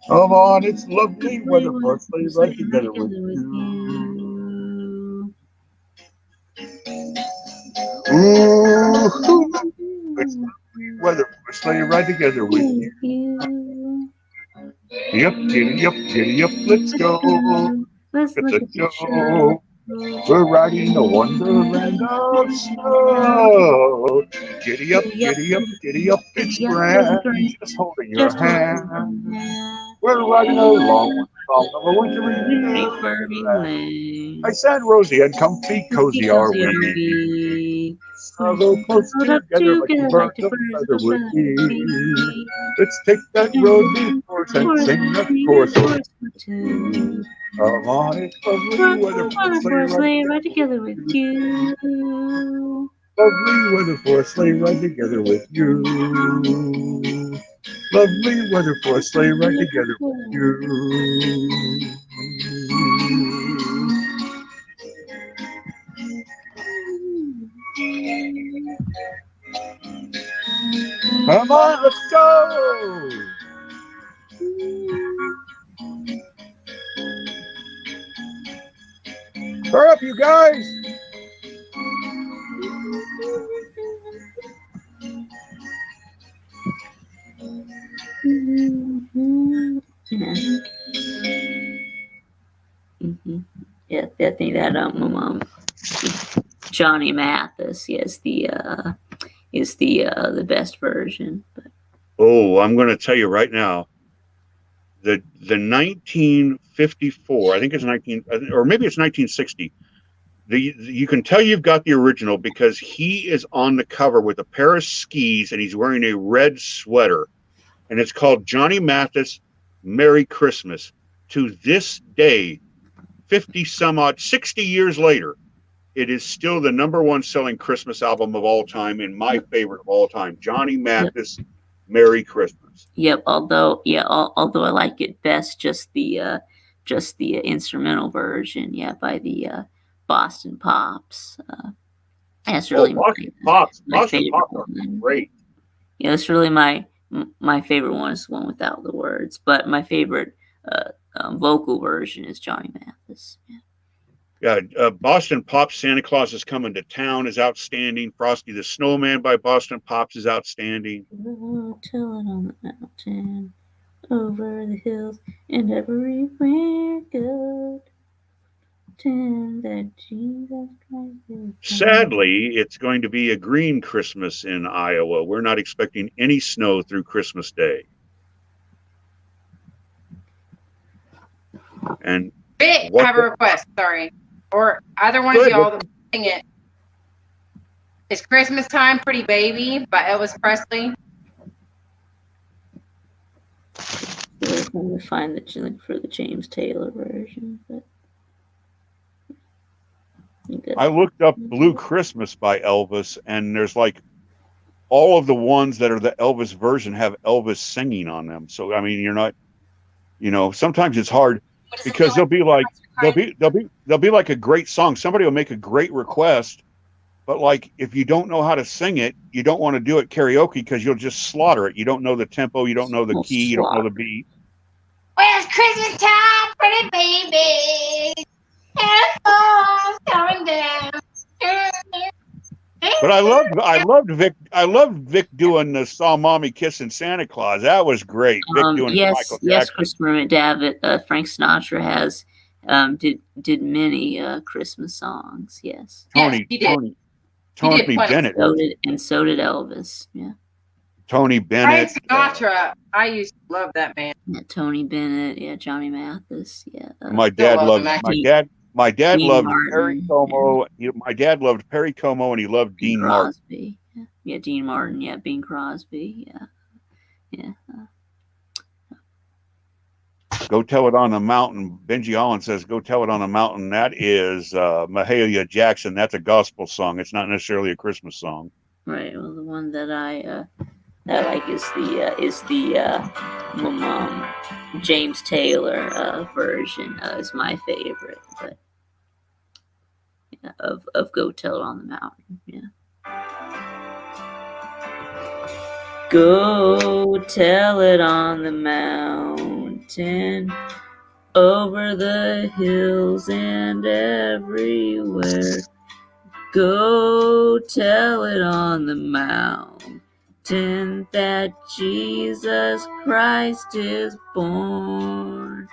G: Come on, it's lovely weather for a sleigh ride together with you. Ooh, it's lovely weather for a sleigh ride together with you. Giddy up, let's go. Let's look at the show. We're riding a wonderland of snow. Giddy up, it's grand. Just holding your hand. We're riding along with the song of a wintry fairyland. Nice and rosy and comfy, cozy are we. Snuggle close together like the birds of a feather would be. Let's take that road before us and sing a chorus or two. Come on, it's lovely weather for a sleigh ride together with you. Lovely weather for a sleigh ride together with you. Lovely weather for a sleigh ride together with you. Come on, let's go! Hurry up, you guys!
A: Yeah. Yeah, I think that Johnny Mathis, is the best version. But.
G: Oh, I'm going to tell you right now, the 1954, I think it's 19, or maybe it's 1960. You can tell you've got the original because he is on the cover with a pair of skis and he's wearing a red sweater, and it's called Johnny Mathis, Merry Christmas. To this day, 60 years later, it is still the #1 selling Christmas album of all time and my favorite of all time. Johnny Mathis, Merry Christmas.
A: Yep. Although I like it best just the instrumental version. Yeah, by the Boston Pops. That's really
G: Boston Pops.
A: My
G: Boston
A: favorite
G: Pops are
A: one.
G: great.
A: Yeah, that's really my favorite one is the one without the words. But my favorite vocal version is Johnny Mathis.
G: Yeah, Boston Pops, Santa Claus is Coming to Town is outstanding. Frosty the Snowman by Boston Pops is outstanding.
A: Tell it on the mountain, over the hills, and everywhere good. That Jesus Christ is
G: Sadly, it's going to be a green Christmas in Iowa. We're not expecting any snow through Christmas Day. And
J: Vic, I have a request. Sorry, or either one of y'all that sing it. Is Christmas Time Pretty Baby by Elvis Presley?
A: I'm going to find the James Taylor version, but
G: I looked up Blue Christmas by Elvis, and there's like all of the ones that are the Elvis version have Elvis singing on them. So I mean, you're not, sometimes it's hard because they'll be like a great song. Somebody will make a great request, but like if you don't know how to sing it, you don't want to do it karaoke because you'll just slaughter it. You don't know the tempo, you don't know the key, you don't know the beat.
J: Where's Christmas time, pretty baby? And fall's coming down.
G: But I loved Vic doing the Saw Mommy Kissing Santa Claus. That was great. Vic doing Michael Jackson.
A: Yes, Christopher McDavitt, Frank Sinatra has did many Christmas songs. Yes,
G: Tony Bennett,
A: and so did Elvis. Yeah,
G: Tony Bennett.
J: Frank Sinatra, I used to love that man.
A: Yeah, Tony Bennett. Yeah, Johnny Mathis. Yeah,
G: my dad loved Perry Como. My dad loved Perry Como, and he loved Dean Martin.
A: Yeah, Dean Martin. Yeah, Bing Crosby. Yeah.
G: Go Tell It on the Mountain. Benji Allen says, "Go Tell It on the Mountain." That is Mahalia Jackson. That's a gospel song. It's not necessarily a Christmas song.
A: Right. Well, the one that I like is the James Taylor version is my favorite, but yeah, of Go Tell It on the Mountain. Yeah. Go tell it on the mountain, over the hills and everywhere. Go tell it on the mountain that Jesus Christ is born.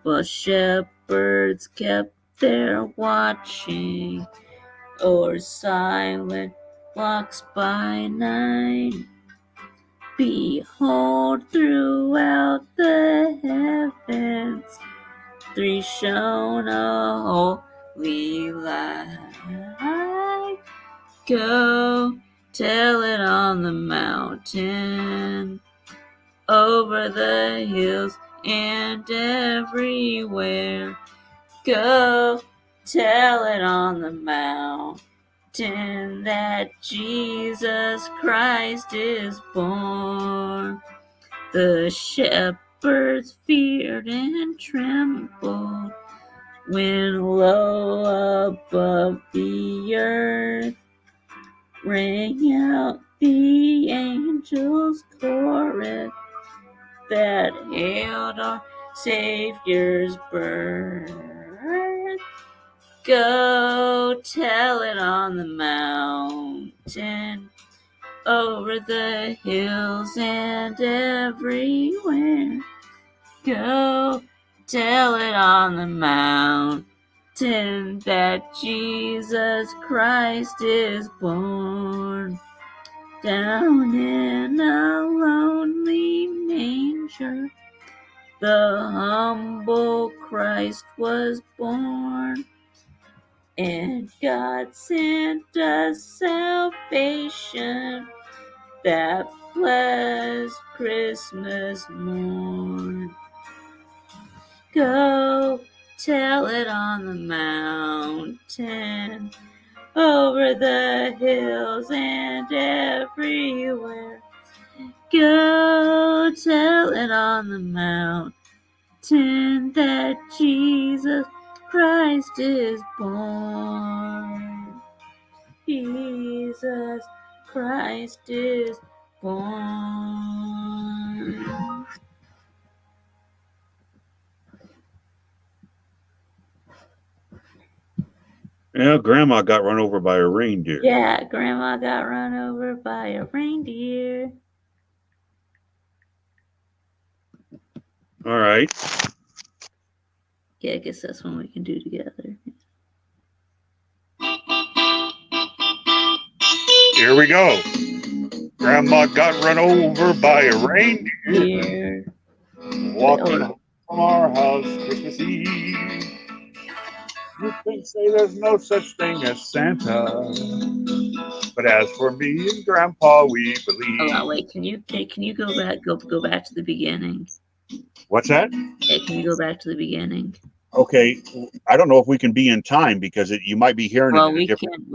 A: While shepherds kept their watching o'er silent flocks by night, behold, throughout the heavens 3 shone a holy light. Go tell it on the mountain, over the hills and everywhere. Go tell it on the mountain 10 that Jesus Christ is born. The shepherds feared and trembled when low above the earth rang out the angels' chorus that hailed our Savior's birth. Go tell it on the mountain, over the hills and everywhere. Go tell it on the mountain that Jesus Christ is born. Down in a lonely manger, the humble Christ was born, and God sent us salvation that blessed Christmas morn. Go tell it on the mountain, over the hills and everywhere. Go tell it on the mountain that Jesus Christ is born. Jesus Christ is born.
G: Yeah, Grandma got run over by a reindeer.
A: Yeah, Grandma got run over by a reindeer.
G: All right.
A: Yeah, I guess that's one we can do together.
G: Here we go. Grandma got run over by a reindeer. Walking home from our house Christmas Eve. You can say there's no such thing as Santa, but as for me and Grandpa, we believe.
A: Hold on, wait. Can you go back? Go back to the beginning.
G: What's that?
A: Yeah, can you go back to the beginning?
G: Okay, I don't know if we can be in time because you might be hearing it in a different.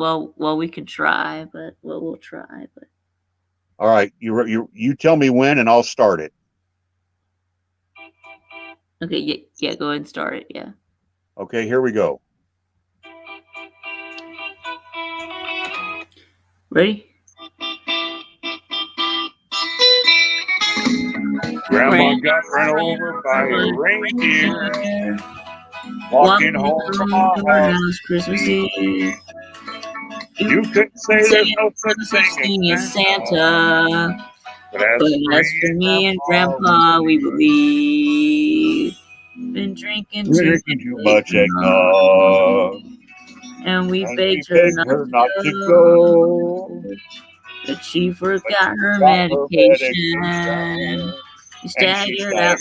A: We can try, but we'll try. But
G: all right, you tell me when, and I'll start it.
A: Okay, yeah, go ahead and start it. Yeah.
G: Okay, here we go.
A: Ready?
G: Grandma got run over by a reindeer. Walking home from our house
A: Christmas Eve.
G: You couldn't say there's no such thing
A: as Santa,
G: but as
A: for me and Grandpa, we believe. Been drinking
G: too much eggnog,
A: and we begged her not to go. But she forgot her medication. She staggered out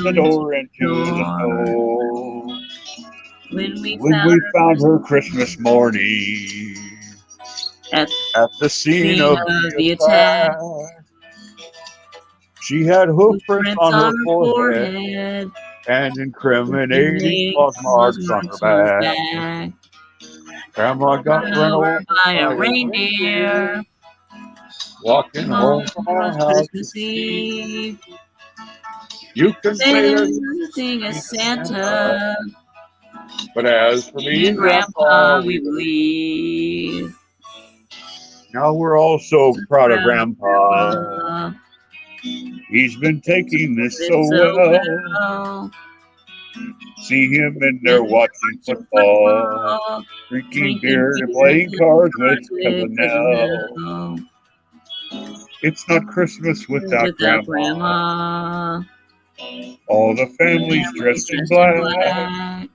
A: the door into the snow. When we found her
G: Christmas morning
A: at
G: the scene of the attack, she had hoof prints on her forehead and incriminating claw marks on her back. Grandma got run over
A: by a reindeer.
G: Walking home from our house
A: Christmas Eve.
G: You can say there's
A: nothing as Santa,
G: but as for me and
A: Grandpa, we believe.
G: Now we're all so proud of Grandpa. He's been taking this so well. See him in there watching football, drinking beer and playing cards with Cousin Nell. It's not Christmas without Grandma. All the family's dressed in black.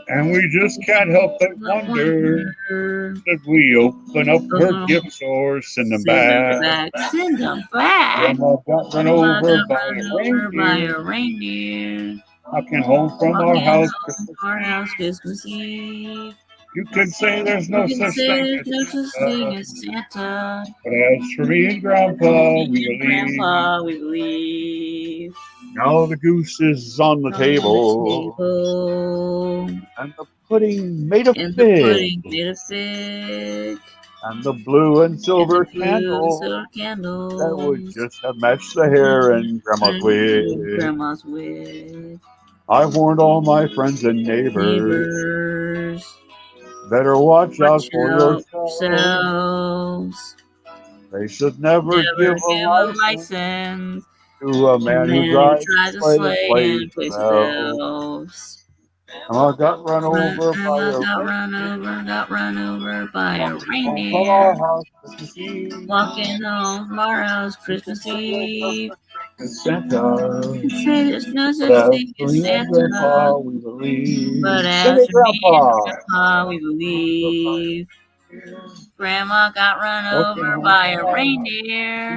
G: And we just can't help but wonder that we open up her gifts or send them back.
A: Send them back.
G: Grandma got run over by a
A: reindeer.
G: Walking home from our house
A: Christmas Eve.
G: You can say there's no such thing
A: as Santa.
G: But as for me and Grandpa, we believe.
A: Grandpa, we believe.
G: Now the goose is on the
A: On
G: table,
A: table.
G: and the pudding made of
A: And the
G: fig,
A: pudding made of fig.
G: and the blue and
A: And
G: silver
A: the blue and
G: candle
A: silver
G: that would
A: candles.
G: just have matched the hair in Grandma's wig.
A: Grandma's wig.
G: I've warned all my friends and neighbors,
A: Neighbors.
G: better watch out
A: Watch
G: for
A: out
G: yourselves.
A: yourselves.
G: They should never give
A: Never
G: a
A: give a
G: license
A: license
G: to a
A: to a
G: man who
A: man who
G: drives
A: tries
G: a
A: to
G: sleigh that
A: slay
G: plays
A: and plays with
G: elves.
A: elves.
G: I got run over by
A: Grandma
G: a
A: got run over by a
G: from
A: reindeer.
G: our house Christmas Eve.
A: Walking home from our house Christmas Eve.
G: And Santa,
A: Say there's no
G: but
A: such
G: as
A: thing
G: for
A: as
G: me and Grandpa,
A: Santa.
G: we believe.
A: But
G: Sing
A: as
G: it,
A: for me and
G: Grandpa.
A: Grandpa, we believe. Grandma got run
G: Walking
A: over
G: home
A: by a
G: from our house.
A: reindeer.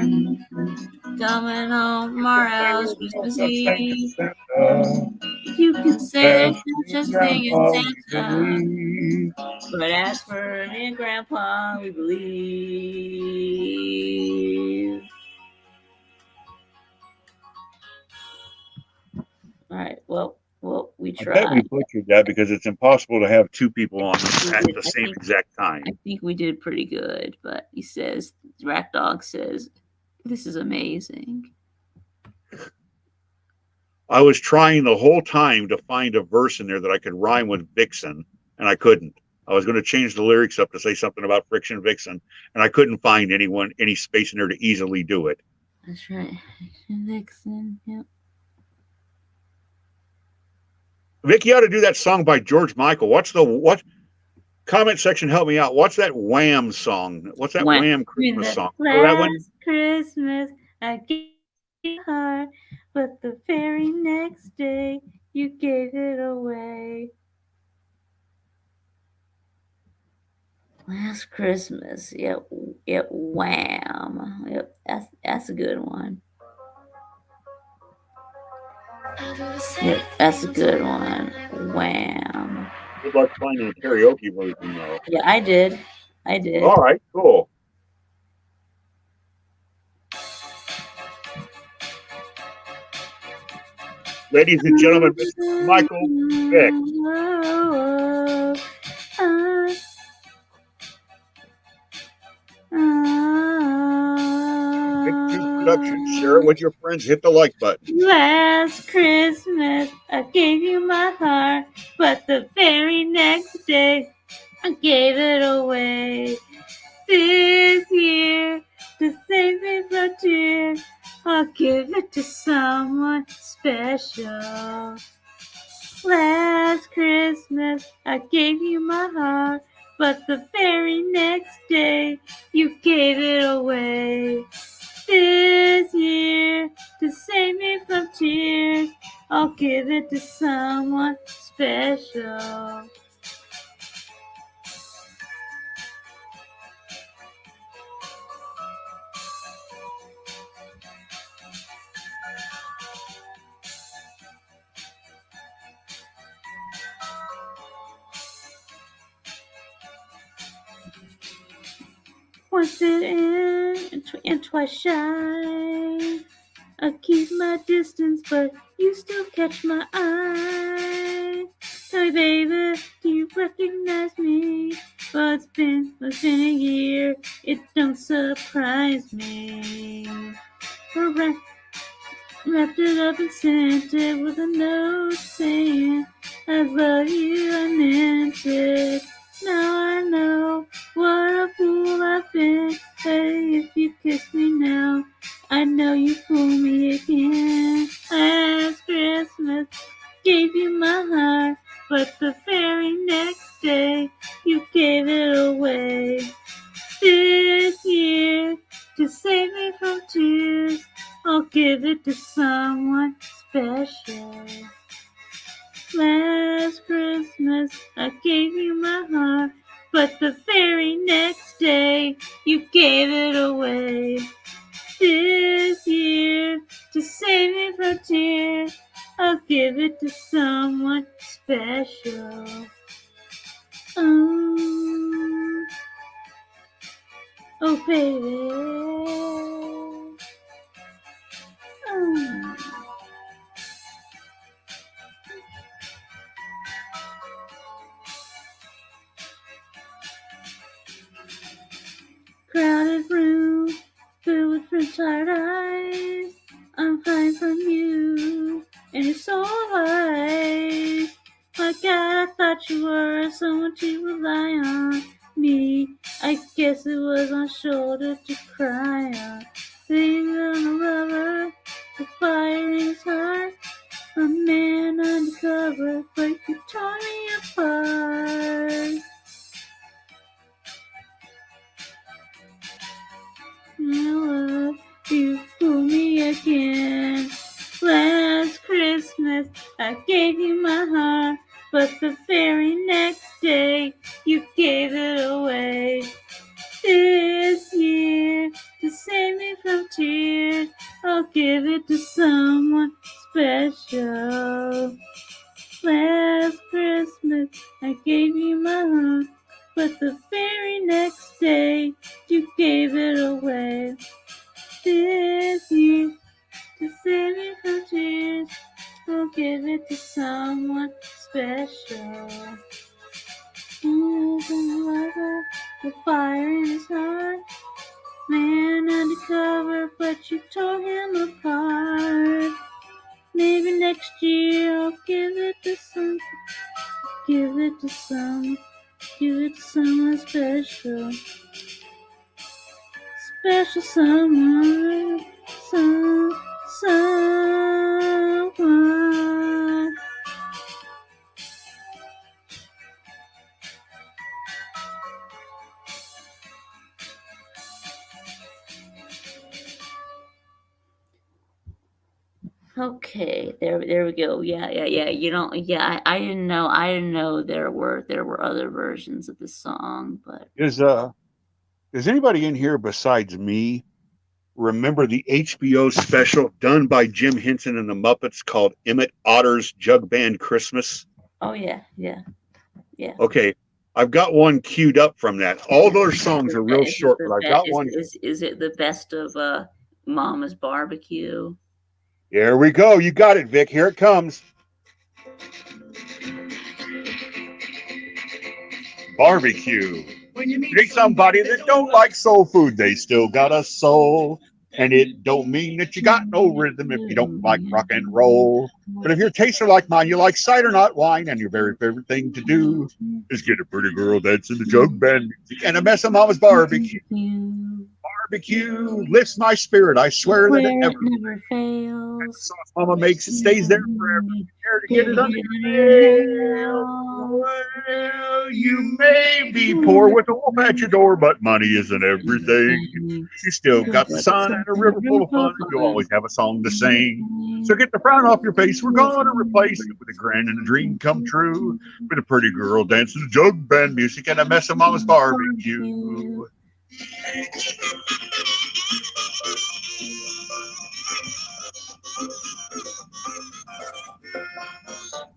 A: Coming home from our house Christmas Eve.
G: Santa,
A: You can say
G: as
A: there's
G: for
A: no
G: me and
A: such thing as
G: Grandpa, we
A: Santa.
G: believe.
A: But as for me and Grandpa, we believe. All right. Well, we
G: I bet we
A: tried.
G: butchered that because it's impossible to have two people on at the
A: I
G: same
A: think,
G: exact time.
A: I think we did pretty good, but he says, Rack Dog says, this is amazing.
G: I was trying the whole time to find a verse in there that I could rhyme with Vixen, and I couldn't. I was going to change the lyrics up to say something about Friction Vixen, and I couldn't find any space in there to easily do it.
A: That's right. Vixen, yep.
G: Vic, you ought to do that song by George Michael. What comment section, help me out. What's that Wham song? What's that Wham Christmas song?
A: Oh, that one? Christmas, I gave you a heart, but the very next day you gave it away. Last Christmas, yep, Wham. Yep, that's a good one. Yep, that's a good one. Wham.
G: Good luck finding a karaoke version, though.
A: Yeah, I did.
G: All right, cool. Ladies and gentlemen, Mr. Michael Vick. Viktube Productions. Share it with your friends. Hit the like button.
A: Last Christmas, I gave you my heart, but the very next day, I gave it away. This year, to save me from tears, I'll give it to someone special. Last Christmas, I gave you my heart, but the very next day, you gave it away. This year, to save me from tears, I'll give it to someone special. Once it in and twice shy. I keep my distance, but you still catch my eye. Tell me, baby, do you recognize me? Well, it's been a year. It don't surprise me. Wrapped it up and sent it with a note saying, I love you, I meant it. Now I know what a fool I've been. Hey, if you kiss me now, I know you fool me again. Last Christmas, gave you my heart, but the very next day, you gave it away. This year, to save me from tears, I'll give it to someone special. Last Christmas, I gave you my heart, but the very next day, you gave it away. This year, to save me from tears, I'll give it to someone special. Oh, baby. bloodshot eyes. I'm hiding from you, and you're so wise. My God, I thought you were someone to rely on. Me, I guess it was my shoulder to cry on. Things on a lover, the fire in his heart. A man undercover, but you tore me apart. My love, you fooled me again. Last Christmas, I gave you my heart, but the very next day, you gave it away. This year, to save me from tears, I'll give it to someone special. Last Christmas, I gave you my heart, but the very next day, you gave it away. This year, to save me from tears, I'll give it to someone special. The fire in his heart, man undercover, but you tore him apart. Maybe next year I'll give it to someone special. Special someone, someone. Okay, there we go. Yeah. You know, yeah, I didn't know there were other versions of the song, but
G: Does anybody in here besides me remember the HBO special done by Jim Henson and the Muppets called Emmett Otter's Jug Band Christmas?
A: oh yeah.
G: Okay, I've got one queued up from that. All those songs are real short, but I've got one.
A: Is it the best of Mama's Barbecue?
G: There we go. You got it, Vic. Here it comes. Barbecue. When you meet somebody that don't like soul food, they still got a soul. And it don't mean that you got no rhythm if you don't like rock and roll. But if your tastes are like mine, you like cider, not wine, and your very favorite thing to do is get a pretty girl dancing the jug band music and a mess of Mama's barbecue. Barbecue lifts my spirit. I swear that it never
A: fails.
G: Sauce Mama makes it stays there forever. Care to get it under your nails. Well, you may be poor with a wolf at your door, but money isn't everything. You still got the sun and a river full of fun. You'll always have a song to sing. So get the frown off your face. We're gonna replace it with a grin and a dream come true. With a pretty girl dancing to jug band music and a mess of Mama's barbecue.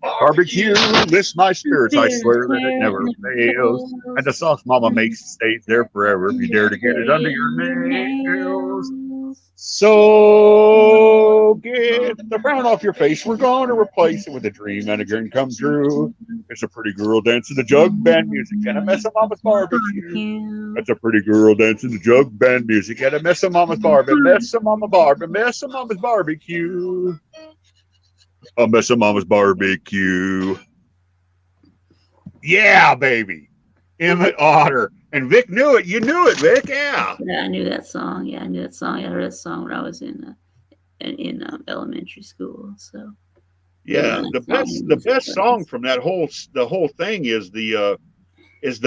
G: Barbecue lifts my spirits, I swear that it never fails. And the sauce Mama makes stays there forever if you dare to get it under your nails. So get the frown off your face. We're going to replace it with a dream and a grin come true. It's a pretty girl dancing the jug band music and a mess of Mama's barbecue. It's a pretty girl dancing the jug band music and a mess of Mama's barbecue. Mess of Mama barbecue. Mess of Mama's barbecue. A mess of Mama's barbecue. Yeah, baby. Emmett Otter. And Vic knew it. You knew it, Vic. Yeah.
A: Yeah, I knew that song. Yeah, I knew that song. I heard that song when I was in elementary school. So.
G: Yeah, the best song from the whole thing is the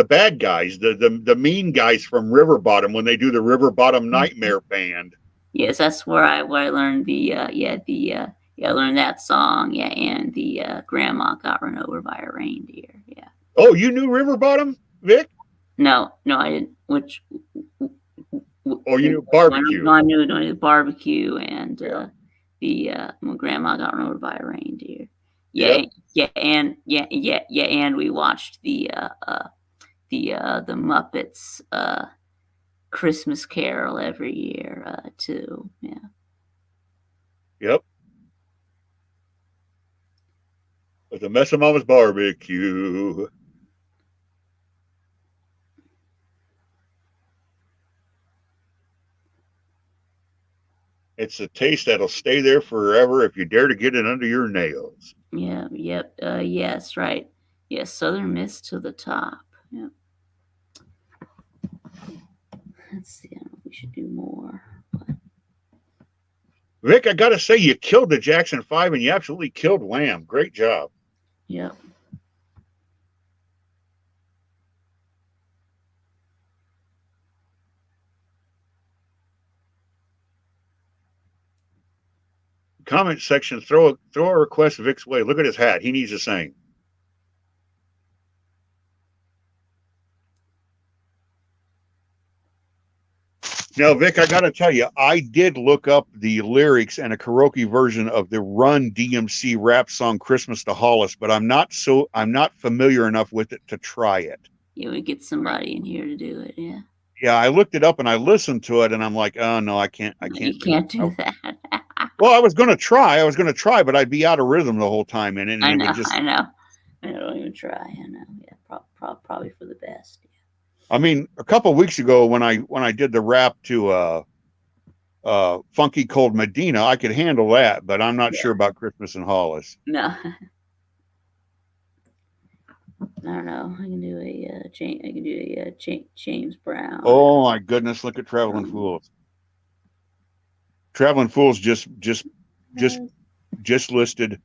G: bad guys, the mean guys from River Bottom when they do the River Bottom Nightmare Band.
A: Yes, that's where I learned I learned that song. Yeah, and the Grandma Got Run Over by a Reindeer. Yeah.
G: Oh, you knew River Bottom, Vic?
A: No, I didn't. Which?
G: Oh, you knew Barbecue.
A: No, I knew the Barbecue and when Grandma Got Run Over by a Reindeer. And we watched the Muppets Christmas Carol every year too. Yeah.
G: Yep. With a mess of Mama's barbecue. It's a taste that'll stay there forever if you dare to get it under your nails.
A: Yeah, yep. Yes, right. Yes, Southern Miss to the top. Yep. Let's see. I don't know if we should do more.
G: Vic, I gotta say, you killed the Jackson 5 and you absolutely killed Wham. Great job.
A: Yep.
G: Comment section, throw a request Vic's way. Look at his hat. He needs to sing. Now, Vic, I got to tell you, I did look up the lyrics and a karaoke version of the Run DMC rap song "Christmas to Hollis," but I'm not familiar enough with it to try it.
A: Yeah, we get somebody in here to do it. Yeah.
G: Yeah, I looked it up and I listened to it, and I'm like, oh no, I can't.
A: You can't do that.
G: Well, I was going to try, but I'd be out of rhythm the whole time in it. And
A: I
G: it would just...
A: know. I don't even try. I know. Yeah, probably for the best. Yeah.
G: I mean, a couple of weeks ago when I did the rap to Funky Cold Medina, I could handle that, but I'm not sure about Christmas in Hollis.
A: No. I don't know. I can do a James Brown.
G: Oh my goodness! Look at Traveling Fools. Traveling Fools just listed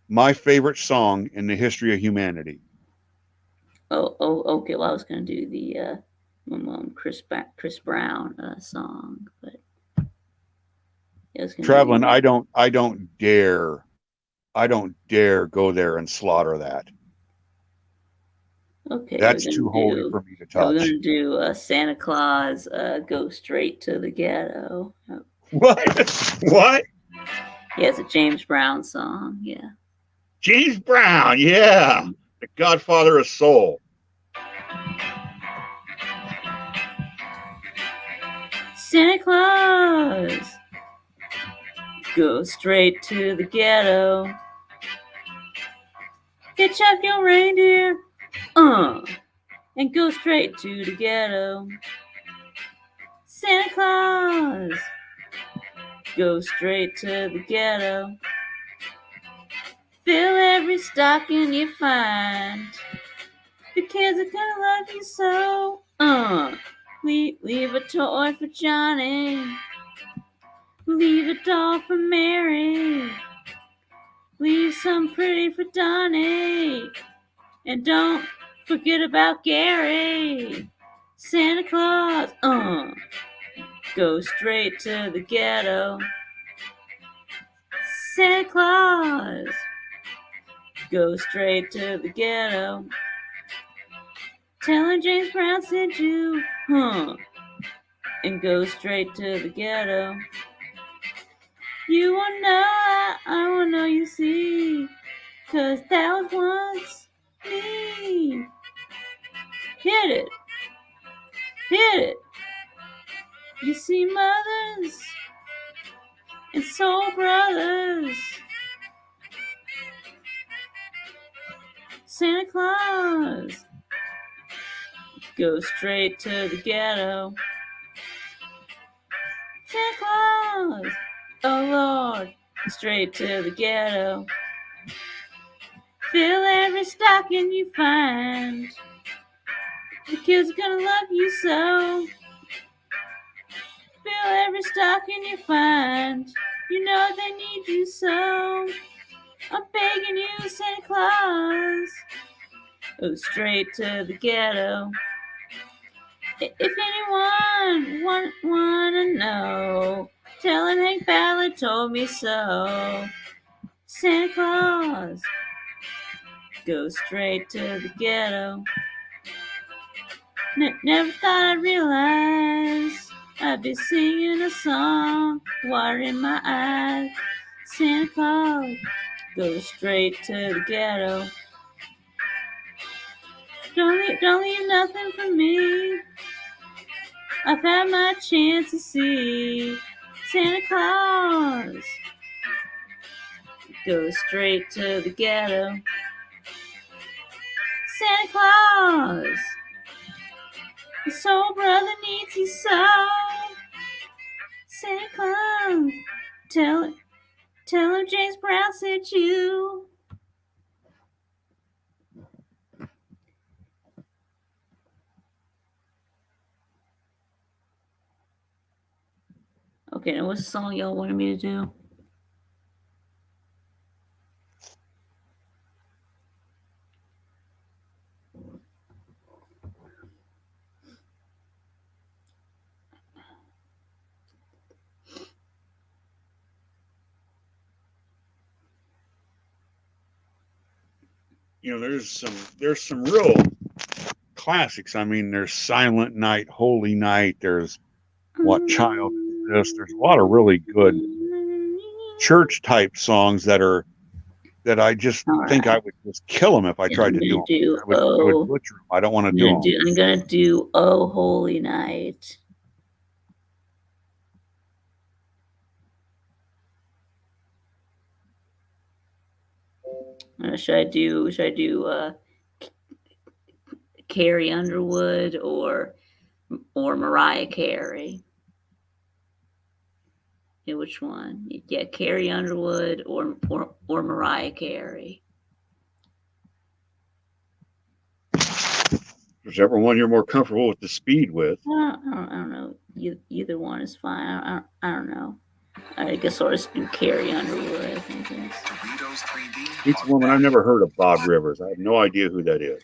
G: my favorite song in the history of humanity.
A: Oh, okay. Well, I was going to do the Chris Brown song, but
G: Traveling. I don't dare go there and slaughter that.
A: Okay,
G: that's too holy for me to touch.
A: We're going to do Santa Claus Go Straight to the Ghetto. Oh.
G: What?
A: Yeah, it's a James Brown song. Yeah.
G: James Brown, yeah. The Godfather of Soul.
A: Santa Claus, go straight to the ghetto. Hitch up your reindeer, and go straight to the ghetto. Santa Claus, go straight to the ghetto. Fill every stocking you find. The kids are gonna love you so. Leave a toy for Johnny. Leave a doll for Mary. Leave some pretty for Donnie. And don't forget about Gary. Santa Claus, go straight to the ghetto. Santa Claus, go straight to the ghetto. Tell him James Brown sent you, and go straight to the ghetto. You won't know, I won't know, you see, 'cause that was once me. Hit it. You see mothers and soul brothers. Santa Claus, go straight to the ghetto. Santa Claus, oh Lord, straight to the ghetto. Fill every stocking you find. The kids are gonna love you so. Fill every stocking you find. You know they need you so. I'm begging you, Santa Claus, go straight to the ghetto. If anyone wanna know, tell him Hank Ballard told me so. Santa Claus, go straight to the ghetto. Never thought I'd realize I'd be singing a song, water in my eyes. Santa Claus, go straight to the ghetto. Don't leave nothing for me. I've had my chance to see. Santa Claus, go straight to the ghetto. Santa Claus, the soul brother needs you so. Santa Claus, Tell him James Brown sent you. Okay, now what's the song y'all wanted me to do?
G: You know, there's some real classics. I mean, there's Silent Night, Holy Night. There's What Child Is This? There's a lot of really good church type songs that I just think I would just kill them if I tried to do them. I would butcher them. I don't want to do them.
A: I'm gonna do "Oh Holy Night." Should I do Carrie Underwood or Mariah Carey? Yeah, which one? Yeah, Carrie Underwood or Mariah Carey.
G: Whichever one you're more comfortable with the speed with.
A: I don't know. Either one is fine. I don't know. I guess I'll just do Carrie Underwood. I think
G: Each woman. I've never heard of Bob Rivers. I have no idea who that is.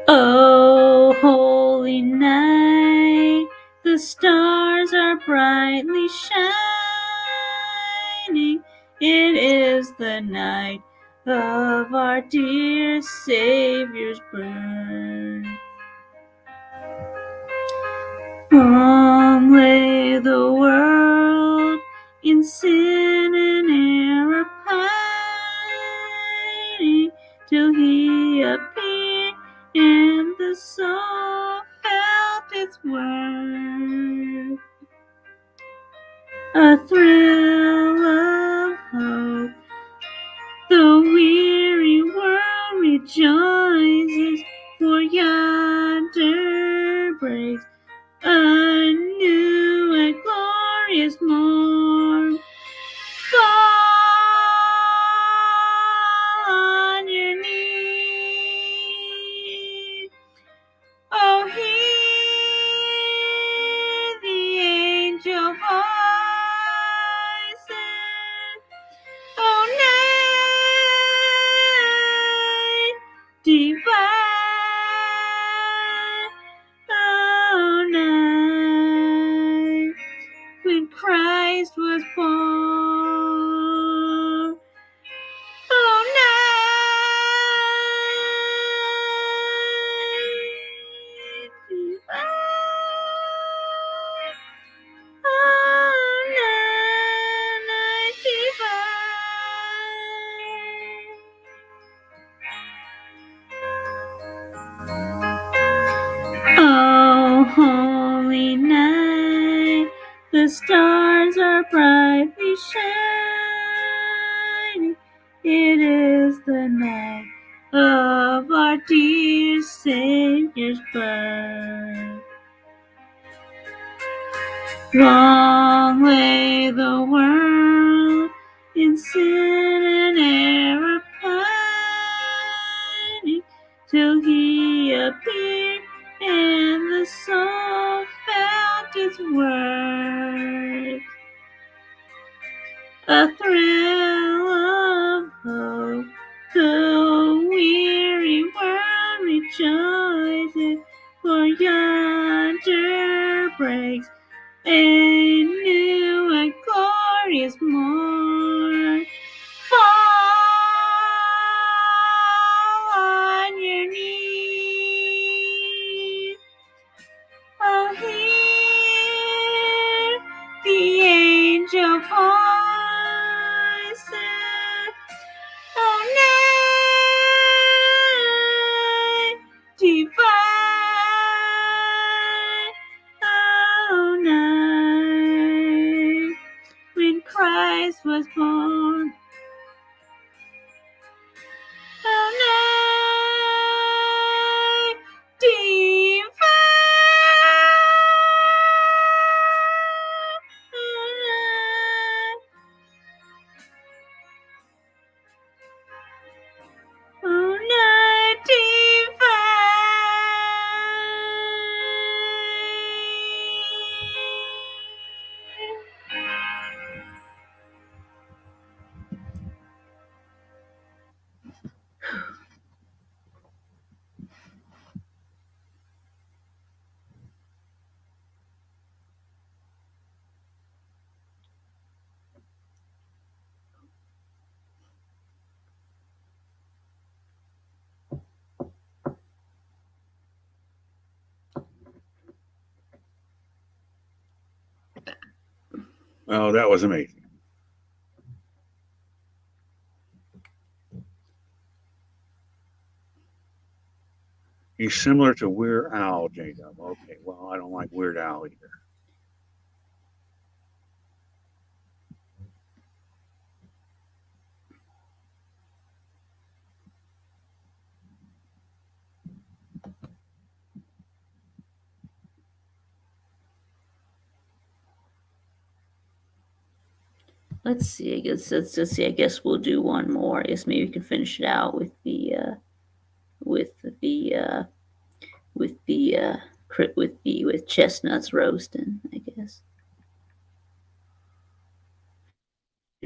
A: Oh, holy night, the stars are brightly shining. It is the night of our dear Savior's birth. Long lay the world in sin and error pining, till he appeared and the soul felt its worth. A thrill of hope, the weary world rejoices, for yonder breaks a new and glorious morn. Fall on your knees. Oh, hear the angel voices. Oh, night divine. Oh, night when Christ was born. Oh, night divine. Oh, night divine. Oh, holy night, the stars are brightly shining. It is the night of our dear Savior's birth. Long lay the world in sin and error pining, till he appeared and the soul felt its worth. A thrill of hope, the weary world rejoices, for yonder breaks a new and glorious morn. Fall on your knees. Oh, hear the angel voices. Oh, night divine.
G: Oh, that was amazing. He's similar to Weird Al, J-Dub. Okay, well, I don't like Weird Al either.
A: Let's see. I guess let's see. I guess we'll do one more. I guess maybe we can finish it out with the with chestnuts roasting. I guess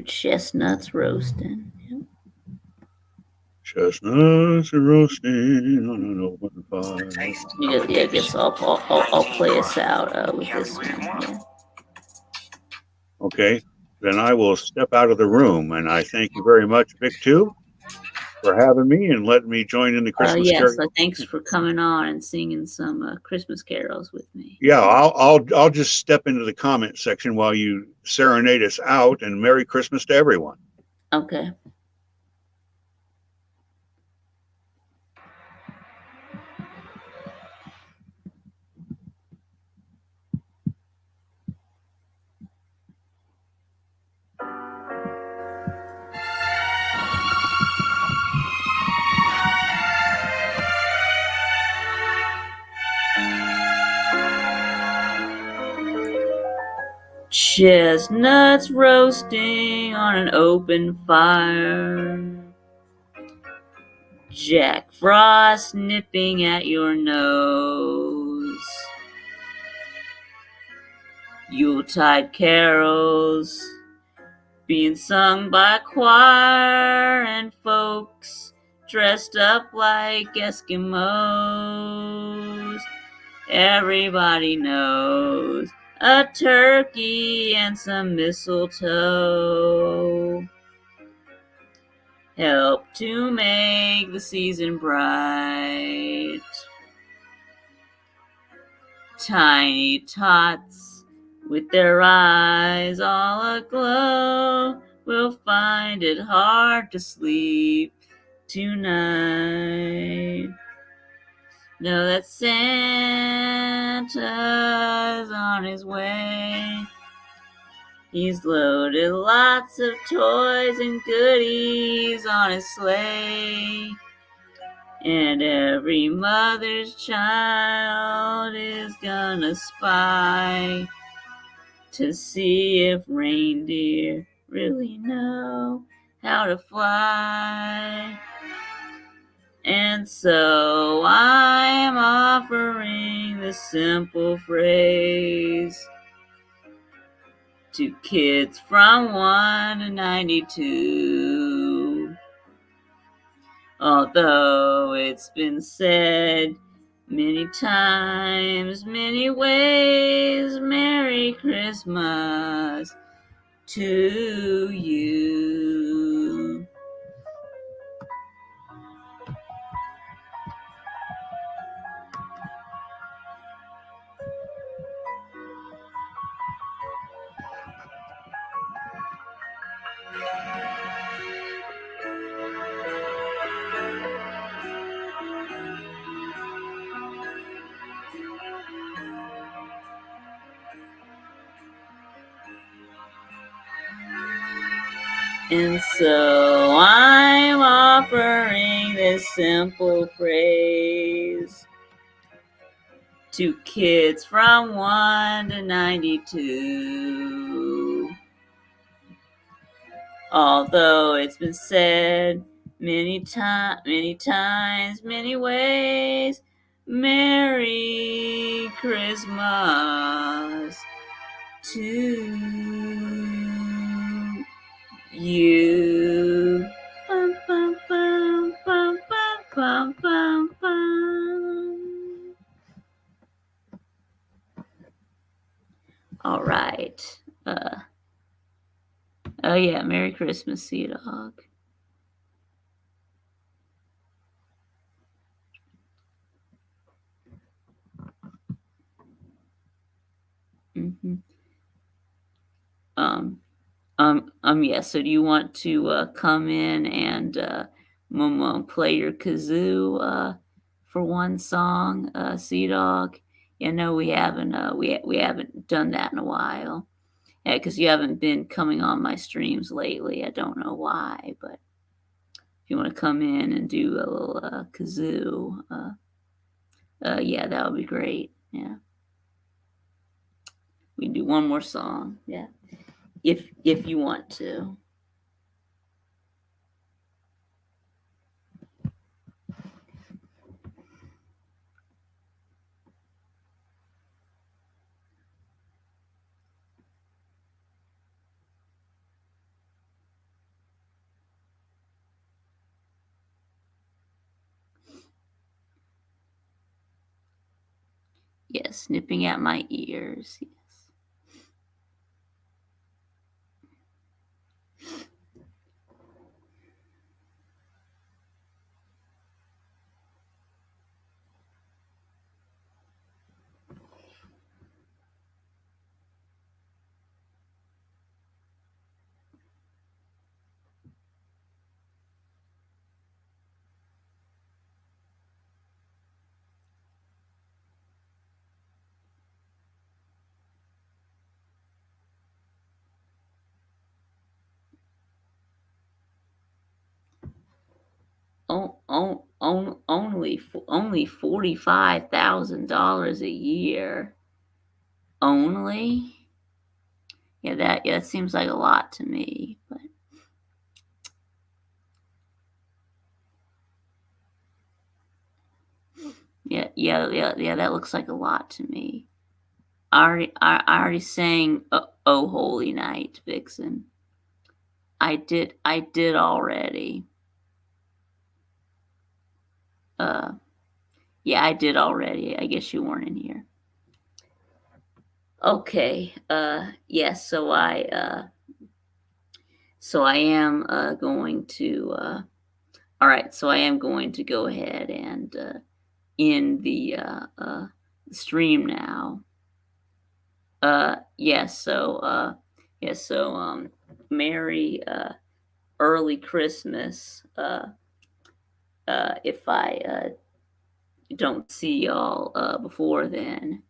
A: chestnuts roasting. Yep.
G: Chestnuts are roasting on an open fire.
A: Yeah, I guess I'll play us out with this one. Yeah.
G: Okay, then I will step out of the room, and I thank you very much, Viktube, for having me and letting me join in the Christmas
A: yes, thanks for coming on and singing some Christmas carols with me.
G: Yeah, I'll just step into the comment section while you serenade us out, and Merry Christmas to everyone.
A: Okay. Chestnuts roasting on an open fire. Jack Frost nipping at your nose. Yuletide carols being sung by a choir and folks dressed up like Eskimos. Everybody knows a turkey and some mistletoe help to make the season bright. Tiny tots with their eyes all aglow will find it hard to sleep tonight. Know that Santa's on his way. He's loaded lots of toys and goodies on his sleigh. And every mother's child is gonna spy to see if reindeer really know how to fly. And so I'm offering this simple phrase to kids from 1 to 92. Although it's been said many times, many ways, Merry Christmas to you. And so I'm offering this simple phrase to kids from 1 to 92. Although it's been said many times, many ways, Merry Christmas to you. Bum, bum, bum, bum, bum, bum, bum, bum. All right. Oh yeah, Merry Christmas, Sea Dog. Mm-hmm. Yeah. So do you want to come in and play your kazoo for one song, Sea Dog? Yeah, no, we haven't. We haven't done that in a while. Yeah, because you haven't been coming on my streams lately. I don't know why, but if you want to come in and do a little kazoo, yeah, that would be great. Yeah, we can do one more song. Yeah, if you want to. Yes, nipping at my ears. Yes. Only $45,000 a year. Only? Yeah, that seems like a lot to me. But yeah, that looks like a lot to me. I already sang "Oh Holy Night," Vixen. I did already. Yeah, I did already. I guess you weren't in here. Okay. Yes. So I am going to. All right. So I am going to go ahead and end the stream now. Yes. So yes. So Merry early Christmas. If I don't see y'all before then.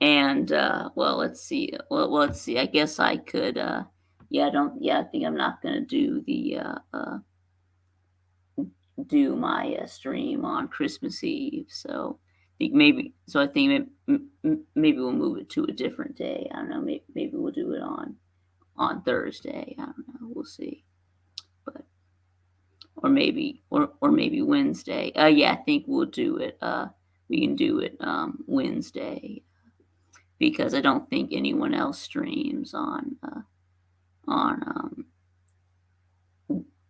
A: And well, let's see. Well, let's see. I guess I could. Yeah, I think I'm not gonna do the do my stream on Christmas Eve. So I think maybe. So I think maybe we'll move it to a different day. I don't know. Maybe we'll do it on Thursday. I don't know. We'll see. But or maybe Wednesday. Yeah, I think we'll do it. We can do it Wednesday because I don't think anyone else streams on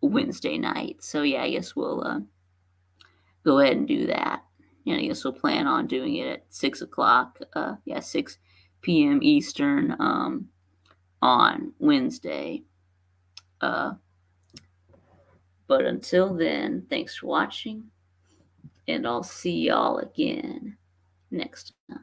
A: Wednesday night. So yeah, I guess we'll go ahead and do that. Yeah, I guess we'll plan on doing it at 6:00. 6 p.m. Eastern on Wednesday. But until then, thanks for watching, and I'll see y'all again next time.